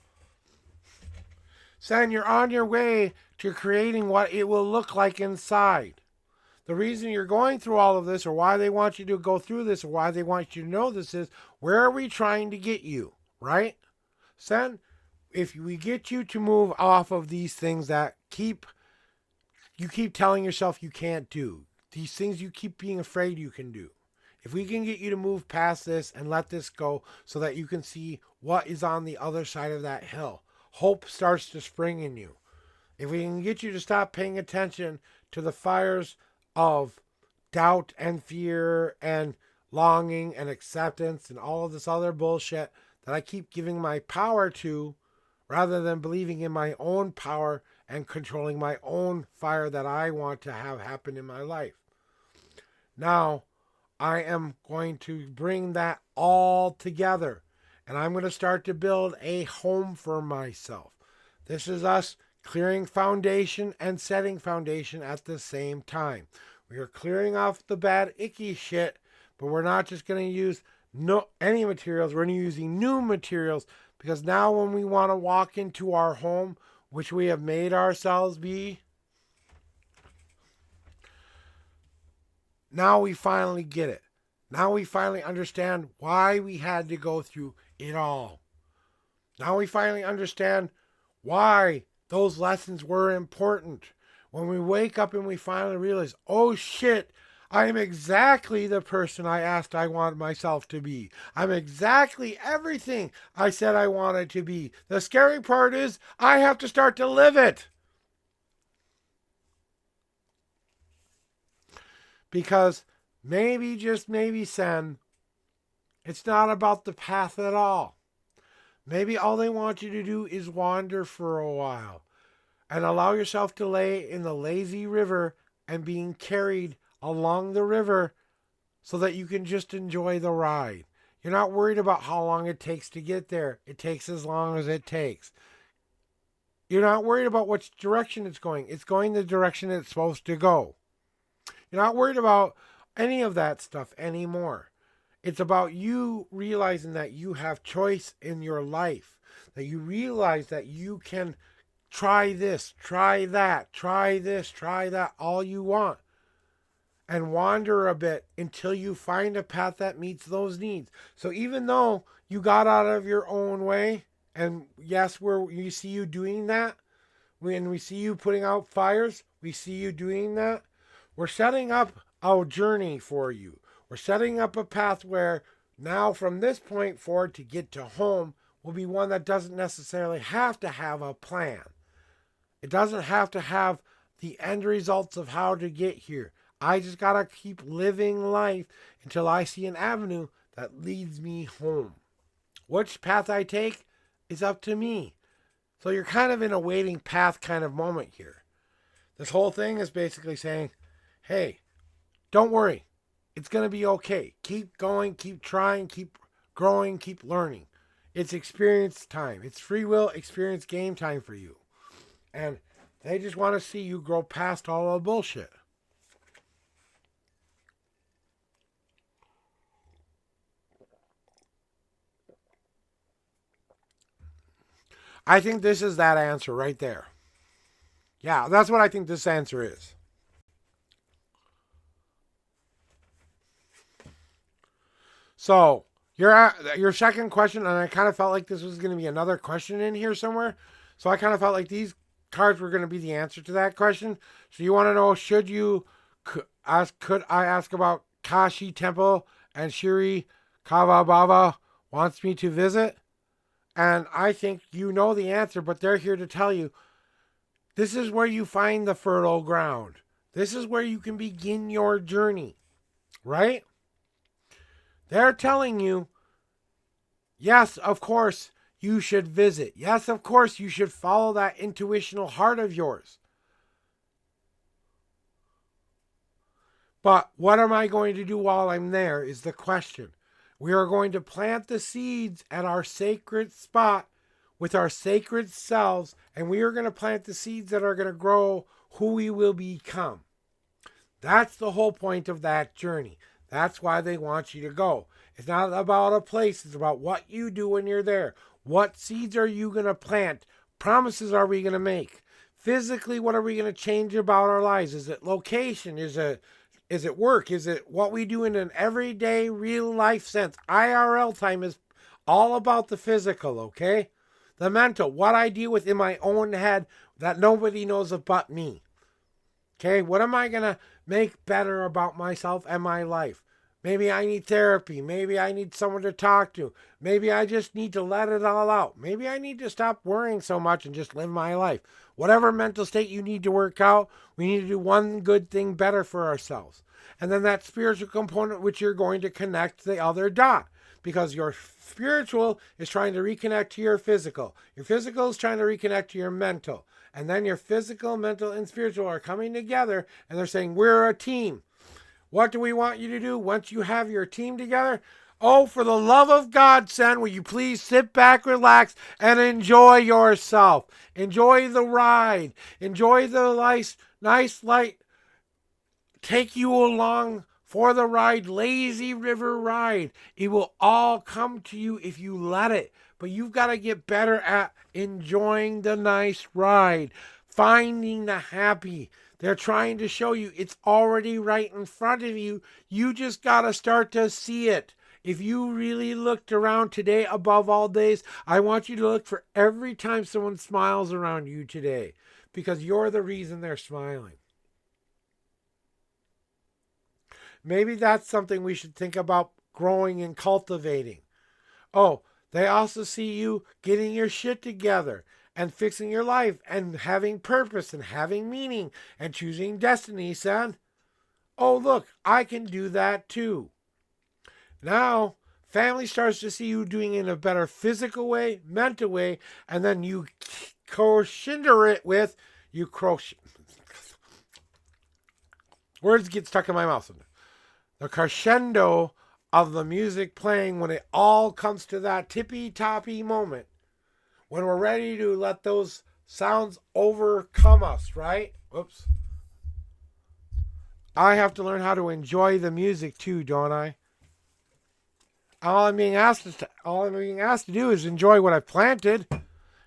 Son, you're on your way to creating what it will look like inside. The reason you're going through all of this, or why they want you to go through this, or why they want you to know this is, where are we trying to get you, right? Son, if we get you to move off of these things that you keep telling yourself you can't do, these things you keep being afraid you can do, if we can get you to move past this and let this go so that you can see what is on the other side of that hill, hope starts to spring in you. If we can get you to stop paying attention to the fires of doubt and fear and longing and acceptance and all of this other bullshit that I keep giving my power to, rather than believing in my own power and controlling my own fire that I want to have happen in my life. Now, I am going to bring that all together, and I'm going to start to build a home for myself. This is us clearing foundation and setting foundation at the same time. We are clearing off the bad, icky shit, but we're not just going to use any materials. We're using new materials, because now when we want to walk into our home, which we have made ourselves be, now we finally get it. Now we finally understand why we had to go through it all. Now we finally understand why those lessons were important. When we wake up and we finally realize, oh shit, I am exactly the person I asked I want myself to be. I'm exactly everything I said I wanted to be. The scary part is I have to start to live it. Because maybe, just maybe, Sen, it's not about the path at all. Maybe all they want you to do is wander for a while and allow yourself to lay in the lazy river and being carried along the river so that you can just enjoy the ride. You're not worried about how long it takes to get there. It takes as long as it takes. You're not worried about which direction it's going. It's going the direction it's supposed to go. You're not worried about any of that stuff anymore. It's about you realizing that you have choice in your life, that you realize that you can try this, try that, try this, try that, all you want. and wander a bit until you find a path that meets those needs. So even though you got out of your own way, and yes, we see you doing that, when we see you putting out fires, we see you doing that, we're setting up a journey for you. We're setting up a path where now from this point forward to get to home will be one that doesn't necessarily have to have a plan. It doesn't have to have the end results of how to get here. I just got to keep living life until I see an avenue that leads me home. Which path I take is up to me. So you're kind of in a waiting path kind of moment here. This whole thing is basically saying, hey, don't worry. It's going to be okay. Keep going, keep trying, keep growing, keep learning. It's experience time. It's free will experience game time for you. And they just want to see you grow past all the bullshit. I think this is that answer right there. Yeah, that's what I think this answer is. So, your second question, and I kind of felt like this was going to be another question in here somewhere. So I kind of felt like these cards were going to be the answer to that question. So you want to know, could I ask about Kashi Temple and Shri Kavababa wants me to visit? And I think you know the answer, but they're here to tell you, this is where you find the fertile ground. This is where you can begin your journey, right? They're telling you, yes, of course, you should visit. Yes, of course, you should follow that intuitional heart of yours. But what am I going to do while I'm there is the question. We are going to plant the seeds at our sacred spot with our sacred selves, and we are going to plant the seeds that are going to grow who we will become. That's the whole point of that journey. That's why they want you to go. It's not about a place. It's about what you do when you're there. What seeds are you going to plant? Promises are we going to make? Physically, what are we going to change about our lives? Is it location? Is it work? Is it what we do in an everyday, real life sense? IRL time is all about the physical, okay? The mental, what I deal with in my own head that nobody knows about me. Okay, what am I going to make better about myself and my life? Maybe I need therapy. Maybe I need someone to talk to. Maybe I just need to let it all out. Maybe I need to stop worrying so much and just live my life. Whatever mental state you need to work out, we need to do one good thing better for ourselves. And then that spiritual component, which you're going to connect the other dot. Because your spiritual is trying to reconnect to your physical. Your physical is trying to reconnect to your mental. And then your physical, mental, and spiritual are coming together and they're saying, we're a team. What do we want you to do once you have your team together? Oh, for the love of God, son, will you please sit back, relax, and enjoy yourself. Enjoy the ride. Enjoy the nice light. Take you along for the ride, lazy river ride. It will all come to you if you let it. But you've got to get better at enjoying the nice ride, finding the happy. They're trying to show you it's already right in front of you. You just got to start to see it. If you really looked around today above all days, I want you to look for every time someone smiles around you today, because you're the reason they're smiling. Maybe that's something we should think about growing and cultivating. Oh, they also see you getting your shit together and fixing your life and having purpose and having meaning and choosing destiny, son. Oh, look, I can do that too. Now, family starts to see you doing it in a better physical way, mental way, and then you crescendo it with, words get stuck in my mouth. The crescendo of the music playing when it all comes to that tippy-toppy moment. When we're ready to let those sounds overcome us, right? Whoops. I have to learn how to enjoy the music too, don't I? All I'm being asked to do is enjoy what I've planted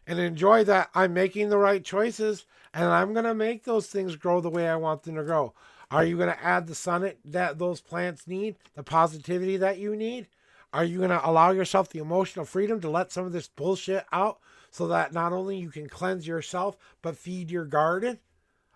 and enjoy that I'm making the right choices and I'm going to make those things grow the way I want them to grow. Are you going to add the sun that those plants need, the positivity that you need? Are you going to allow yourself the emotional freedom to let some of this bullshit out so that not only you can cleanse yourself, but feed your garden?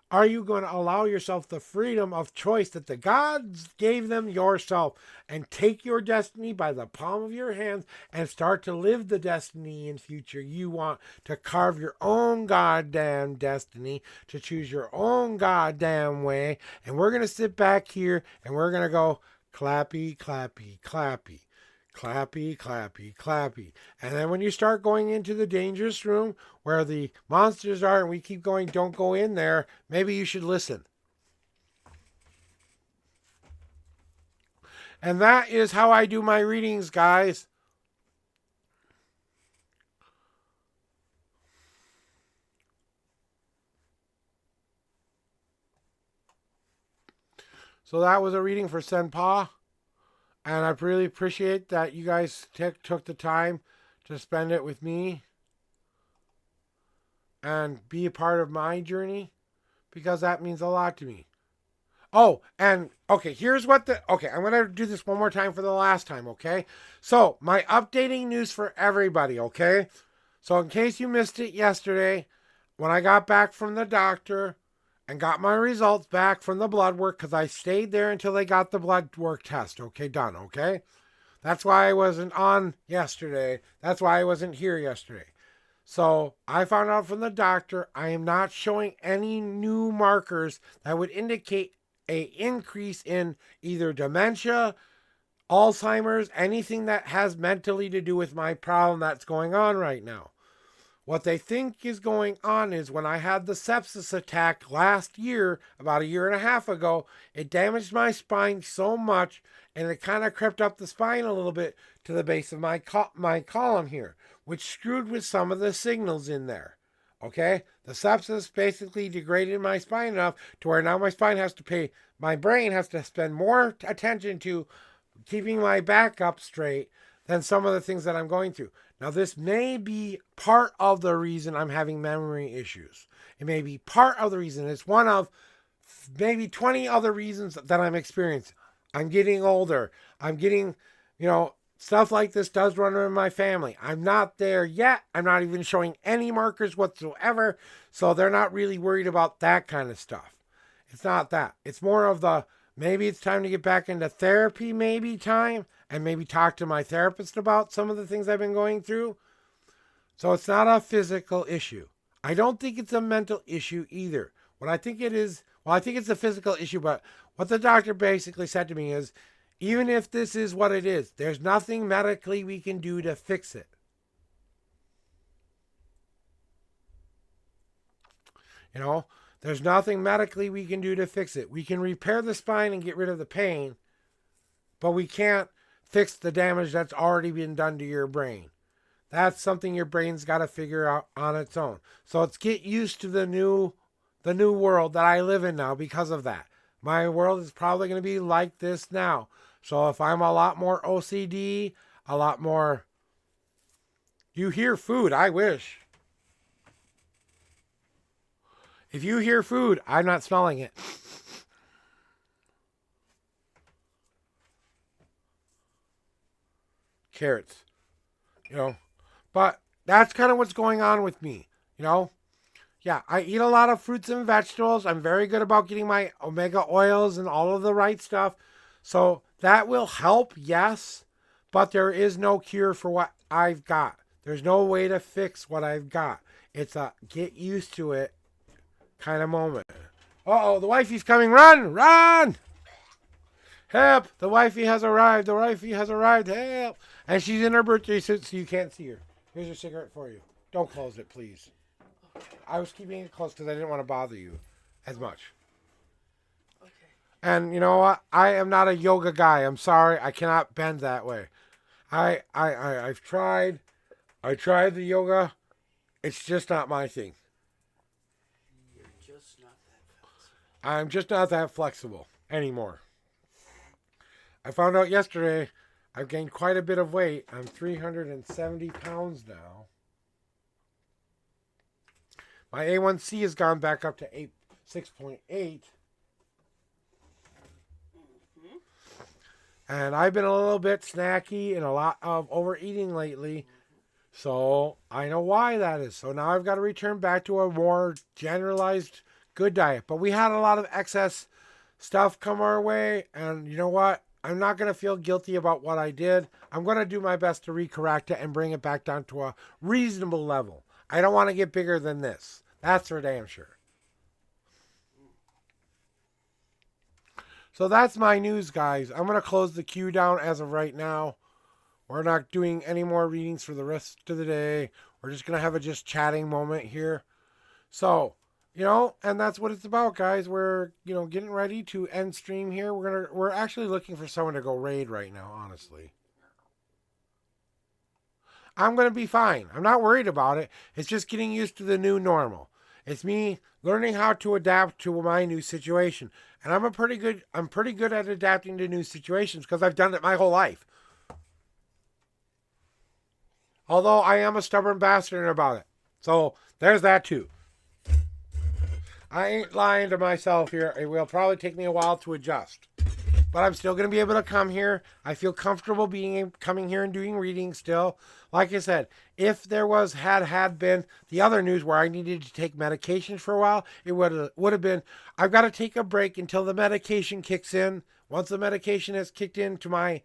Are you going to allow yourself the freedom of choice that the gods gave them yourself and take your destiny by the palm of your hands and start to live the destiny in future you want, to carve your own goddamn destiny, to choose your own goddamn way? And we're going to sit back here and we're going to go clappy, clappy, clappy. Clappy, clappy, clappy. And then when you start going into the dangerous room where the monsters are and we keep going, don't go in there, maybe you should listen. And that is how I do my readings, guys. So that was a reading for Senpa. And I really appreciate that you guys took the time to spend it with me and be a part of my journey, because that means a lot to me. Oh, and okay, here's what okay, I'm going to do this one more time for the last time, okay? So, my updating news for everybody, okay? So, in case you missed it yesterday, when I got back from the doctor and got my results back from the blood work, because I stayed there until they got the blood work test, okay, done, okay? That's why I wasn't on yesterday. That's why I wasn't here yesterday. So I found out from the doctor I am not showing any new markers that would indicate a increase in either dementia, Alzheimer's, anything that has mentally to do with my problem that's going on right now. What they think is going on is when I had the sepsis attack last year, about a year and a half ago, it damaged my spine so much and it kind of crept up the spine a little bit to the base of my column here, which screwed with some of the signals in there. Okay? The sepsis basically degraded my spine enough to where now my brain has to spend more attention to keeping my back up straight than some of the things that I'm going through. Now, this may be part of the reason I'm having memory issues. It may be part of the reason. It's one of maybe 20 other reasons that I'm experiencing. I'm getting older. I'm getting, stuff like this does run in my family. I'm not there yet. I'm not even showing any markers whatsoever. So they're not really worried about that kind of stuff. It's not that. It's more of the, maybe it's time to get back into therapy, and maybe talk to my therapist about some of the things I've been going through. So it's not a physical issue. I don't think it's a mental issue either. What I think it is, I think it's a physical issue, but what the doctor basically said to me is, even if this is what it is, there's nothing medically we can do to fix it. There's nothing medically we can do to fix it. We can repair the spine and get rid of the pain, but we can't fix the damage that's already been done to your brain. That's something your brain's got to figure out on its own. So it's get used to the new world that I live in now because of that. My world is probably going to be like this now. So if I'm a lot more OCD, a lot more... You hear food, I wish. If you hear food, I'm not smelling it. Carrots. But that's kind of what's going on with me. Yeah, I eat a lot of fruits and vegetables. I'm very good about getting my omega oils and all of the right stuff. So that will help, yes. But there is no cure for what I've got. There's no way to fix what I've got. It's a get used to it kind of moment. Uh-oh, the wifey's coming. Run! Run! Help! The wifey has arrived. The wifey has arrived. Help! And she's in her birthday suit, so you can't see her. Here's your cigarette for you. Don't close it, please. Okay. I was keeping it close because I didn't want to bother you as much. Okay. And you know what? I am not a yoga guy. I'm sorry. I cannot bend that way. I've tried. I tried the yoga. It's just not my thing. You're just not that flexible. I'm just not that flexible anymore. I found out yesterday I've gained quite a bit of weight. I'm 370 pounds now. My A1C has gone back up to 6.8. And I've been a little bit snacky and a lot of overeating lately. So I know why that is. So now I've got to return back to a more generalized good diet. But we had a lot of excess stuff come our way. And you know what? I'm not going to feel guilty about what I did. I'm going to do my best to recorrect it and bring it back down to a reasonable level. I don't want to get bigger than this. That's for damn sure. So that's my news, guys. I'm going to close the queue down as of right now. We're not doing any more readings for the rest of the day. We're just going to have a just chatting moment here. So, and that's what it's about, guys. We're, getting ready to end stream here. We're actually looking for someone to go raid right now, honestly. I'm going to be fine. I'm not worried about it. It's just getting used to the new normal. It's me learning how to adapt to my new situation. And I'm pretty good at adapting to new situations because I've done it my whole life. Although I am a stubborn bastard about it. So there's that too. I ain't lying to myself here. It will probably take me a while to adjust. But I'm still going to be able to come here. I feel comfortable coming here and doing readings still. Like I said, if there had been the other news where I needed to take medications for a while, it would have been, I've got to take a break until the medication kicks in. Once the medication has kicked in to my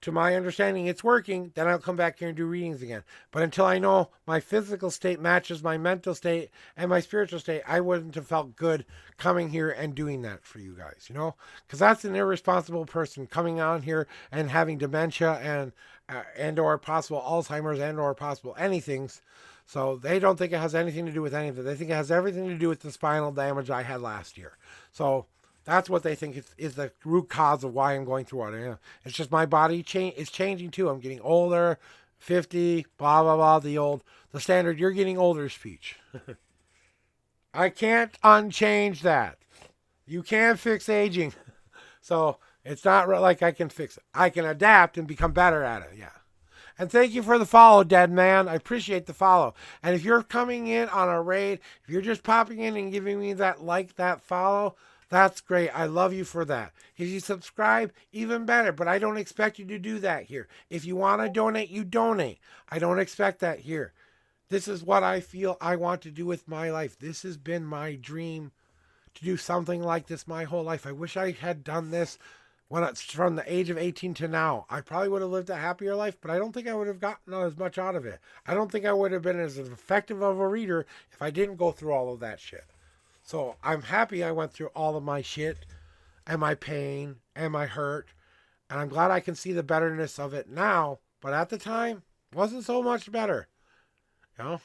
understanding it's working, then I'll come back here and do readings again. But until I know my physical state matches my mental state and my spiritual state, I wouldn't have felt good coming here and doing that for you guys, because that's an irresponsible person coming on here and having dementia and or possible Alzheimer's and or possible anythings. So they don't think it has anything to do with any of it. They think it has everything to do with the spinal damage I had last year. So that's what they think is the root cause of why I'm going through what I am. It's just my body is changing too. I'm getting older, 50, blah, blah, blah, the standard you're getting older speech. I can't unchange that. You can't fix aging. So it's not like I can fix it. I can adapt and become better at it, yeah. And thank you for the follow, Dead Man. I appreciate the follow. And if you're coming in on a raid, if you're just popping in and giving me that follow, that's great. I love you for that. If you subscribe, even better. But I don't expect you to do that here. If you want to donate, you donate. I don't expect that here. This is what I feel I want to do with my life. This has been my dream to do something like this my whole life. I wish I had done this when it's from the age of 18 to now. I probably would have lived a happier life, but I don't think I would have gotten as much out of it. I don't think I would have been as effective of a reader if I didn't go through all of that shit. So I'm happy I went through all of my shit and my pain and my hurt. And I'm glad I can see the betterness of it now. But at the time, it wasn't so much better. All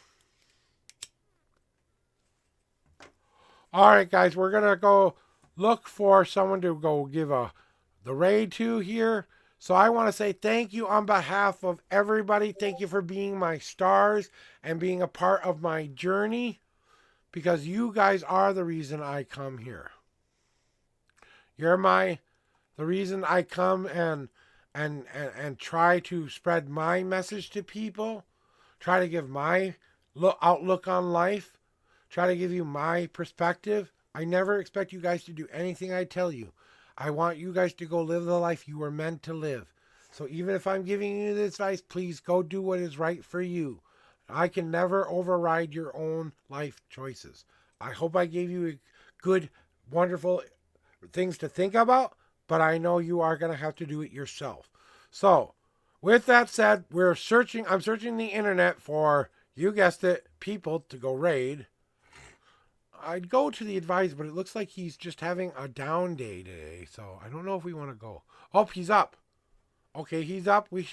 right, guys, we're going to go look for someone to go give the raid to here. So I want to say thank you on behalf of everybody. Thank you for being my stars and being a part of my journey. Because you guys are the reason I come here. You're the reason I come and try to spread my message to people. Try to give my outlook on life. Try to give you my perspective. I never expect you guys to do anything I tell you. I want you guys to go live the life you were meant to live. So even if I'm giving you this advice, please go do what is right for you. I can never override your own life choices. I hope I gave you good, wonderful things to think about, but I know you are going to have to do it yourself. So, with that said, I'm searching the internet for, you guessed it, people to go raid. I'd go to the advice, but it looks like he's just having a down day today, so I don't know if we want to go. Oh, he's up. Okay, he's up. We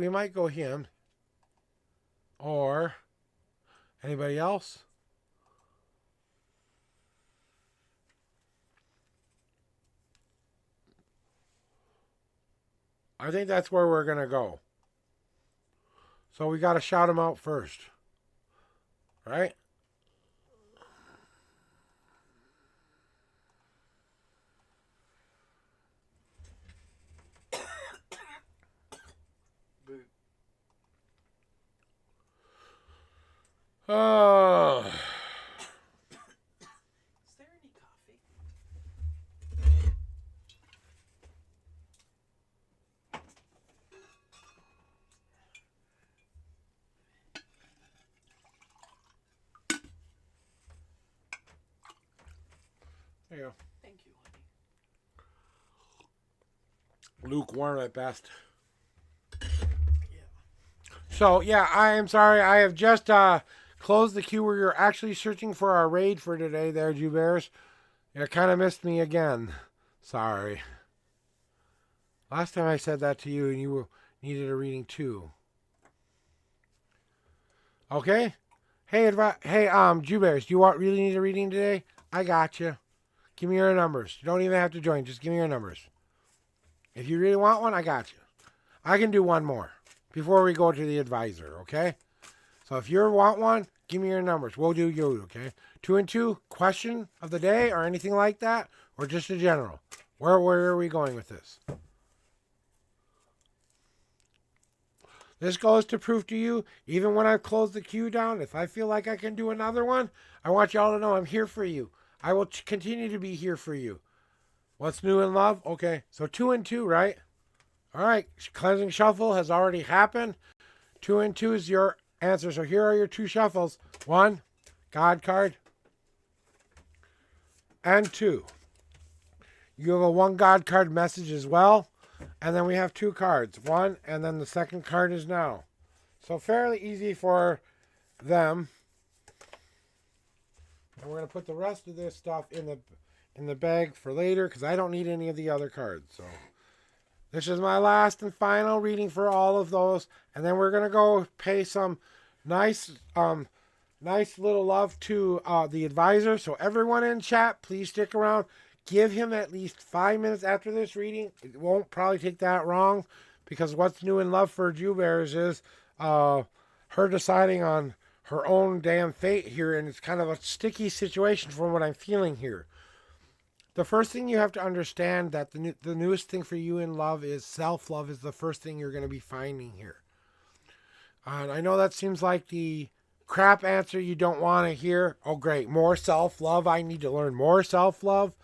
might go him. Or anybody else? I think that's where we're going to go. So we got to shout him out first. Right? Oh. Is there any coffee? There you go. Thank you, honey. Lukewarm at best. Yeah. So, yeah, I am sorry. I have just closed the queue where you're actually searching for our raid for today there, Jew Bears. You kind of missed me again. Sorry. Last time I said that to you and you needed a reading too. Okay? Hey, Jew Bears, do you really need a reading today? I got you. Give me your numbers. You don't even have to join. Just give me your numbers. If you really want one, I got you. I can do one more before we go to the advisor, okay? So if you want one, give me your numbers. We'll do you, okay? 2 and 2, question of the day or anything like that? Or just a general? Where are we going with this? This goes to prove to you, even when I've closed the queue down, if I feel like I can do another one, I want y'all to know I'm here for you. I will continue to be here for you. What's new in love? Okay, so 2 and 2, right? All right, cleansing shuffle has already happened. 2 and 2 is your answer. So here are your 2 shuffles. 1, God card, and 2. You have a 1 God card message as well. And then we have 2 cards. 1, and then the second card is now. So fairly easy for them. And we're going to put the rest of this stuff in the bag for later because I don't need any of the other cards. So this is my last and final reading for all of those. And then we're going to go pay some nice little love to the advisor. So everyone in chat, please stick around. Give him at least 5 minutes after this reading. It won't probably take that long because what's new in love for Jew Bears is her deciding on her own damn fate here, and it's kind of a sticky situation from what I'm feeling here. The first thing you have to understand that the newest thing for you in love is self-love is the first thing you're going to be finding here. And I know that seems like the crap answer you don't want to hear. Oh, great, more self-love. I need to learn more self-love.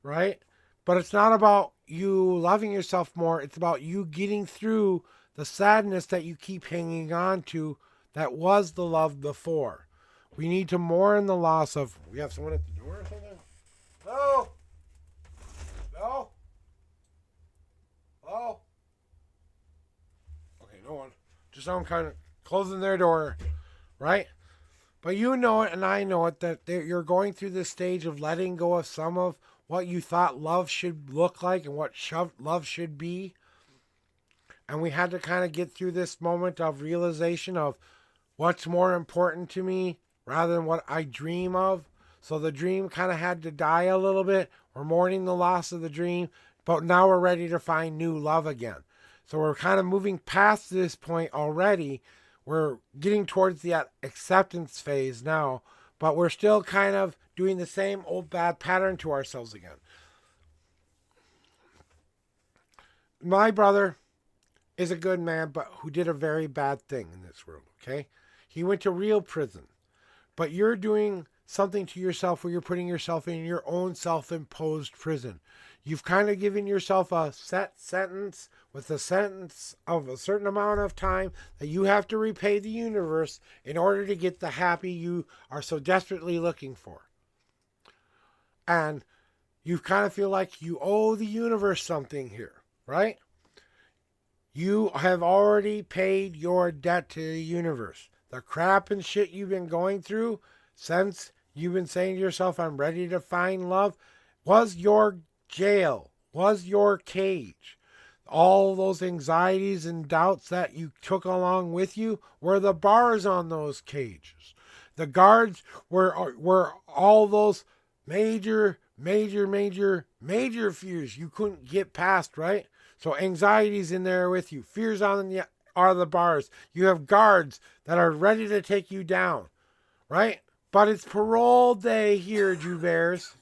Right? But it's not about you loving yourself more. It's about you getting through the sadness that you keep hanging on to that was the love before. We need to mourn the loss of... We have someone at the door or something? No! No? Oh? Okay, no one. Just someone kind of closing their door. Right? But you know it and I know it that you're going through this stage of letting go of some of what you thought love should look like and what love should be. And we had to kind of get through this moment of realization of what's more important to me rather than what I dream of. So the dream kind of had to die a little bit. We're mourning the loss of the dream, but now we're ready to find new love again. So we're kind of moving past this point already. We're getting towards the acceptance phase now, but we're still kind of doing the same old bad pattern to ourselves again. My brother is a good man, but who did a very bad thing in this world, okay? He went to real prison. But you're doing something to yourself where you're putting yourself in your own self-imposed prison. You've kind of given yourself a set sentence with a sentence of a certain amount of time that you have to repay the universe in order to get the happy you are so desperately looking for. And you kind of feel like you owe the universe something here, right? You have already paid your debt to the universe. The crap and shit you've been going through since you've been saying to yourself, I'm ready to find love, was your jail, was your cage. All those anxieties and doubts that you took along with you were the bars on those cages. The guards were all those major fears you couldn't get past, right? So anxiety's in there with you. Fears are the bars. You have guards that are ready to take you down, right? But it's parole day here, Jew Bears.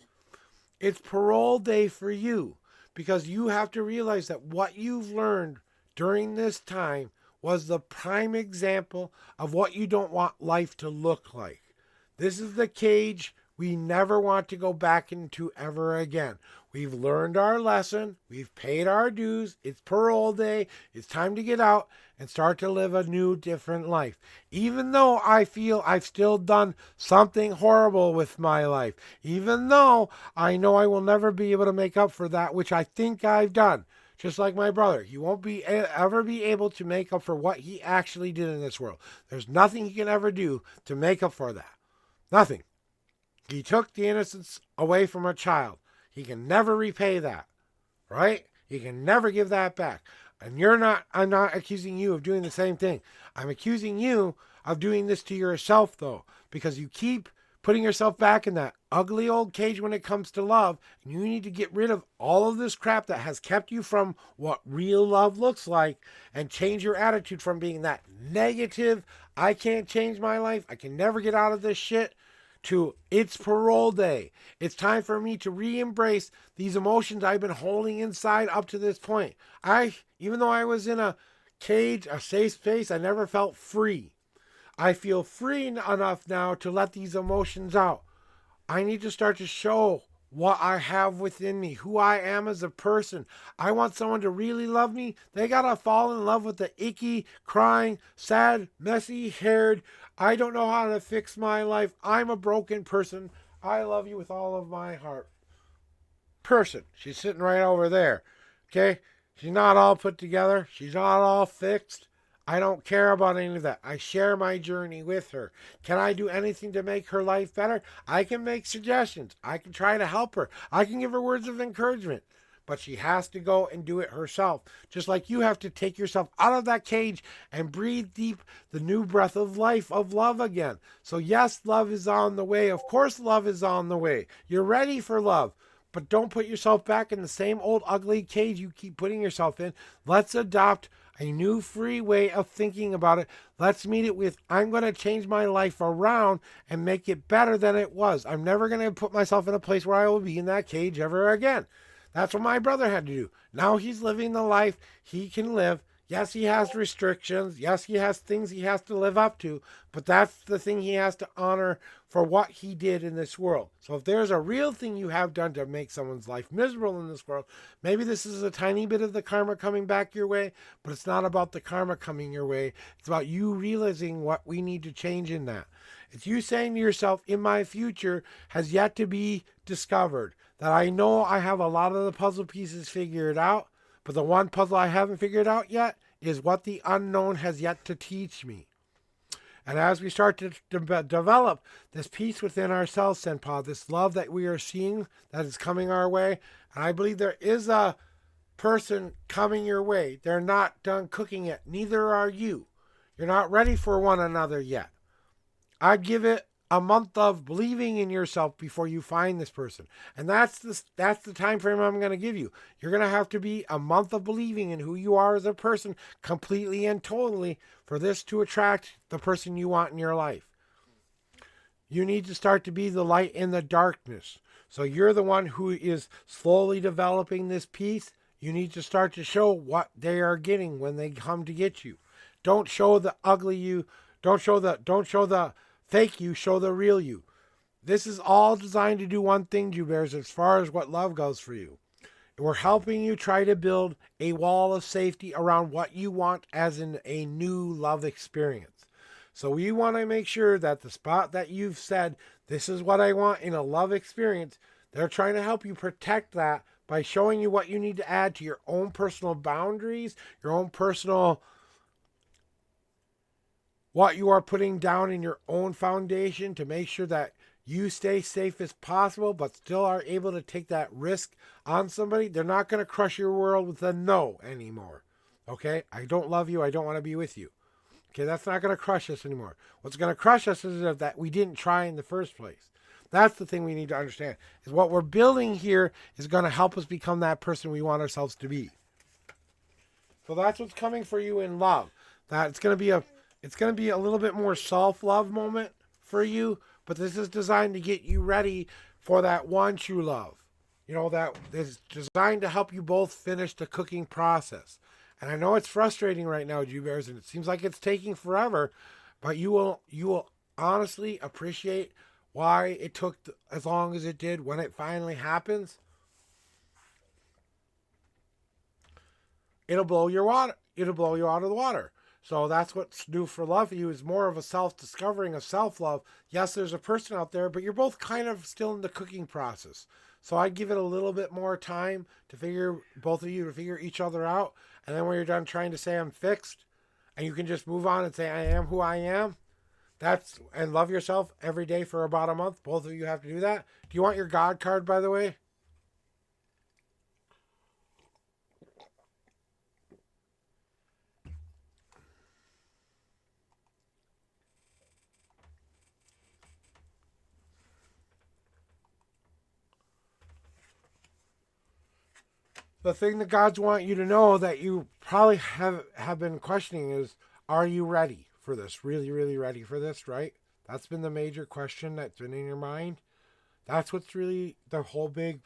It's parole day for you because you have to realize that what you've learned during this time was the prime example of what you don't want life to look like. This is the cage we never want to go back into ever again. We've learned our lesson. We've paid our dues. It's parole day. It's time to get out. and start to live a new, different life. Even though I feel I've still done something horrible with my life, even though I know I will never be able to make up for that which I think I've done. Just like my brother, he won't ever be able to make up for what he actually did in this world. There's nothing he can ever do to make up for that. Nothing. He took the innocence away from a child. He can never repay that, right? He can never give that back. And I'm not accusing you of doing the same thing. I'm accusing you of doing this to yourself, though, because you keep putting yourself back in that ugly old cage when it comes to love. And you need to get rid of all of this crap that has kept you from what real love looks like and change your attitude from being that negative, I can't change my life, I can never get out of this shit, to it's parole day. It's time for me to re-embrace these emotions I've been holding inside up to this point. Even though I was in a cage, a safe space, I never felt free. I feel free enough now to let these emotions out. I need to start to show what I have within me, who I am as a person. I want someone to really love me. They gotta fall in love with the icky, crying, sad, messy-haired, I don't know how to fix my life, I'm a broken person, I love you with all of my heart person. She's sitting right over there. Okay? She's not all put together. She's not all fixed. I don't care about any of that. I share my journey with her. Can I do anything to make her life better? I can make suggestions. I can try to help her. I can give her words of encouragement. But she has to go and do it herself. Just like you have to take yourself out of that cage and breathe deep the new breath of life, of love again. So yes, love is on the way. Of course love is on the way. You're ready for love. But don't put yourself back in the same old ugly cage you keep putting yourself in. Let's adopt a new free way of thinking about it. Let's meet it with, I'm going to change my life around and make it better than it was. I'm never going to put myself in a place where I will be in that cage ever again. That's what my brother had to do. Now he's living the life he can live. Yes, he has restrictions. Yes, he has things he has to live up to. But that's the thing he has to honor for what he did in this world. So if there's a real thing you have done to make someone's life miserable in this world, maybe this is a tiny bit of the karma coming back your way, but it's not about the karma coming your way. It's about you realizing what we need to change in that. It's you saying to yourself, in my future has yet to be discovered. That I know I have a lot of the puzzle pieces figured out, but the one puzzle I haven't figured out yet is what the unknown has yet to teach me. And as we start to develop this peace within ourselves, Senpa, this love that we are seeing that is coming our way, and I believe there is a person coming your way. They're not done cooking yet. Neither are you. You're not ready for one another yet. I'd give it a month of believing in yourself before you find this person. And that's the time frame I'm going to give you. You're going to have to be a month of believing in who you are as a person completely and totally for this to attract the person you want in your life. You need to start to be the light in the darkness. So you're the one who is slowly developing this piece. You need to start to show what they are getting when they come to get you. Don't show the ugly you. Don't show the fake you, show the real you. This is all designed to do one thing, Jew Bears, as far as what love goes for you. We're helping you try to build a wall of safety around what you want as in a new love experience. So we want to make sure that the spot that you've said, this is what I want in a love experience, they're trying to help you protect that by showing you what you need to add to your own personal boundaries, your own personal what you are putting down in your own foundation to make sure that you stay safe as possible, but still are able to take that risk on somebody. They're not going to crush your world with a no anymore. Okay? I don't love you. I don't want to be with you. Okay? That's not going to crush us anymore. What's going to crush us is that we didn't try in the first place. That's the thing we need to understand. Is what we're building here is going to help us become that person we want ourselves to be. So that's what's coming for you in love. That it's going to be a little bit more self-love moment for you, but this is designed to get you ready for that one true love. You know, that is designed to help you both finish the cooking process. And I know it's frustrating right now, Jew Bears, and it seems like it's taking forever, but you will honestly appreciate why it took as long as it did when it finally happens. It'll blow your water. It'll blow you out of the water. So that's what's new for love for you, is more of a self-discovering of self-love. Yes, there's a person out there, but you're both kind of still in the cooking process. So I'd give it a little bit more time to figure, both of you to figure each other out. And then when you're done trying to say I'm fixed, and you can just move on and say I am who I am, and love yourself every day for about a month. Both of you have to do that. Do you want your God card, by the way? The thing that God's want you to know that you probably have been questioning is, are you ready for this? Really, really ready for this, right? That's been the major question that's been in your mind. That's what's really the whole big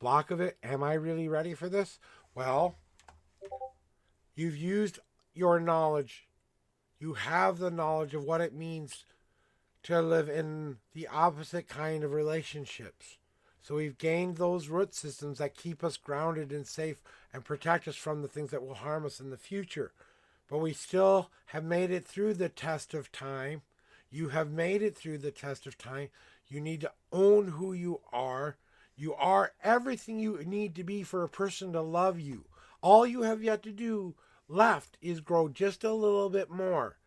block of it. Am I really ready for this? Well, you've used your knowledge. You have the knowledge of what it means to live in the opposite kind of relationships. So we've gained those root systems that keep us grounded and safe and protect us from the things that will harm us in the future. But we still have made it through the test of time. You have made it through the test of time. You need to own who you are. You are everything you need to be for a person to love you. All you have yet to do left is grow just a little bit more.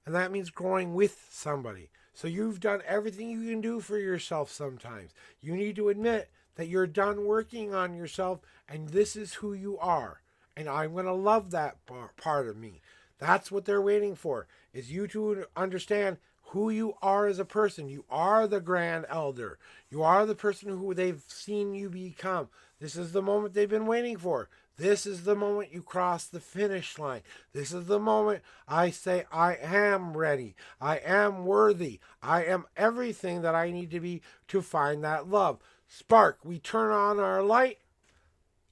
And that means growing with somebody. So you've done everything you can do for yourself sometimes. You need to admit that you're done working on yourself and this is who you are. And I'm going to love that part of me. That's what they're waiting for, is you to understand who you are as a person. You are the grand elder. You are the person who they've seen you become. This is the moment they've been waiting for. This is the moment you cross the finish line. This is the moment I say, I am ready. I am worthy. I am everything that I need to be to find that love. Spark, we turn on our light.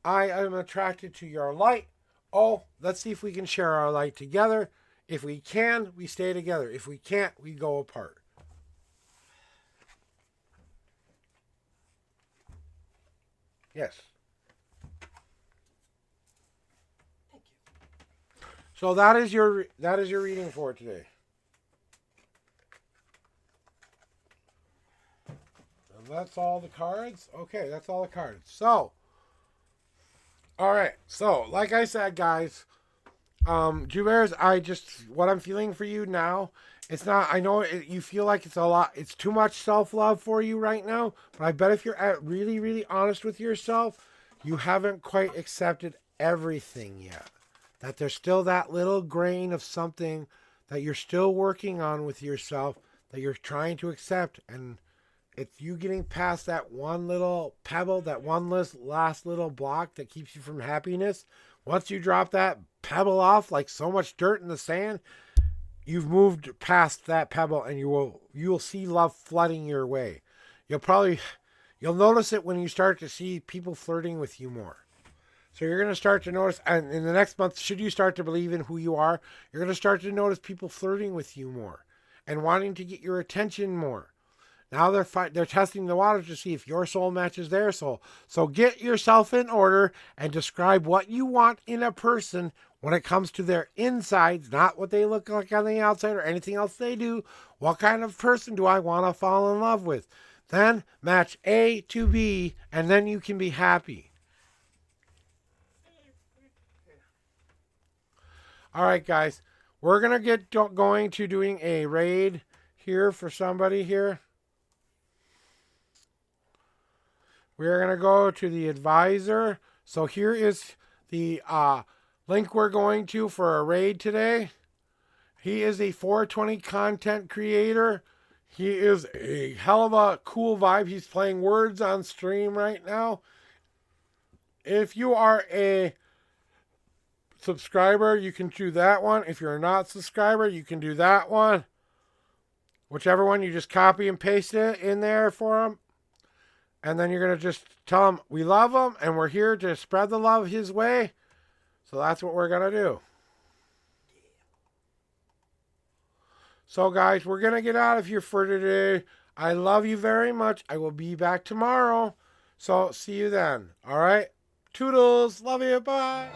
I am attracted to your light. Oh, let's see if we can share our light together. If we can, we stay together. If we can't, we go apart. Yes. Thank you. So that is your reading for today. And that's all the cards? Okay, that's all the cards. So, all right. So, like I said, guys, Jubears, what I'm feeling for you now, it's not, I know you feel like it's too much self-love for you right now, but I bet if you're really, really honest with yourself, you haven't quite accepted everything yet. That there's still that little grain of something that you're still working on with yourself, that you're trying to accept, and it's you getting past that one little pebble, that one last little block that keeps you from happiness. Once you drop that pebble off like so much dirt in the sand, you've moved past that pebble and you will see love flooding your way. You'll notice it when you start to see people flirting with you more. So you're going to start to notice, and in the next month, should you start to believe in who you are, you're going to start to notice people flirting with you more and wanting to get your attention more. Now they're testing the waters to see if your soul matches their soul. So get yourself in order and describe what you want in a person when it comes to their insides, not what they look like on the outside or anything else they do. What kind of person do I want to fall in love with? Then match A to B, and then you can be happy. All right, guys. We're going to get going to doing a raid here for somebody here. We're going to go to the advisor. So here is the link we're going to for a raid today. He is a 420 content creator. He is a hell of a cool vibe. He's playing words on stream right now. If you are a subscriber, you can do that one. If you're not a subscriber, you can do that one. Whichever one, you just copy and paste it in there for him. And then you're going to just tell him we love him and we're here to spread the love his way. So that's what we're going to do. So guys, we're going to get out of here for today. I love you very much. I will be back tomorrow. So see you then. All right. Toodles. Love you. Bye.